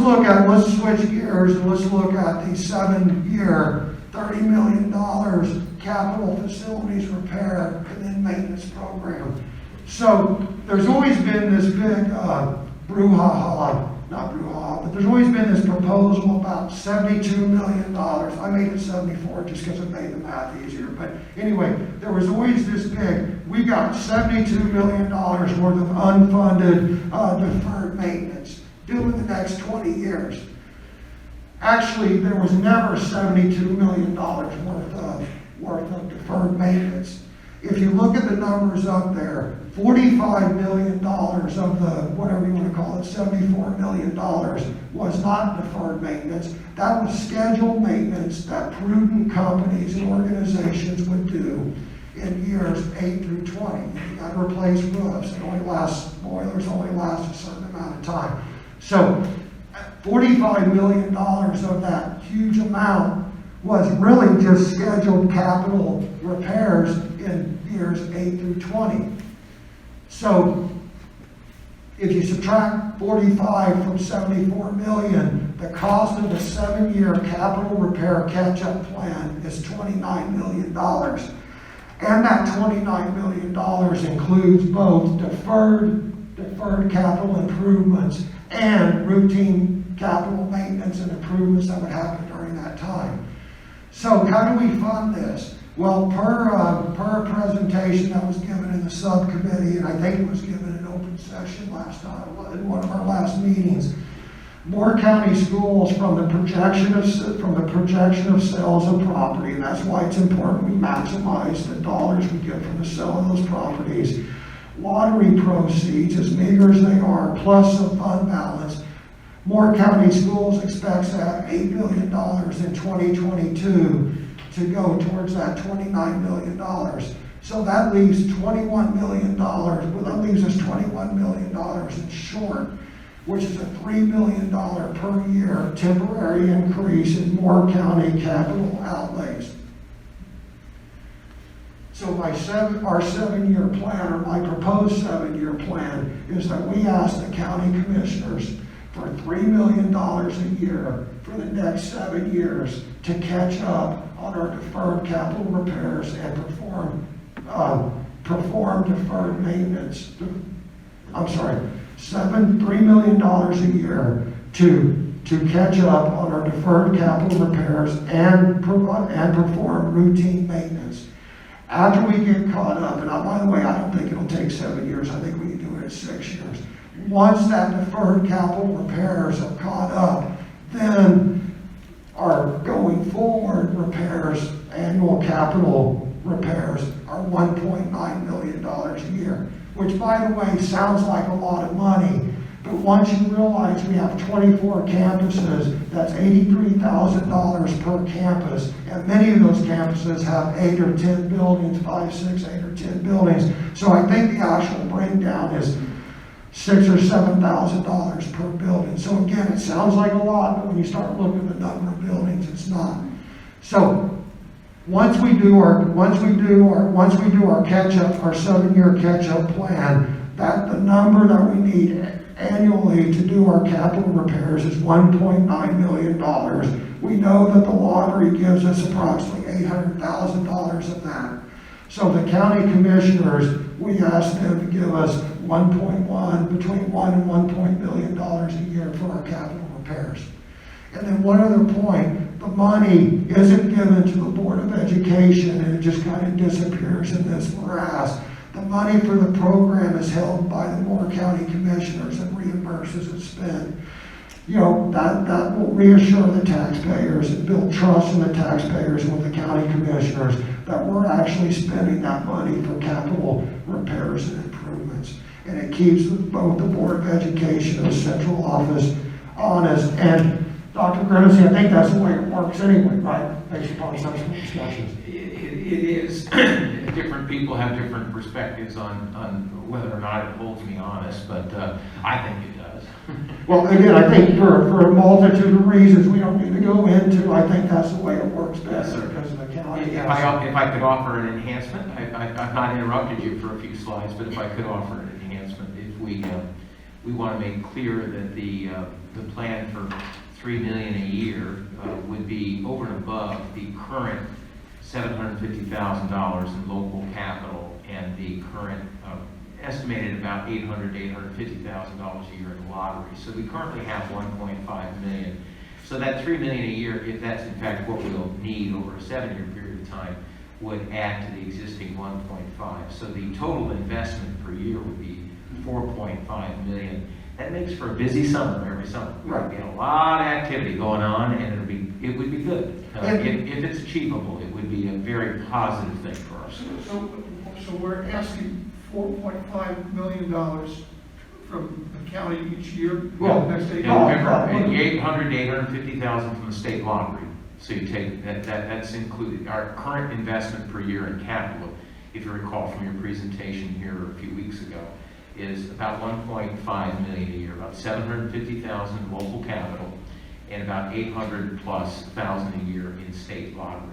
switch gears and let's look at the 7-year, $30 million capital facilities repair and then maintenance program. So there's always been this big but there's always been this proposal about $72 million. I made it 74 just because it made the math easier. But anyway, there was always this big, we got $72 million worth of unfunded deferred maintenance due in the next 20 years. Actually, there was never $72 million worth of deferred maintenance. If you look at the numbers up there, $45 million of the, whatever you want to call it, $74 million was not deferred maintenance. That was scheduled maintenance that prudent companies and organizations would do in years 8 through 20. You got to replace roofs. Boilers only last a certain amount of time. So $45 million of that huge amount was really just scheduled capital repairs in years 8 through 20. So if you subtract 45 from 74 million, the cost of the 7-year capital repair catch-up plan is $29 million. And that $29 million includes both deferred capital improvements and routine capital maintenance and improvements that would happen during that time. So how do we fund this? Well, per a presentation that was given in the subcommittee, and I think it was given in open session last time, in one of our last meetings, Moore County Schools, from the projection of sales of property, and that's why it's important we maximize the dollars we get from the sale of those properties. Lottery proceeds, as meager as they are, plus the fund balance, Moore County Schools expects to have $8 million in 2022 to go towards that $29 million. So that leaves $21 million, well, that leaves us $21 million in short, which is a $3 million per year temporary increase in Moore County capital outlays. So our 7-year plan, or my proposed 7-year plan, is that we ask the county commissioners for $3 million a year for the next 7 years to catch up on our deferred capital repairs and perform deferred maintenance. I'm sorry, $3 million a year to catch up on our deferred capital repairs and perform routine maintenance. After we get caught up, and by the way, I don't think it'll take 7 years, I think we can do it in 6 years. Once that deferred capital repairs are caught up, then our going forward repairs, annual capital repairs, are $1.9 million a year, which, by the way, sounds like a lot of money. But once you realize we have 24 campuses, that's $83,000 per campus, and many of those campuses have 8 or 10 buildings, 5, 6, 8 or 10 buildings. So I think the actual breakdown is $6,000 or $7,000 per building. So again, it sounds like a lot, but when you start looking at the number of buildings, it's not. So once we do our catch-up, our 7-year catch-up plan, that the number that we need annually to do our capital repairs is $1.9 million. We know that the lottery gives us approximately $800,000 of that. So the county commissioners, we asked them to give us between $1 and $1 million a year for our capital repairs. And then one other point, the money isn't given to the Board of Education and it just kind of disappears in this morass. The money for the program is held by the Moore County Commissioners and reimburses as spent. You know, that will reassure the taxpayers and build trust in the taxpayers with the county commissioners that we're actually spending that money for capital repairs and improvements. And it keeps both the Board of Education and the central office honest. And Dr. Grimacy, I think that's the way it works anyway, right? Based upon subsequent discussions. It is. Different people have different perspectives on whether or not it holds me honest, but I think it does. Well, again, I think for a multitude of reasons we don't need to go into, I think that's the way it works best because of the county. If I could offer an enhancement, I've not interrupted you for a few slides, but if I could offer an enhancement, if we want to make clear that the plan for $3 million a year would be over and above the current $750,000 in local capital and the current estimated about $800,000 to $850,000 a year in the lottery. So we currently have $1.5 million. So that $3 million a year, if that's in fact what we'll need over a 7-year period of time, would add to the existing 1.5. So the total investment per year would be $4.5 million. That makes for a busy summer every summer. We'll get a lot of activity going on, and it would be good. If it's achievable, it would be a very positive thing for us. So we're asking $4.5 million from the county each year? Well, next 8 Remember, $800,000 to $850,000 from the state lottery. So you take that's included. Our current investment per year in capital, if you recall from your presentation here a few weeks ago, is about 1.5 million a year, about 750,000 local capital, and about 800+ thousand a year in state lottery.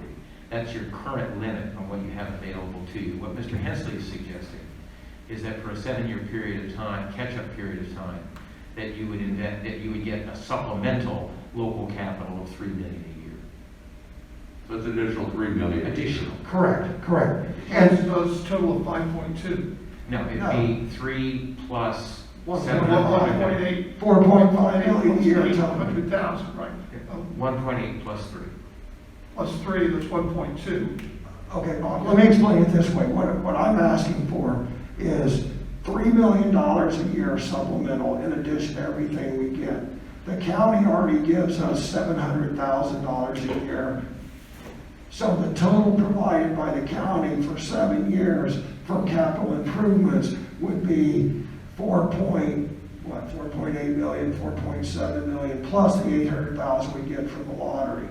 That's your current limit on what you have available to you. What Mr. Hensley is suggesting is that for a 7-year period of time, catch-up period of time, that you would get a supplemental local capital of $3 million a year. So it's an additional $3 million. Additional. Correct. And And those total of 5.2. No, it'd No. be 3 plus 1.8. 4.5 million a year. 800,000, right? 1.8 plus 3. Plus 3, that's 1.2. Okay, Bob, let me explain it this way. What I'm asking for is $3 million a year supplemental in addition to everything we get. The county already gives us $700,000 a year. So the total provided by the county for 7 years for capital improvements would be 4.8 million, 4.7 million, plus the 800,000 we get from the lottery.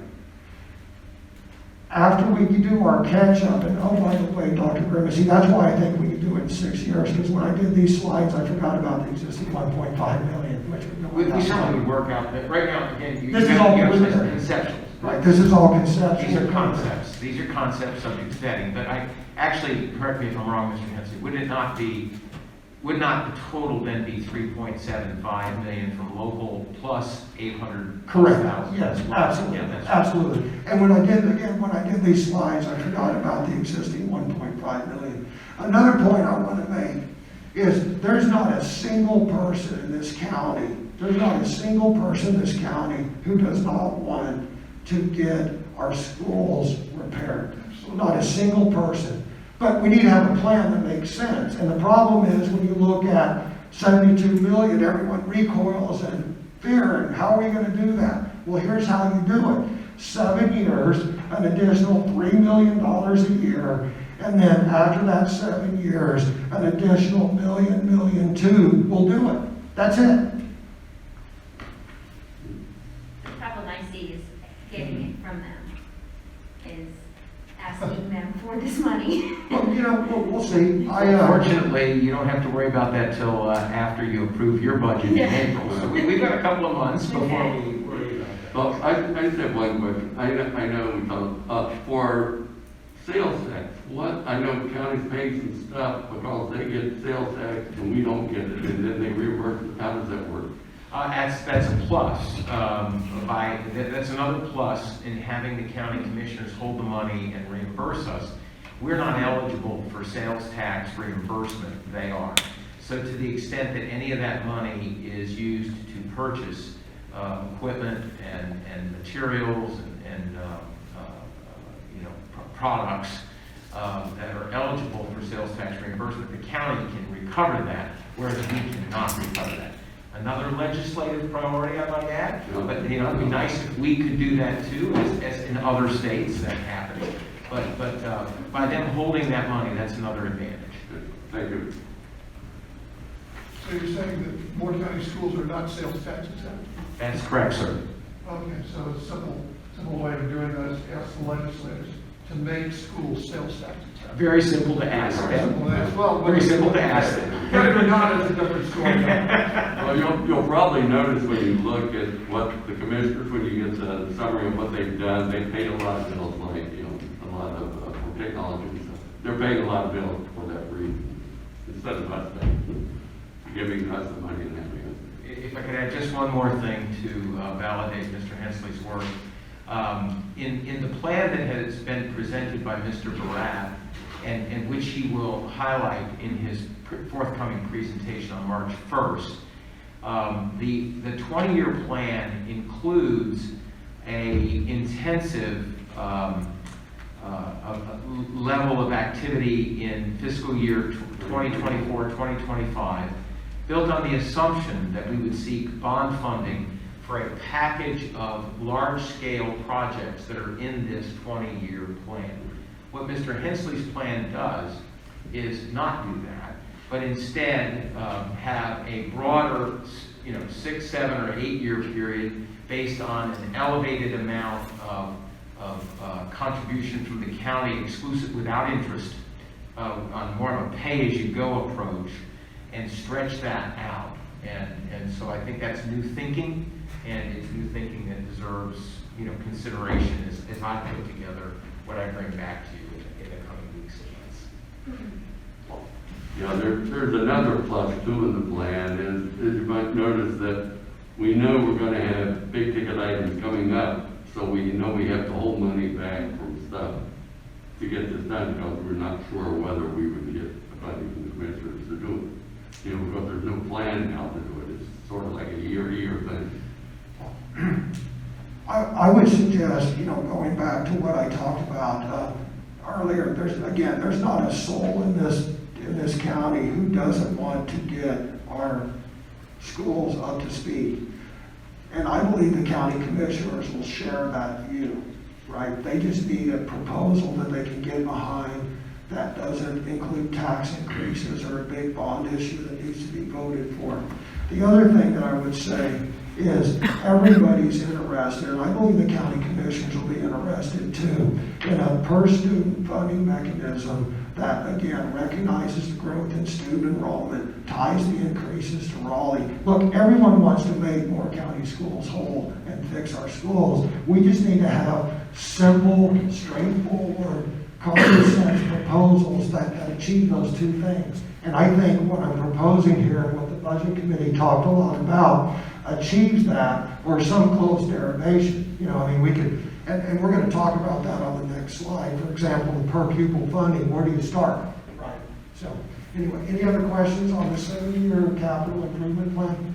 After we do our catch-up, and oh, by the way, Dr. Grimacy, that's why I think we can do it in 6 years, because when I did these slides, I forgot about the existing 1.5 million, which would go We without certainly saying. work out, that right now, again, you This is have all conceptual. preliminary. Right, this is all conceptual. These are concepts. These are concepts subject to vetting, but I, actually, correct me if I'm wrong, Mr. Hensley, would not the total then be 3.75 million from local plus 800,000? Correct, yes, absolutely, Yeah, that's- absolutely. And when I did these slides, I forgot about the existing 1.5 million. Another point I want to make is there's not a single person in this county, who does not want to get our schools repaired. Not a single person. But we need to have a plan that makes sense. And the problem is when you look at 72 million, everyone recoils in fear. And how are we going to do that? Well, here's how you do it. 7 years, an additional $3 million a year. And then after that 7 years, an additional $1 million, $2 million, we'll do it. That's it. The problem I see is getting it from them, is asking them for this money. Well, we'll see. Fortunately, you don't have to worry about that till after you approve your budget in Yeah. April. So we've got a couple of months before we worry about that. Well, I just have one question. I know for sales tax, I know counties pay some stuff because they get sales tax and we don't get it, and then they reimburse it. How does that work? That's a plus. That's another plus in having the county commissioners hold the money and reimburse us. We're not eligible for sales tax reimbursement. They are. So to the extent that any of that money is used to purchase equipment and materials and products that are eligible for sales tax reimbursement, the county can recover that, whereas we cannot recover that. Another legislative priority, I might add, but it'd be nice if we could do that too, as in other states that happens. But by them holding that money, that's another advantage. Thank you. So you're saying that Moore County schools are not sales tax exempt? That's correct, sir. Okay, so a simple way of doing that is ask the legislators to make schools sales tax exempt. Very simple to ask Very simple to them. ask. Well, Very simple to ask them. Whether or not is a different story. Well, you'll probably notice when you look at what the commissioners, when you get the summary of what they've done, they paid a lot of bills, like, a lot of for technology and stuff. They're paying a lot of bills for that reason. Instead of us giving us the money and having us. If I could add just one more thing to validate Mr. Hensley's work. In the plan that has been presented by Mr. Barat, and which he will highlight in his forthcoming presentation on March 1st, the 20-year plan includes a intensive level of activity in fiscal year 2024-2025, built on the assumption that we would seek bond funding for a package of large-scale projects that are in this 20-year plan. What Mr. Hensley's plan does is not do that, but instead have a broader, 6, 7, or 8-year period based on an elevated amount of contribution from the county exclusive without interest on more of a pay-as-you-go approach, and stretch that out. And so I think that's new thinking, and it's new thinking that deserves, consideration as I put together what I bring back to you in the coming weeks and months. Yeah, there's another plus too in the plan is you might notice that we know we're gonna have big ticket items coming up, so we know we have to hold money back from stuff to get this done, because we're not sure whether we would get the funding from the commissioners to do it. Because there's no plan now to do it. It's sort of like a year thing. I would suggest, going back to what I talked about earlier, there's not a soul in this county who doesn't want to get our schools up to speed. And I believe the county commissioners will share that view, right? They just need a proposal that they can get behind that doesn't include tax increases or a big bond issue that needs to be voted for. The other thing that I would say is everybody's interested, and I believe the county commissioners will be interested too, in a per student funding mechanism that, again, recognizes the growth in student enrollment, ties the increases to Raleigh. Look, everyone wants to make more county schools whole and fix our schools. We just need to have simple, straightforward, common sense proposals that achieve those two things. And I think what I'm proposing here, and what the Budget Committee talked a lot about, achieves that, or some close derivation. We could, and we're going to talk about that on the next slide. For example, the per pupil funding, where do you start? Right. So, anyway, any other questions on the 7-year capital improvement plan?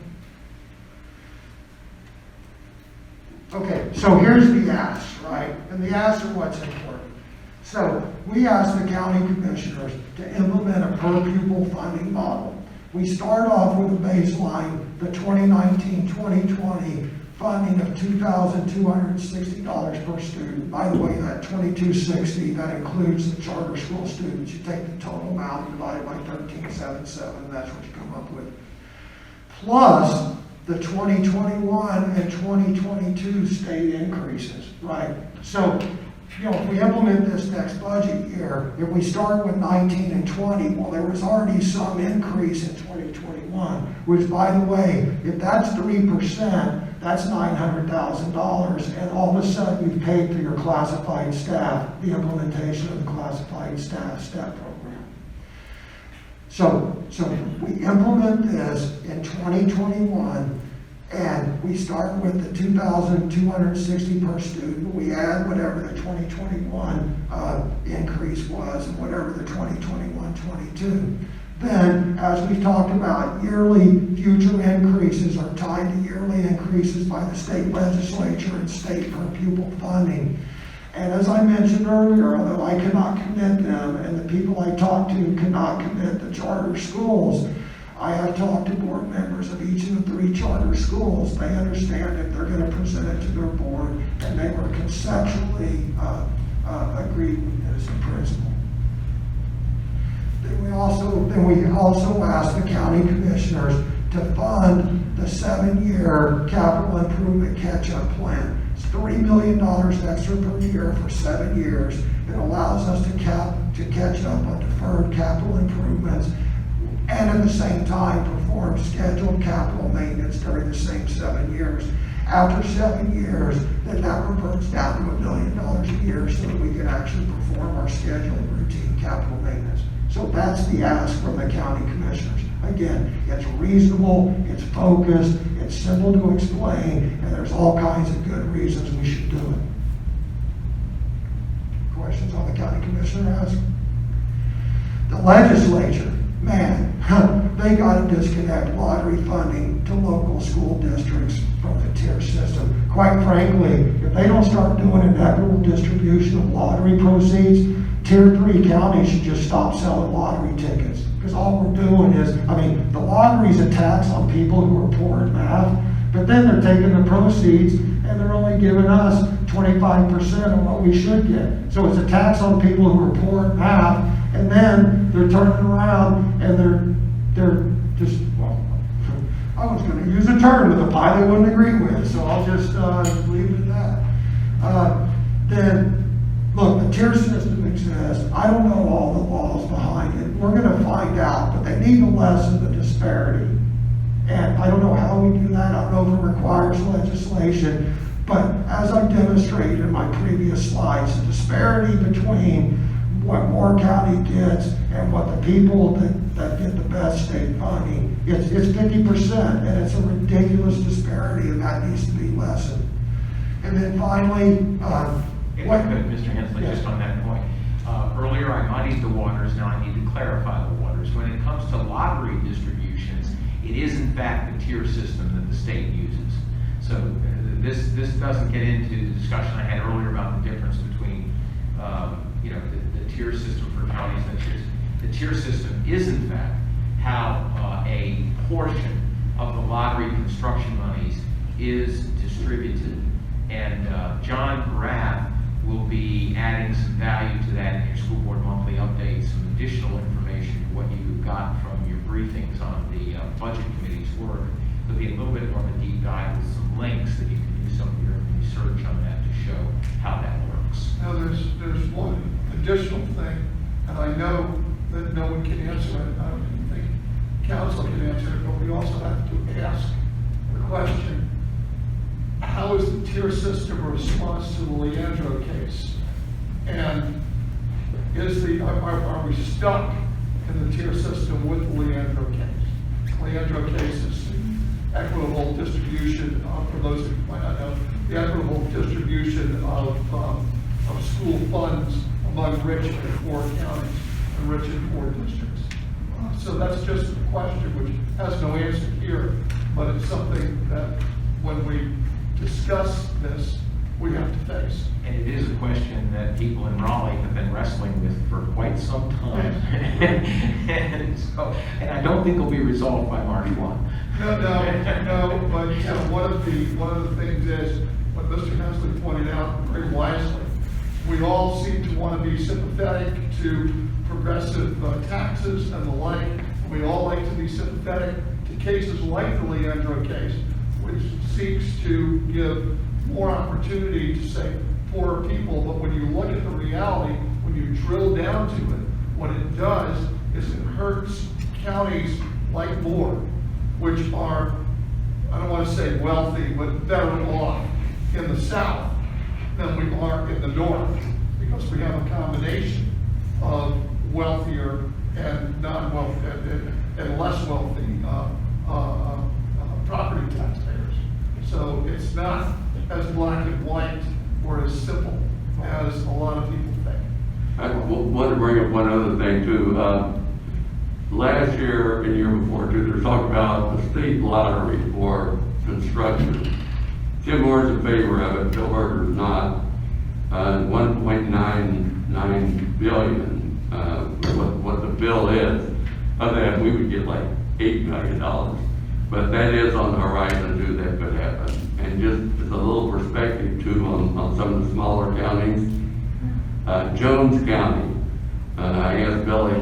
Okay, so here's the asks, right? And the asks are what's important. So, we asked the county commissioners to implement a per pupil funding model. We start off with a baseline, the 2019-2020 funding of $2,260 per student. By the way, that $2,260, that includes the charter school students. You take the total amount and divide it by 13.77, that's what you come up with. Plus the 2021 and 2022 state increases, right? So, if we implement this next budget year, if we start with 19 and 20, well, there was already some increase in 2021, which, by the way, if that's 3%, that's $900,000, and all of a sudden you've paid for your classified staff, the implementation of the classified staff STEP program. So we implement this in 2021, and we start with the 2,260 per student. We add whatever the 2021 increase was and whatever the 2021-22. Then, as we talked about, yearly future increases are tied to yearly increases by the state legislature and state per pupil funding. And as I mentioned earlier, although I cannot commit them, and the people I talk to cannot commit the charter schools, I have talked to board members of each of the 3 charter schools. They understand that they're going to present it to their board, and they were conceptually agreed with this in principle. Then we also asked the county commissioners to fund the 7-year capital improvement catch-up plan. It's $3 million extra per year for 7 years. It allows us to catch up on deferred capital improvements, and at the same time perform scheduled capital maintenance during the same 7 years. After 7 years, then that reverts down to $1 million a year so that we can actually perform our scheduled routine capital maintenance. So that's the ask from the county commissioners. Again, it's reasonable, it's focused, it's simple to explain, and there's all kinds of good reasons we should do it. Questions on the county commissioner ask? The legislature, man, they got to disconnect lottery funding to local school districts from the tier system. Quite frankly, if they don't start doing an equitable distribution of lottery proceeds, Tier 3 counties should just stop selling lottery tickets. Because all we're doing is, the lottery's a tax on people who are poor at math, but then they're taking the proceeds and they're only giving us 25% of what we should get. So it's a tax on people who are poor at math, and then they're turning around and they're just, well, I was going to use a term with a pie they wouldn't agree with, so I'll just leave it at that. Then, look, the tier system exists. I don't know all the laws behind it. We're going to find find out, but they need to lessen the disparity. And I don't know how we do that, I don't know if it requires legislation, but as I demonstrated in my previous slides, the disparity between what Moore County gets and what the people that get the best state funding, it's 50%, and it's a ridiculous disparity, and that needs to be lessened. And then finally, If I could, Mr. Hensley, Yes. just on that point. Earlier, I muddied the waters, now I need to clarify the waters. When it comes to lottery distributions, it is in fact the tier system that the state uses. So this doesn't get into the discussion I had earlier about the difference between, the tier system for counties and tiers. The tier system is in fact how a portion of the lottery construction monies is distributed. And John Graff will be adding some value to that in your school board monthly updates, some additional information to what you got from your briefings on the budget committee's work. There'll be a little bit more of a deep dive with some links that you can do some of your research on that to show how that works. Now, there's one additional thing, and I know that no one can answer it, I don't think council can answer it, but we also have to ask the question, how is the tier system a response to the Leandro case? And are we stuck in the tier system with the Leandro case? Leandro case is the equitable distribution, for those who might not know, the equitable distribution of school funds among rich and poor counties and rich and poor districts. So that's just a question which has no answer here, but it's something that when we discuss this, we have to face. And it is a question that people in Raleigh have been wrestling with for quite some time. and I don't think it'll be resolved by March 1. No, but one of the things is, what Mr. Hensley pointed out very wisely, we all seem to want to be sympathetic to progressive taxes and the like. We all like to be sympathetic to cases like the Leandro case, which seeks to give more opportunity to, say, poorer people. But when you look at the reality, when you drill down to it, what it does is it hurts counties like Moore, which are, I don't want to say wealthy, but better off in the south than we are in the north, because we have a combination of wealthier and non-wealthy and less wealthy property taxpayers. So it's not as black and white or as simple as a lot of people think. I want to bring up one other thing too. Last year and year before too, there's talk about the state lottery for construction. Tim Moore's in favor of it, Bill Berger's not. 1.99 billion, what the bill is. Of that, we would get like $8 million. But that is on the horizon too, that could happen. And just as a little perspective too on some of the smaller counties. Jones County, I asked Billy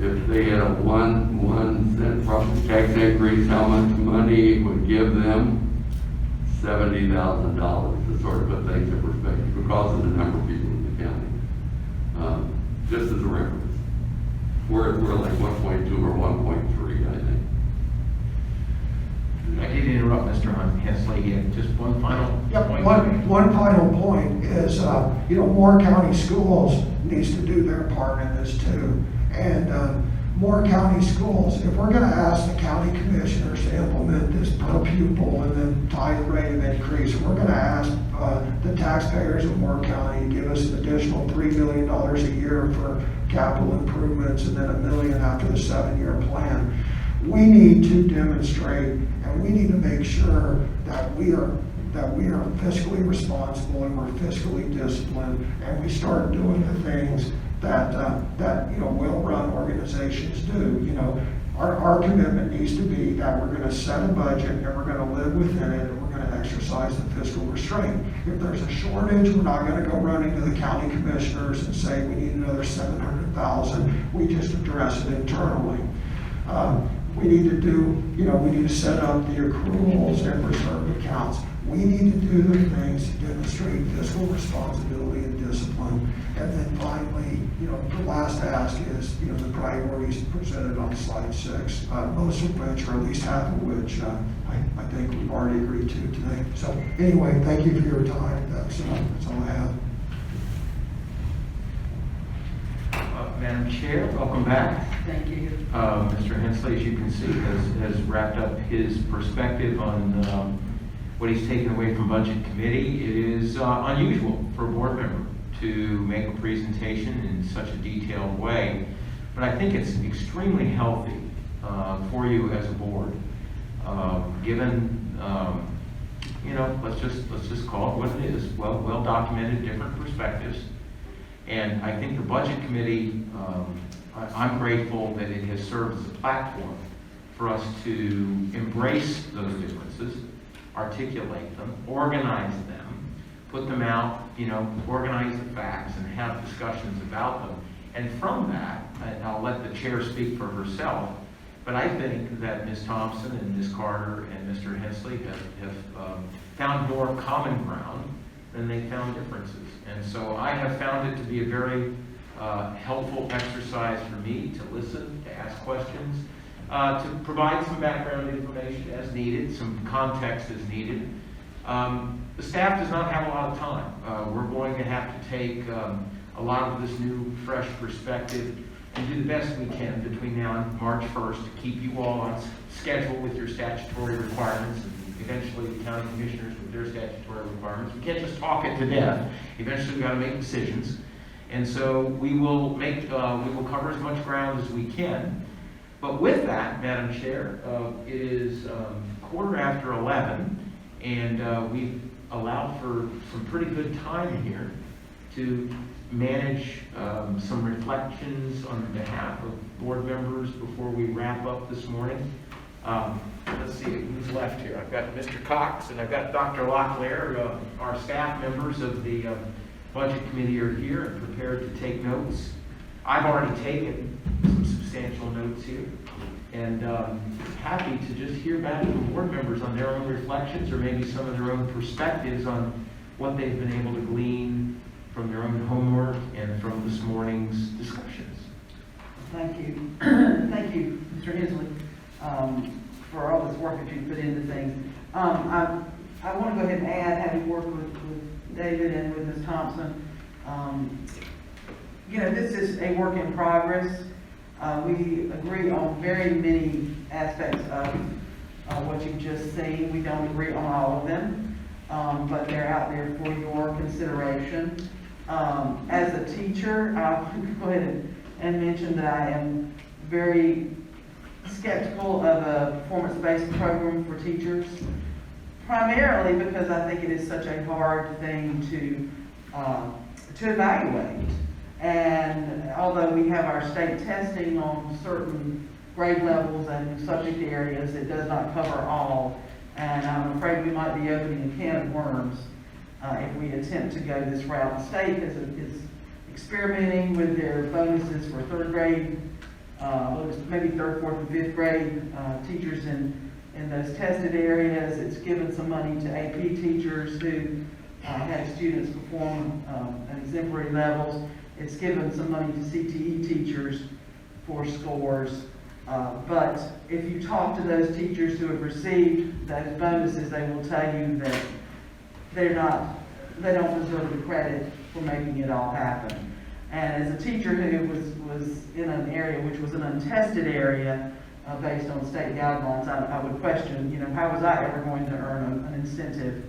if they had a 1 cent property tax increase, how much money it would give them? $70,000 to sort of put things in perspective because of the number of people in the county. Just as a reference. We're like 1.2 or 1.3, I think. I did interrupt Mr. Hensley here. Just one final point. One final point is, Moore County Schools needs to do their part in this too. And Moore County Schools, if we're going to ask the county commissioners to implement this per pupil and then title rate of increase, we're going to ask the taxpayers of Moore County to give us an additional $3 million a year for capital improvements and then $1 million after the 7-year plan. We need to demonstrate and we need to make sure that we are fiscally responsible and we're fiscally disciplined and we start doing the things that well-run organizations do. Our commitment needs to be that we're going to set a budget and we're going to live within it and we're going to exercise the fiscal restraint. If there's a shortage, we're not going to go running to the county commissioners and say we need another $700,000. We just address it internally. We need to set up the accruals and reserve accounts. We need to do the things to demonstrate fiscal responsibility and discipline. And then finally, the last ask is, the priorities presented on slide 6, most of which, or at least half of which, I think we've already agreed to today. So anyway, thank you for your time. That's all I have. Madam Chair, welcome back. Thank you. Mr. Hensley, as you can see, has wrapped up his perspective on what he's taken away from Budget Committee. It is unusual for a board member to make a presentation in such a detailed way, but I think it's extremely healthy for you as a board, given, let's just call it what it is, well documented, different perspectives. And I think the Budget Committee, I'm grateful that it has served as a platform for us to embrace those differences, articulate them, organize them, put them out, organize the facts and have discussions about them. And from that, I'll let the chair speak for herself, but I think that Ms. Thompson and Ms. Carter and Mr. Hensley have found more common ground than they found differences. And so I have found it to be a very helpful exercise for me to listen, to ask questions, to provide some background information as needed, some context as needed. The staff does not have a lot of time. We're going to have to take a lot of this new, fresh perspective and do the best we can between now and March 1st to keep you all on schedule with your statutory requirements, and eventually the county commissioners with their statutory requirements. We can't just talk it to death. Eventually we've got to make decisions. And so we will cover as much ground as we can. But with that, Madam Chair, it is 11:15, and we've allowed for some pretty good time here to manage some reflections on behalf of board members before we wrap up this morning. Let's see who's left here. I've got Mr. Cox and I've got Dr. Locklear. Our staff members of the Budget Committee are here and prepared to take notes. I've already taken some substantial notes here, and happy to just hear back from board members on their own reflections or maybe some of their own perspectives on what they've been able to glean from their own homework and from this morning's discussions. Thank you. Thank you, Mr. Hensley, for all this work that you put into things. I want to go ahead and add, having worked with David and with Ms. Thompson, this is a work in progress. We agree on very many aspects of what you've just seen. We don't agree on all of them, but they're out there for your consideration. As a teacher, I'll go ahead and mention that I am very skeptical of a performance-based program for teachers, primarily because I think it is such a hard thing to evaluate. And although we have our state testing on certain grade levels and subject areas, it does not cover all. And I'm afraid we might be opening a can of worms if we attempt to go this route. The state is experimenting with their bonuses for third grade, maybe third, fourth, and fifth grade teachers in those tested areas. It's given some money to AP teachers who had students perform at exemplary levels. It's given some money to CTE teachers for scores. But if you talk to those teachers who have received those bonuses, they will tell you that they don't deserve the credit for making it all happen. And as a teacher who was in an area which was an untested area based on state guidelines, I would question, how was I ever going to earn an incentive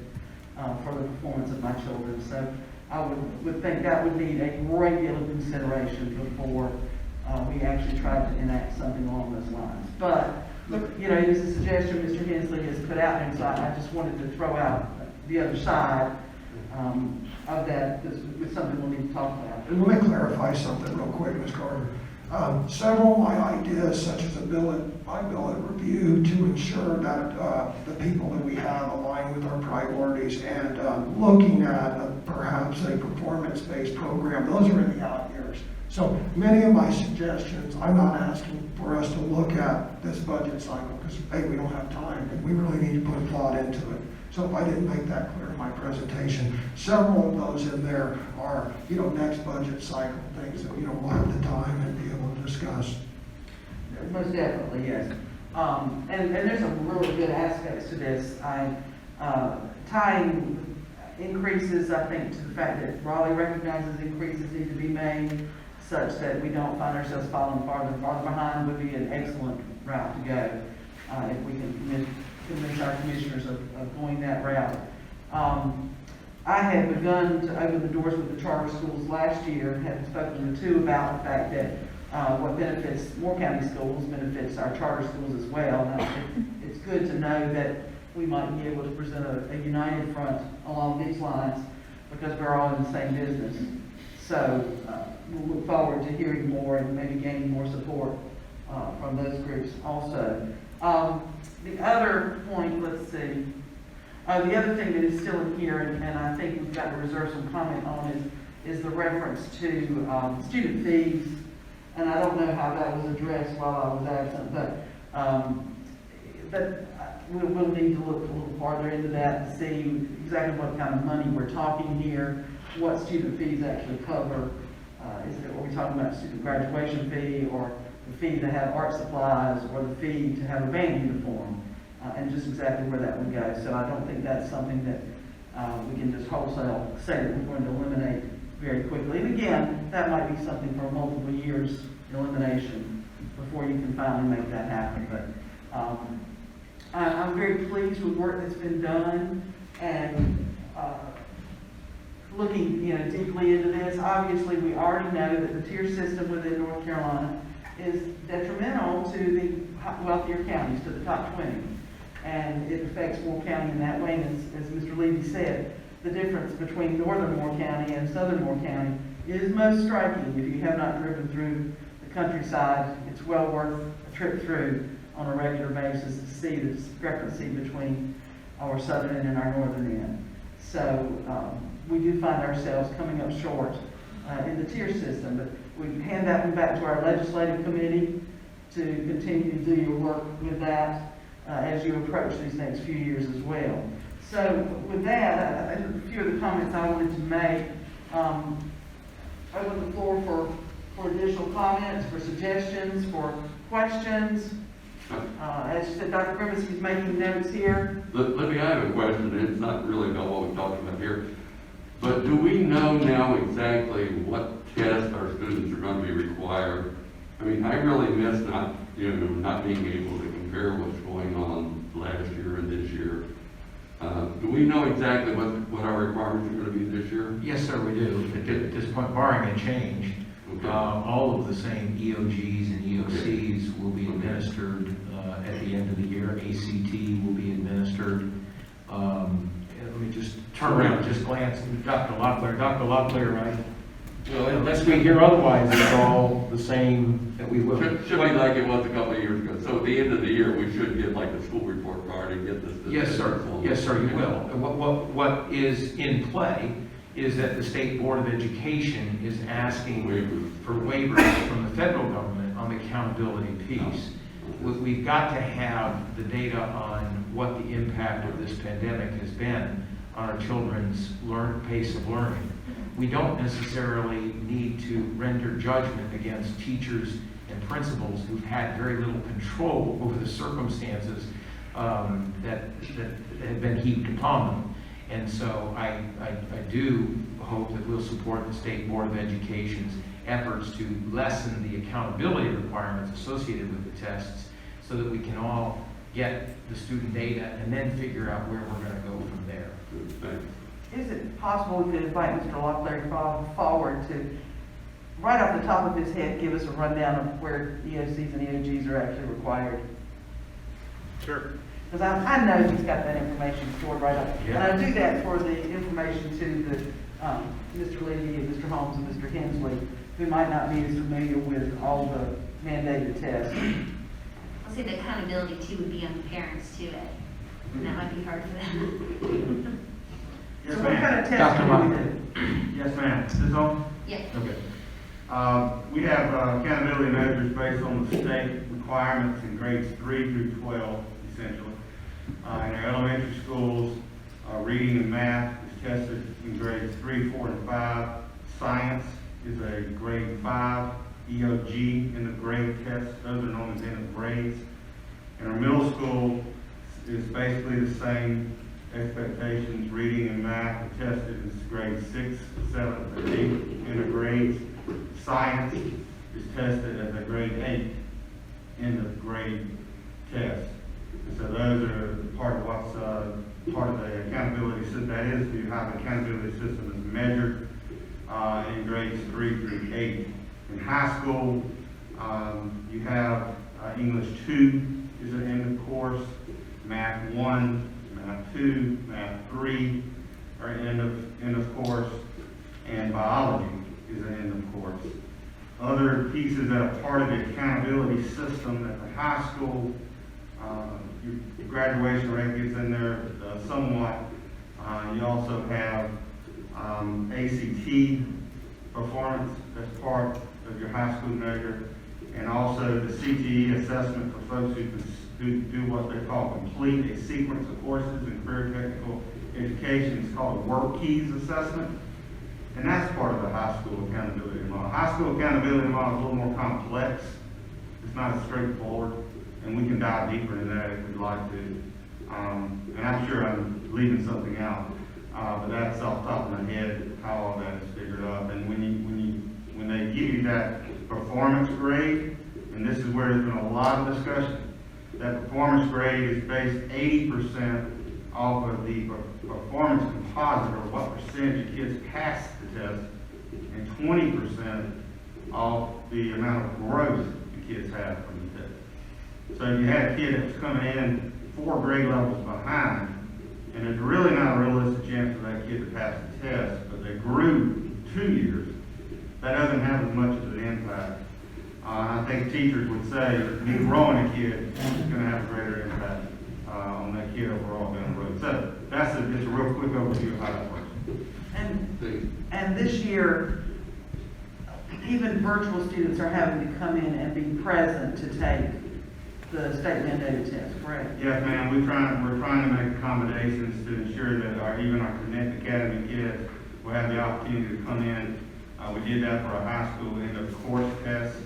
for the performance of my children? So I would think that would need a great deal of consideration before we actually tried to enact something along those lines. But, look, it is a suggestion Mr. Hensley has put out there, and so I just wanted to throw out the other side of that. This is something we'll need to talk about. And let me clarify something real quick, Ms. Carter. Several of my ideas, such as my billet review to ensure that the people that we have align with our priorities and looking at perhaps a performance-based program, those are in the out years. So many of my suggestions, I'm not asking for us to look at this budget cycle because, hey, we don't have time and we really need to put a thought into it. So if I didn't make that clear in my presentation, several of those in there are, next budget cycle things that, we'll have the time and be able to discuss. Most definitely, yes. And there's some really good aspects to this. Tying increases, I think, to the fact that Raleigh recognizes increases need to be made such that we don't find ourselves falling farther and farther behind would be an excellent route to go, if we can convince our commissioners of going that route. I had begun to open the doors with the charter schools last year, had spoken to two about the fact that what benefits Moore County schools benefits our charter schools as well. Now, it's good to know that we might be able to present a united front along these lines because we're all in the same business. So we'll look forward to hearing more and maybe gaining more support from those groups also. The other point, let's see, the other thing that is still in here, and I think we've got to reserve some comment on, is the reference to student fees. And I don't know how that was addressed while I was absent, but we'll need to look a little farther into that and see exactly what kind of money we're talking here, what student fees actually cover. Are we talking about student graduation fee, or the fee to have art supplies, or the fee to have a band uniform, and just exactly where that would go. So I don't think that's something that we can just wholesale say that we're going to eliminate very quickly. And again, that might be something for multiple years elimination before you can finally make that happen. But I'm very pleased with work that's been done, and looking deeply into this. Obviously, we already know that the tier system within North Carolina is detrimental to the wealthier counties, to the top 20. And it affects Moore County in that way. And as Mr. Levy said, the difference between northern Moore County and southern Moore County is most striking. If you have not driven through the countryside, it's well worth a trip through on a regular basis to see the discrepancy between our southern end and our northern end. So we do find ourselves coming up short in the tier system, but we hand that one back to our legislative committee to continue to do your work with that as you approach these next few years as well. So with that, a few of the comments I wanted to make. Open the floor for additional comments, for suggestions, for questions. As you said, Dr. Grimace is making notes here. Let me, I have a question. It's not really about what we're talking about here. But do we know now exactly what tests our students are going to be required? I mean, I really miss not being able to compare what's going on last year and this year. Do we know exactly what our requirements are going to be this year? Yes, sir, we do. At this point, barring a change, Okay. all of the same EOGs and EOCs will be administered at the end of the year. ACT will be administered. Let me just turn around and just glance at Dr. Locklear. Dr. Locklear, right? Well, unless we hear otherwise, it's all the same that we will. Should be like it was a couple of years ago. So at the end of the year, we should get like a school report card and get this. Yes, sir. Yes, sir, you will. What is in play is that the State Board of Education is asking for waivers from the federal government on the accountability piece. We've got to have the data on what the impact of this pandemic has been on our children's pace of learning. We don't necessarily need to render judgment against teachers and principals who've had very little control over the circumstances that have been heaped upon them. And so I do hope that we'll support the State Board of Education's efforts to lessen the accountability requirements associated with the tests so that we can all get the student data and then figure out where we're going to go from there. Thanks. Is it possible we could invite Mr. Locklear forward to, right off the top of his head, give us a rundown of where EOCs and EOGs are actually required? Sure. Because I know he's got that information stored right up. Yeah. And I do that for the information to the Mr. Levy and Mr. Holmes and Mr. Hensley, who might not be as familiar with all the mandated tests. I'll say the accountability too would be on the parents too, Ed. And that might be hard for them. Yes, So what kind ma'am. of tests Dr. do we do? Yes, ma'am. Is this on? Yeah. Okay. We have accountability measures based on the state requirements in grades 3 through 12, essentially. In our elementary schools, Reading and math is tested in grades 3, 4, and 5. Science is a grade 5. EOG in the grade test. Those are known as end of grades. And our middle school is basically the same expectations. Reading and math are tested in grades 6, 7, and 8 end of grades. Science is tested as a grade 8 end of grade test. And so those are part of what's part of the accountability system. That is how the accountability system is measured in grades 3 through 8. In high school, you have English 2 is an end of course, Math 1, Math 2, Math 3 are end of course, and biology is an end of course. Other pieces that are part of the accountability system at the high school, your graduation rate gets in there somewhat. You also have ACT performance that's part of your high school measure, and also the CTE assessment for folks who do what they call complete a sequence of courses in career technical education. It's called a work keys assessment, and that's part of the high school accountability model. High school accountability model is a little more complex. It's not as straightforward, and we can dive deeper into that if we'd like to. And I'm sure I'm leaving something out, but that's off the top of my head how all that is figured up. And when they give you that performance grade, and this is where there's been a lot of discussion, that performance grade is based 80% off of the performance composite, or what percentage of kids pass the test, and 20% off the amount of growth the kids have from the test. So if you had a kid that was coming in 4 grade levels behind, and there's really not a realistic chance for that kid to pass the test, but they grew 2 years, that doesn't have as much of an impact. I think teachers would say me growing a kid is going to have a greater impact on that kid overall down the road. So that's just a real quick overview of how that works. And this year, even virtual students are having to come in and be present to take the state mandated test, correct? Yes, ma'am. We're trying to make accommodations to ensure that even our Connect Academy kids will have the opportunity to come in. We did that for our high school end of course test.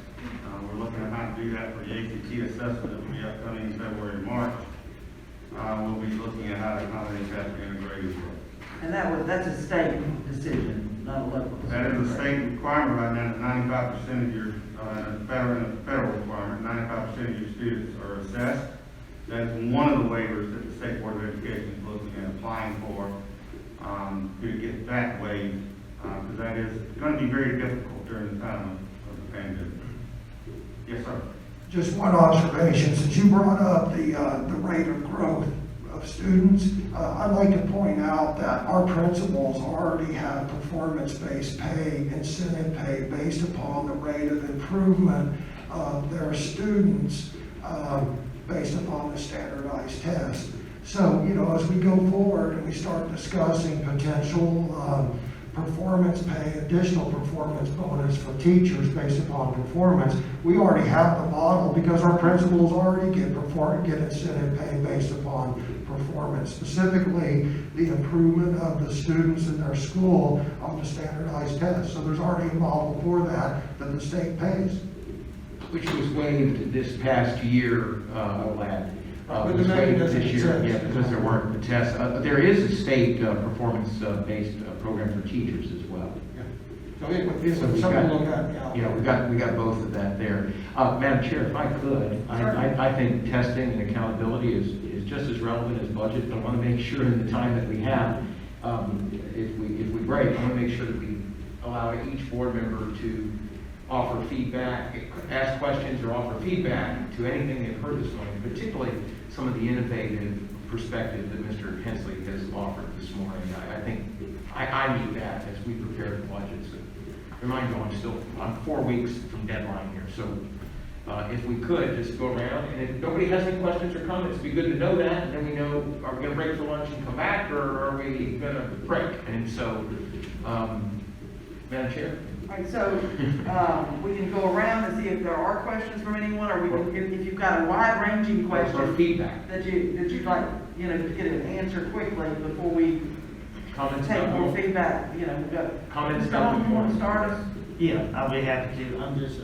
We're looking at how to do that for the ACT assessment that will be upcoming in February and March. We'll be looking at how to accommodate that for integrated as well. And that's a state decision, not a local decision. That is a state requirement right now, that 95% of your, federal requirement, 95% of your students are assessed. That is one of the waivers that the State Board of Education is looking at applying for, to get that waived, because that is going to be very difficult during the time of the pandemic. Yes, sir. Just one observation, since you brought up the rate of growth of students, I'd like to point out that our principals already have performance-based pay, incentive pay, based upon the rate of improvement of their students based upon the standardized test. So, as we go forward and we start discussing potential performance pay, additional performance bonus for teachers based upon performance, we already have the model because our principals already get incentive pay based upon performance, specifically the improvement of the students in their school on the standardized test. So there's already a model for that the state pays. Which was waived this past year, I'll add. But Was the waived doesn't this year, exist. yeah, because there weren't the tests. There is a state performance-based program for teachers as well. So it would be So we've something to got- look at. Yeah, we got both of that there. Madam Chair, if I could, I think testing and accountability is just as relevant as budget. I want to make sure in the time that we have, if we break, I want to make sure that we allow each board member to offer feedback, ask questions or offer feedback to anything they've heard this morning, particularly some of the innovative perspective that Mr. Hensley has offered this morning. I think I need that as we prepare the budget. So remind you, I'm 4 weeks from deadline here. So if we could just go around, and if nobody has any questions or comments, it'd be good to know that, and then we know, are we going to break for lunch and come back, or are we going to break? And so, Madam Chair? All right, so we can go around and see if there are questions from anyone, or we can, if you've got a wide-ranging question Or feedback. that you'd like you know, to get an answer quickly before we Comments? take more Doug? feedback, you know, we've got. Comments, Mr. Doug, Holmes, you before? want to start us? Yeah, I'll be happy to. I'm just,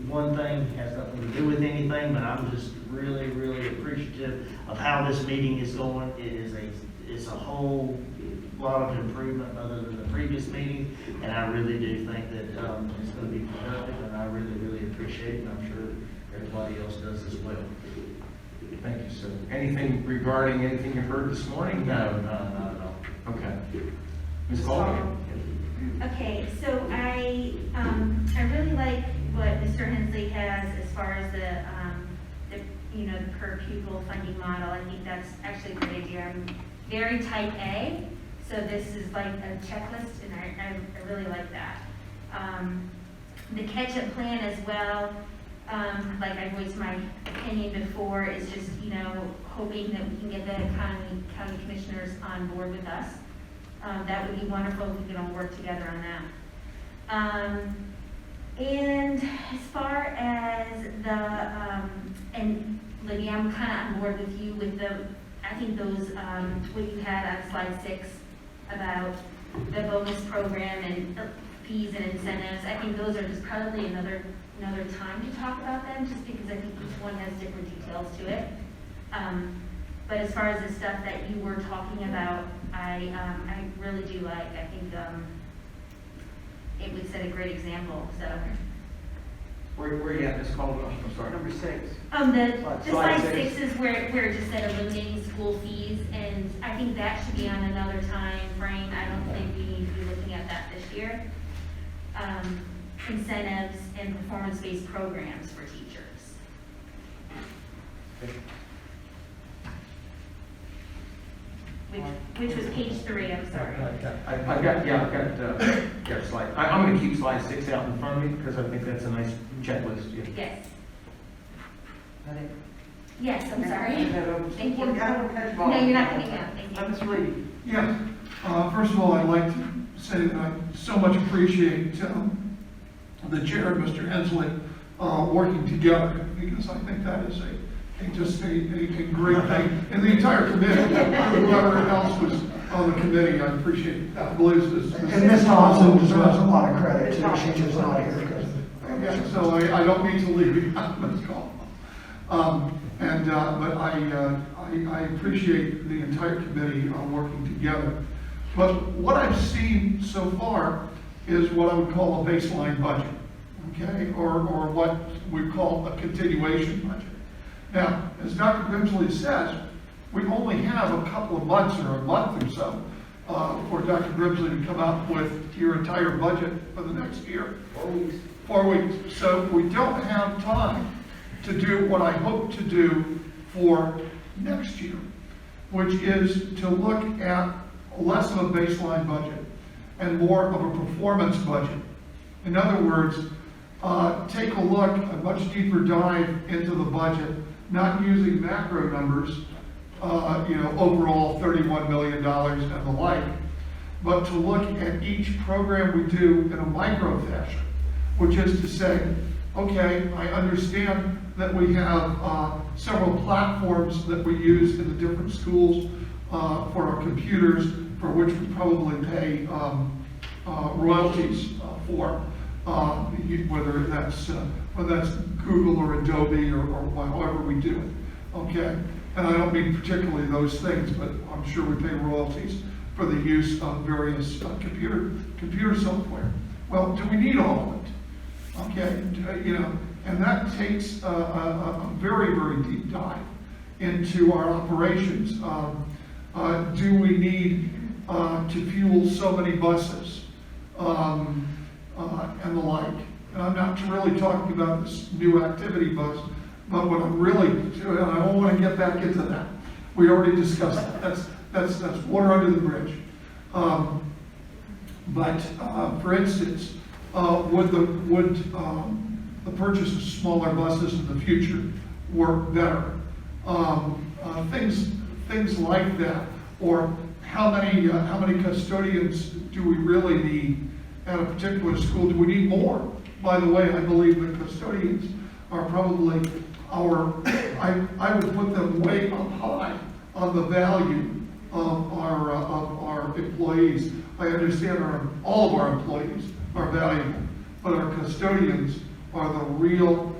one thing has nothing to do with anything, but I'm just really, really appreciative of how this meeting is going. It's a whole lot of improvement other than the previous meeting, and I really do think that, it's gonna be productive, and I really, really appreciate it, and I'm sure everybody else does as well. Thank you, sir. Anything regarding anything you heard this morning? No, not at all. Okay. Ms. Colvin? Okay, so I really like what Mr. Hensley has as far as the you know, the per pupil funding model. I think that's actually a great idea. I'm very type A, so this is like a checklist, and I really like that. The catch-up plan as well, like I voiced my opinion before, is just, you know, hoping that we can get the county commissioners on board with us. That would be wonderful if we could all work together on that. And as far as the, and Libby, I'm kind of on board with you with I think those, what you had on slide 6 about the bonus program and fees and incentives. I think those are just probably another time to talk about them, just because I think each one has different details to it. But as far as the stuff that you were talking about, I really do like. I think it would set a great example. So. Where you at, Ms. Colvin? I'm sorry. Number 6. The slide 6 is where it just said eliminating school fees, and I think that should be on another time frame. I don't think we need to be looking at that this year. Incentives and performance-based programs for teachers. Which was page 3, I'm sorry. I've got slide. I'm going to keep slide 6 out in front of me because I think that's a nice checklist. Yeah. Yes. I think- Yes, I'm sorry. Thank you. I don't want to catch No, you're not cutting out. Thank you. Ms. Reed. Yes, first of all, I'd like to say that I so much appreciate the chair and Mr. Hensley working together, because I think that is just a great thing. And the entire committee, whoever else was on the committee, I appreciate that. I believe this. And Ms. Thompson deserves a lot of credit too, she's just not here because. Yeah, so I don't need to leave you out of this call. But I appreciate the entire committee working together. But what I've seen so far is what I would call a baseline budget, okay, or what we call a continuation budget. Now, as Dr. Grimsley says, we only have a couple of months or a month or so for Dr. Grimsley to come up with your entire budget for the next year. 4 weeks. 4 weeks. So we don't have time to do what I hope to do for next year, which is to look at less of a baseline budget and more of a performance budget. In other words, take a look, a much deeper dive into the budget, not using macro numbers, overall $31 million and the like, but to look at each program we do in a micro fashion, which is to say, okay, I understand that we have several platforms that we use in the different schools for our computers, for which we probably pay royalties for, whether that's Google or Adobe or however we do it, okay? And I don't mean particularly those things, but I'm sure we pay royalties for the use of various computer software. Well, do we need all of it? Okay, and that takes a very, very deep dive into our operations. Do we need to fuel so many buses and the like? And I'm not really talking about this new activity bus, but what I'm really doing, and I don't want to get back into that. We already discussed that. That's water under the bridge. But for instance, would the purchase of smaller buses in the future work better? Things like that, or how many custodians do we really need at a particular school? Do we need more? By the way, I believe the custodians are probably I would put them way up high on the value of our employees. I understand all of our employees are valuable, but our custodians are the real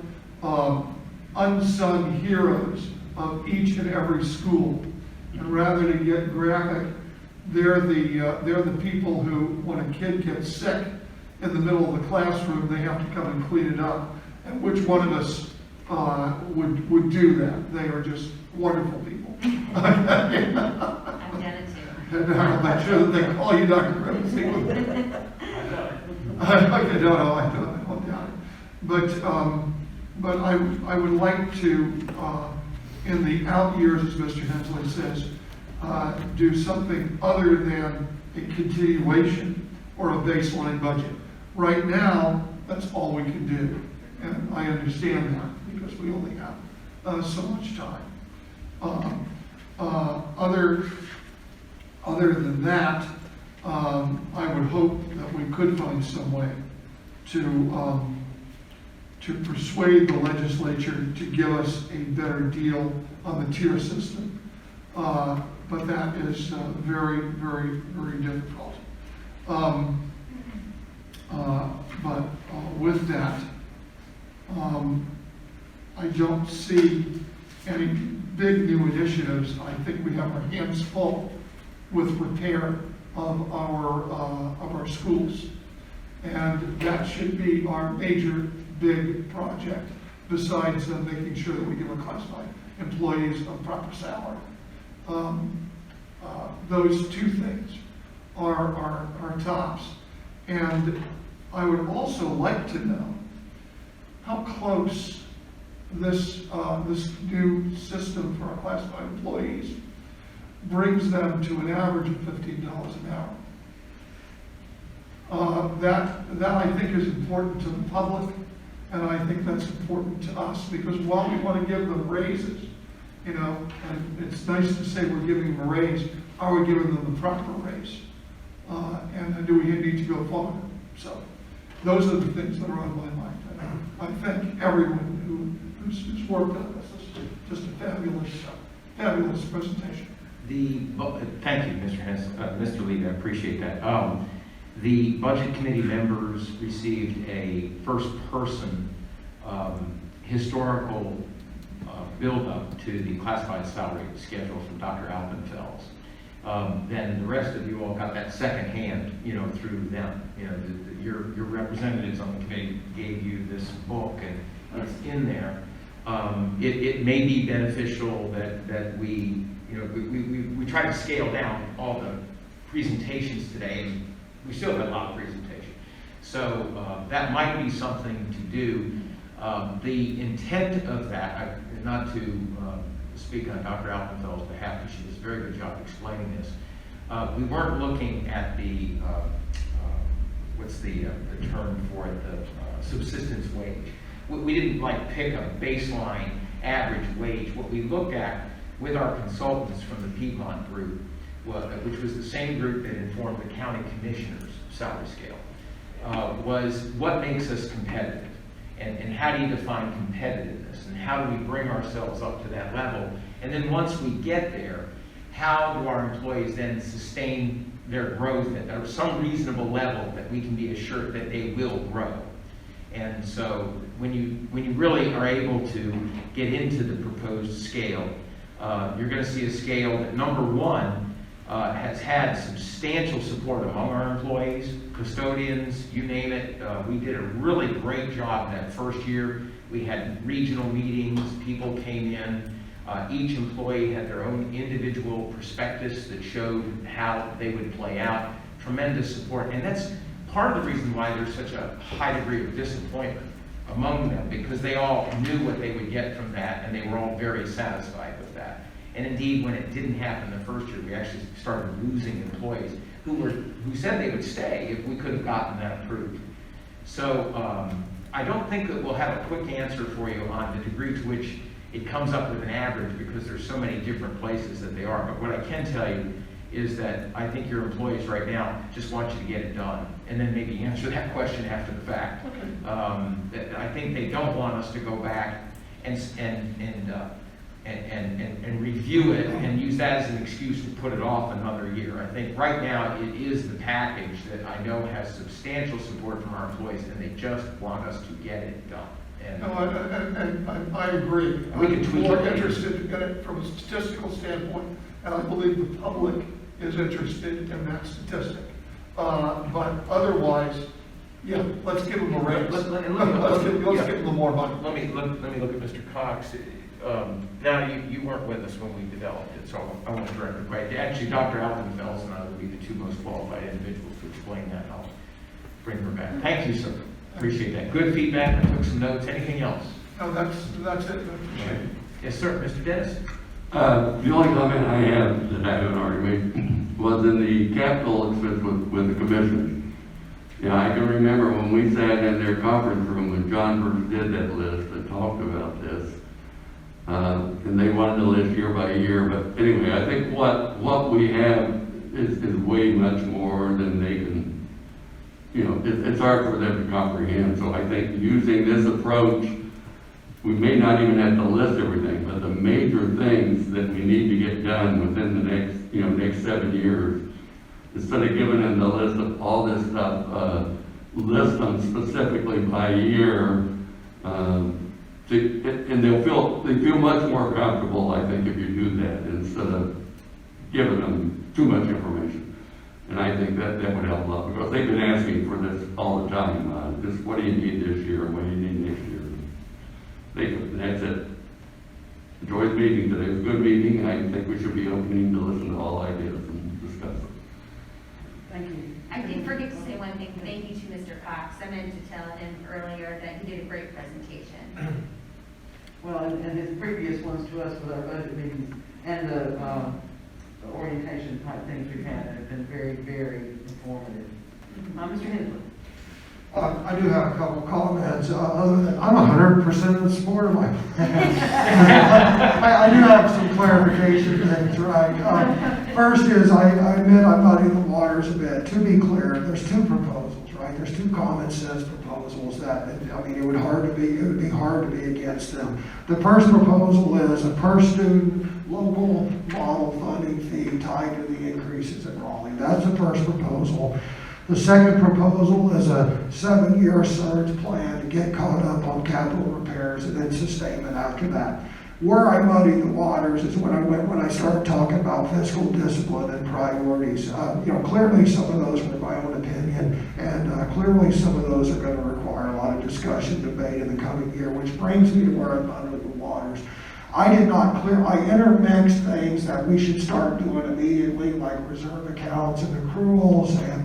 unsung heroes of each and every school. And rather to get graphic, they're the people who, when a kid gets sick in the middle of the classroom, they have to come and clean it up. And which one of us would do that? They are just wonderful people. I've done it too. And I'm not sure that they call you Dr. Grimsey. Okay, no, I don't doubt it. But I would like to, in the out years, as Mr. Hensley says, do something other than a continuation or a baseline budget. Right now, that's all we can do. And I understand that because we only have so much time. Other than that, I would hope that we could find some way to persuade the legislature to give us a better deal on the tier system. But that is very, very, very difficult. But with that, I don't see any big new initiatives. I think we have our hands full with repair of our schools. And that should be our major big project, besides making sure that we give our classified employees a proper salary. Those two things are tops. And I would also like to know how close this new system for our classified employees brings them to an average of $15 an hour. That I think is important to the public, and I think that's important to us, because while we want to give them raises, and it's nice to say we're giving them a raise, are we giving them the proper raise? And do we need to go forward? So those are the things that are on my mind. And I thank everyone who's worked on this. It's just a fabulous presentation. Thank you, Mr. Lee, I appreciate that. The Budget Committee members received a first-person historical build-up to the classified salary schedule from Dr. Alpenfels. Then the rest of you all got that secondhand, through them. Your representatives on the committee gave you this book, and it's in there. It may be beneficial that we try to scale down all the presentations today, and we still have a lot of presentation. So that might be something to do. The intent of that, not to speak on Dr. Alpenfeld's behalf, because she does a very good job explaining this. We weren't looking at the, what's the term for it, the subsistence wage. We didn't pick a baseline average wage. What we looked at with our consultants from the Piedmont group, which was the same group that informed the county commissioner's salary scale, was what makes us competitive, and how do you define competitiveness, and how do we bring ourselves up to that level, and then once we get there, how do our employees then sustain their growth at some reasonable level that we can be assured that they will grow. And so when you really are able to get into the proposed scale, you're going to see a scale that, number one, has had substantial support among our employees, custodians, you name it. We did a really great job that first year. We had regional meetings, people came in. Each employee had their own individual prospectus that showed how they would play out. Tremendous support, and that's part of the reason why there's such a high degree of disappointment among them, because they all knew what they would get from that, and they were all very satisfied with that. And indeed, when it didn't happen the first year, we actually started losing employees who said they would stay if we could have gotten that approved. So I don't think that we'll have a quick answer for you on the degree to which it comes up with an average, because there's so many different places that they are. But what I can tell you is that I think your employees right now just want you to get it done, and then maybe answer that question after the fact. Okay. I think they don't want us to go back and and review it and use that as an excuse to put it off another year. I think right now it is the package that I know has substantial support from our employees, and they just want us to get it done. And No, and I agree. We can tweak I'm more it later. interested in it from a statistical standpoint, and I believe the public is interested in that statistic. But otherwise, yeah, let's give them a raise. Let's give them more money. Let me look at Mr. Cox. Now, you weren't with us when we developed it, so I won't direct the question. Actually, Dr. Alvin Fells and I would be the two most qualified individuals to explain that. I'll bring her back. Thank you, sir. Appreciate that. Good feedback. I took some notes. Anything else? No, that's it. I appreciate it. Yes, sir. Mr. Dennis? The only comment I have that I haven't already made was in the capital expense with the commissioners. Yeah, I can remember when we sat in their conference room when John first did that list and talked about this. And they wanted to list year by year, but anyway, I think what we have is way much more than they can, it's hard for them to comprehend. So I think using this approach, we may not even have to list everything, but the major things that we need to get done within the next 7 years, instead of giving them the list of all this stuff, list them specifically by year, and they feel much more comfortable, I think, if you do that instead of giving them too much information. And I think that would help a lot, because they've been asking for this all the time. Just what do you need this year, and what do you need next year? That's it. Enjoyed the meeting today. It was a good meeting. I think we should be opening to listen to all ideas and discuss them. Thank you. I did forget to say one thing. Thank you to Mr. Cox. I meant to tell him earlier that he did a great presentation. Well, and his previous ones to us with our budget meetings and the orientation type things we've had have been very, very informative. Mr. Hensley? I do have a couple comments, other than I'm 100% in support of my plan. I do have some clarification things, right? First is, I admit I'm muddying the waters a bit. To be clear, there's two proposals, right? There's two common sense proposals that, it would be hard to be against them. The first proposal is a per student local model funding fee tied to the increases in Raleigh. That's the first proposal. The second proposal is a 7-year surge plan to get caught up on capital repairs and then sustainment after that. Where I muddy the waters is when I started talking about fiscal discipline and priorities. Clearly some of those were my own opinion, and clearly some of those are going to require a lot of discussion, debate in the coming year, which brings me to where I'm under the waters. I intermixed things that we should start doing immediately, like reserve accounts and accruals and,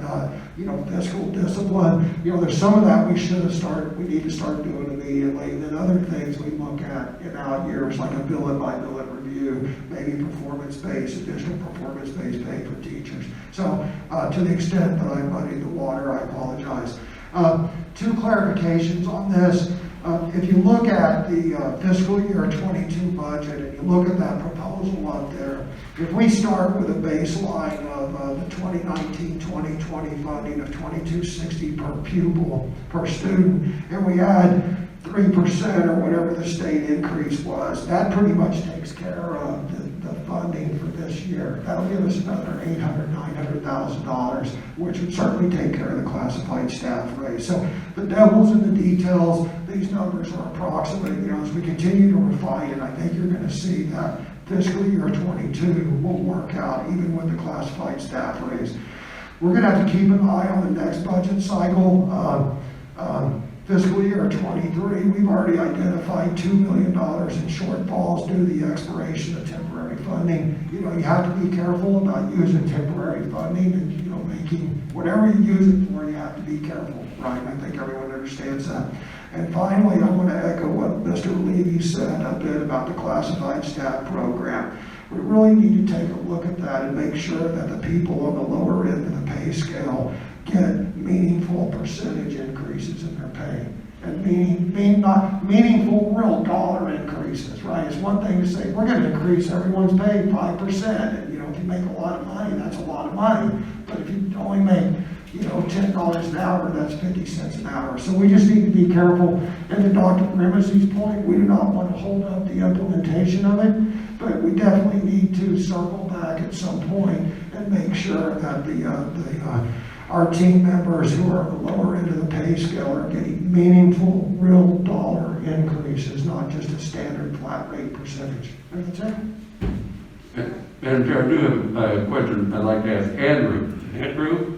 fiscal discipline. There's some of that we need to start doing immediately. And then other things we look at in out years, like a billet by billet review, maybe additional performance-based pay for teachers. So to the extent that I muddied the water, I apologize. Two clarifications on this. If you look at the fiscal year 22 budget and you look at that proposal up there, if we start with a baseline of the 2019-2020 funding of $22.60 per pupil per student, and we add 3% or whatever the state increase was, that pretty much takes care of the funding for this year. That'll give us another $900,000, which would certainly take care of the classified staff raise. So the devil's in the details. These numbers are approximate. As we continue to refine it, I think you're going to see that fiscal year 22 will work out even with the classified staff raise. We're going to have to keep an eye on the next budget cycle. Fiscal year 23, we've already identified $2 million in shortfalls due to the expiration of temporary funding. You have to be careful about using temporary funding and, making whatever you use it for, you have to be careful, right? I think everyone understands that. And finally, I want to echo what Mr. Levy said a bit about the classified staff program. We really need to take a look at that and make sure that the people on the lower end of the pay scale get meaningful percentage increases in their pay. And not meaningful real dollar increases, right? It's one thing to say, we're going to increase everyone's pay 5%. And, if you make a lot of money, that's a lot of money. But if you only make $10 an hour, that's 50 cents an hour. So we just need to be careful. And to Dr. Grimsey's point, we do not want to hold up the implementation of it, but we definitely need to circle back at some point and make sure that our team members who are on the lower end of the pay scale are getting meaningful, real dollar increases, not just a standard flat rate percentage. That's it. Madam Chair, I do have a question I'd like to ask Andrew. Andrew,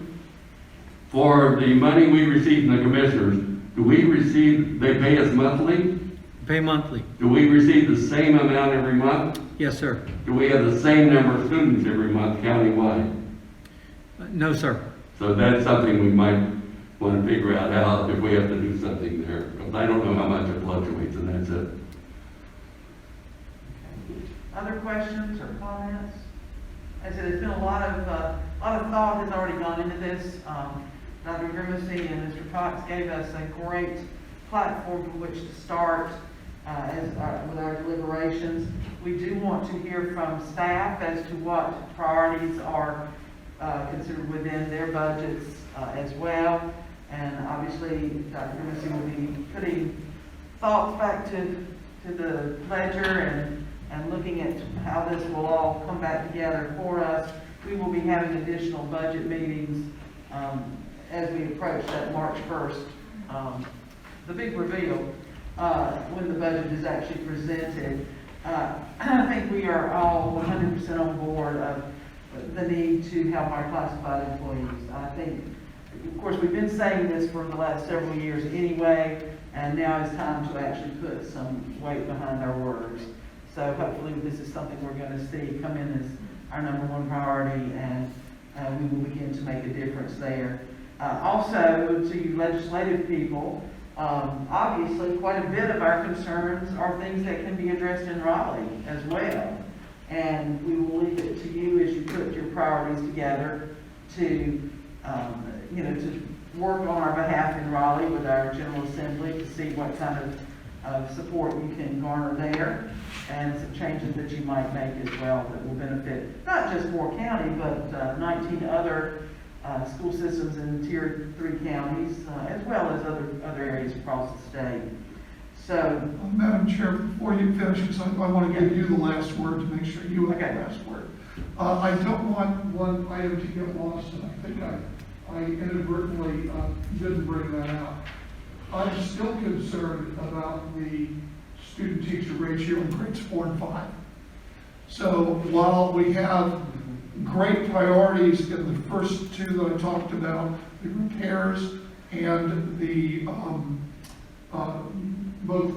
for the money we receive from the commissioners, they pay us monthly? Pay monthly. Do we receive the same amount every month? Yes, sir. Do we have the same number of students every month countywide? No, sir. So that's something we might want to figure out how, if we have to do something there. Because I don't know how much it fluctuates, and that's it. Other questions or comments? As I said, there's been a lot of thought has already gone into this. Dr. Grimsey and Mr. Cox gave us a great platform from which to start with our deliberations. We do want to hear from staff as to what priorities are considered within their budgets as well. And obviously, Dr. Grimsey will be putting thoughts back to the ledger and looking at how this will all come back together for us. We will be having additional budget meetings as we approach that March 1st, the big reveal, when the budget is actually presented. I think we are all 100% on board of the need to help our classified employees. I think, of course, we've been saying this for the last several years anyway, and now it's time to actually put some weight behind our words. So hopefully this is something we're going to see come in as our #1 priority, and we will begin to make a difference there. Also, to you legislative people, obviously quite a bit of our concerns are things that can be addressed in Raleigh as well. And we will leave it to you as you put your priorities together to work on our behalf in Raleigh with our General Assembly to see what kind of support you can garner there, and some changes that you might make as well that will benefit not just Moore County, but 19 other school systems in Tier 3 counties, as well as other areas across the state. So, Madam Chair, before you finish, because I want to give you the last word to make sure you have the last word. I don't want one item to get lost, and I think I inadvertently didn't bring that out. I'm still concerned about the student-teacher ratio in grades 4 and 5. So while we have great priorities in the first two that I talked about, the repairs and the both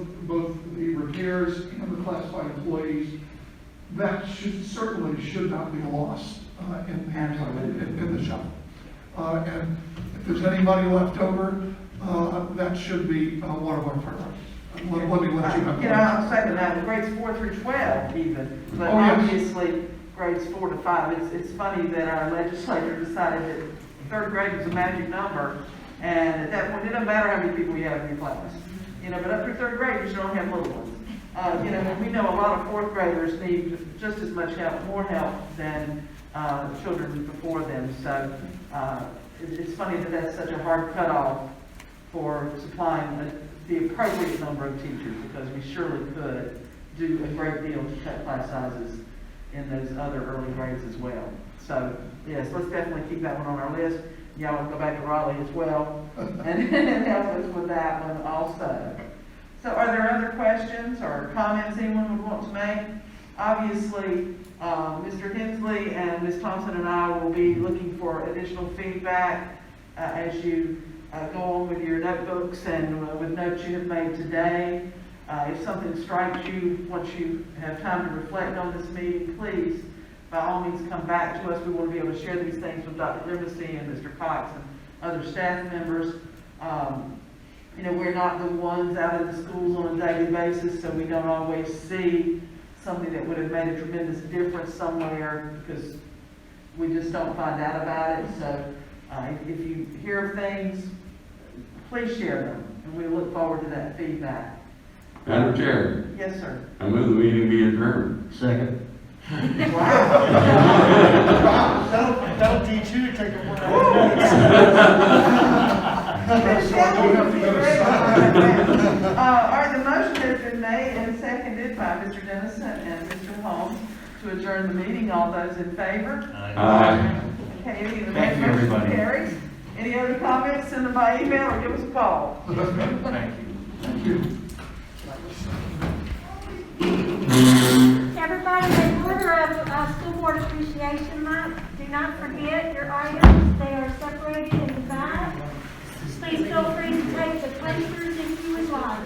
the repairs and the classified employees, that certainly should not be lost in the shuffle. And if there's any money left over, that should be one of our priorities. Let me let you know. I'll second that. Grades 4 through 12 even, but obviously grades 4 to 5. It's funny that our legislature decided that 3rd grade was a magic number, and at that point, it doesn't matter how many people you have in your class. But up through 3rd grade, you should only have little ones. And we know a lot of 4th graders need just as much help, more help than children before them. So it's funny that that's such a hard cutoff for supplying the appropriate number of teachers, because we surely could do a great deal to cut class sizes in those other early grades as well. So yes, let's definitely keep that one on our list. Y'all will go back to Raleigh as well and help us with that one also. So are there other questions or comments anyone would want to make? Obviously, Mr. Hensley and Ms. Thompson and I will be looking for additional feedback as you go on with your notebooks and with notes you have made today. If something strikes you once you have time to reflect on this meeting, please, by all means, come back to us. We want to be able to share these things with Dr. Grimsey and Mr. Cox and other staff members. We're not the ones out in the schools on a daily basis, so we don't always see something that would have made a tremendous difference somewhere, because we just don't find out about it. So if you hear of things, please share them, and we look forward to that feedback. Madam Chair. Yes, sir. I move the meeting be adjourned. Second. Wow. That'll teach you to take a break. All right, the motion has been made and seconded by Mr. Dennison and Mr. Holmes to adjourn the meeting. All those in favor? Aye. Okay, any of the Thank you, motion everybody. carries. Any other comments, send them by email or give us a call. Thank you. Everybody, in order of School Board Appreciation Month, do not forget your items. They are separated in the back. Please feel free to take the posters if you would like.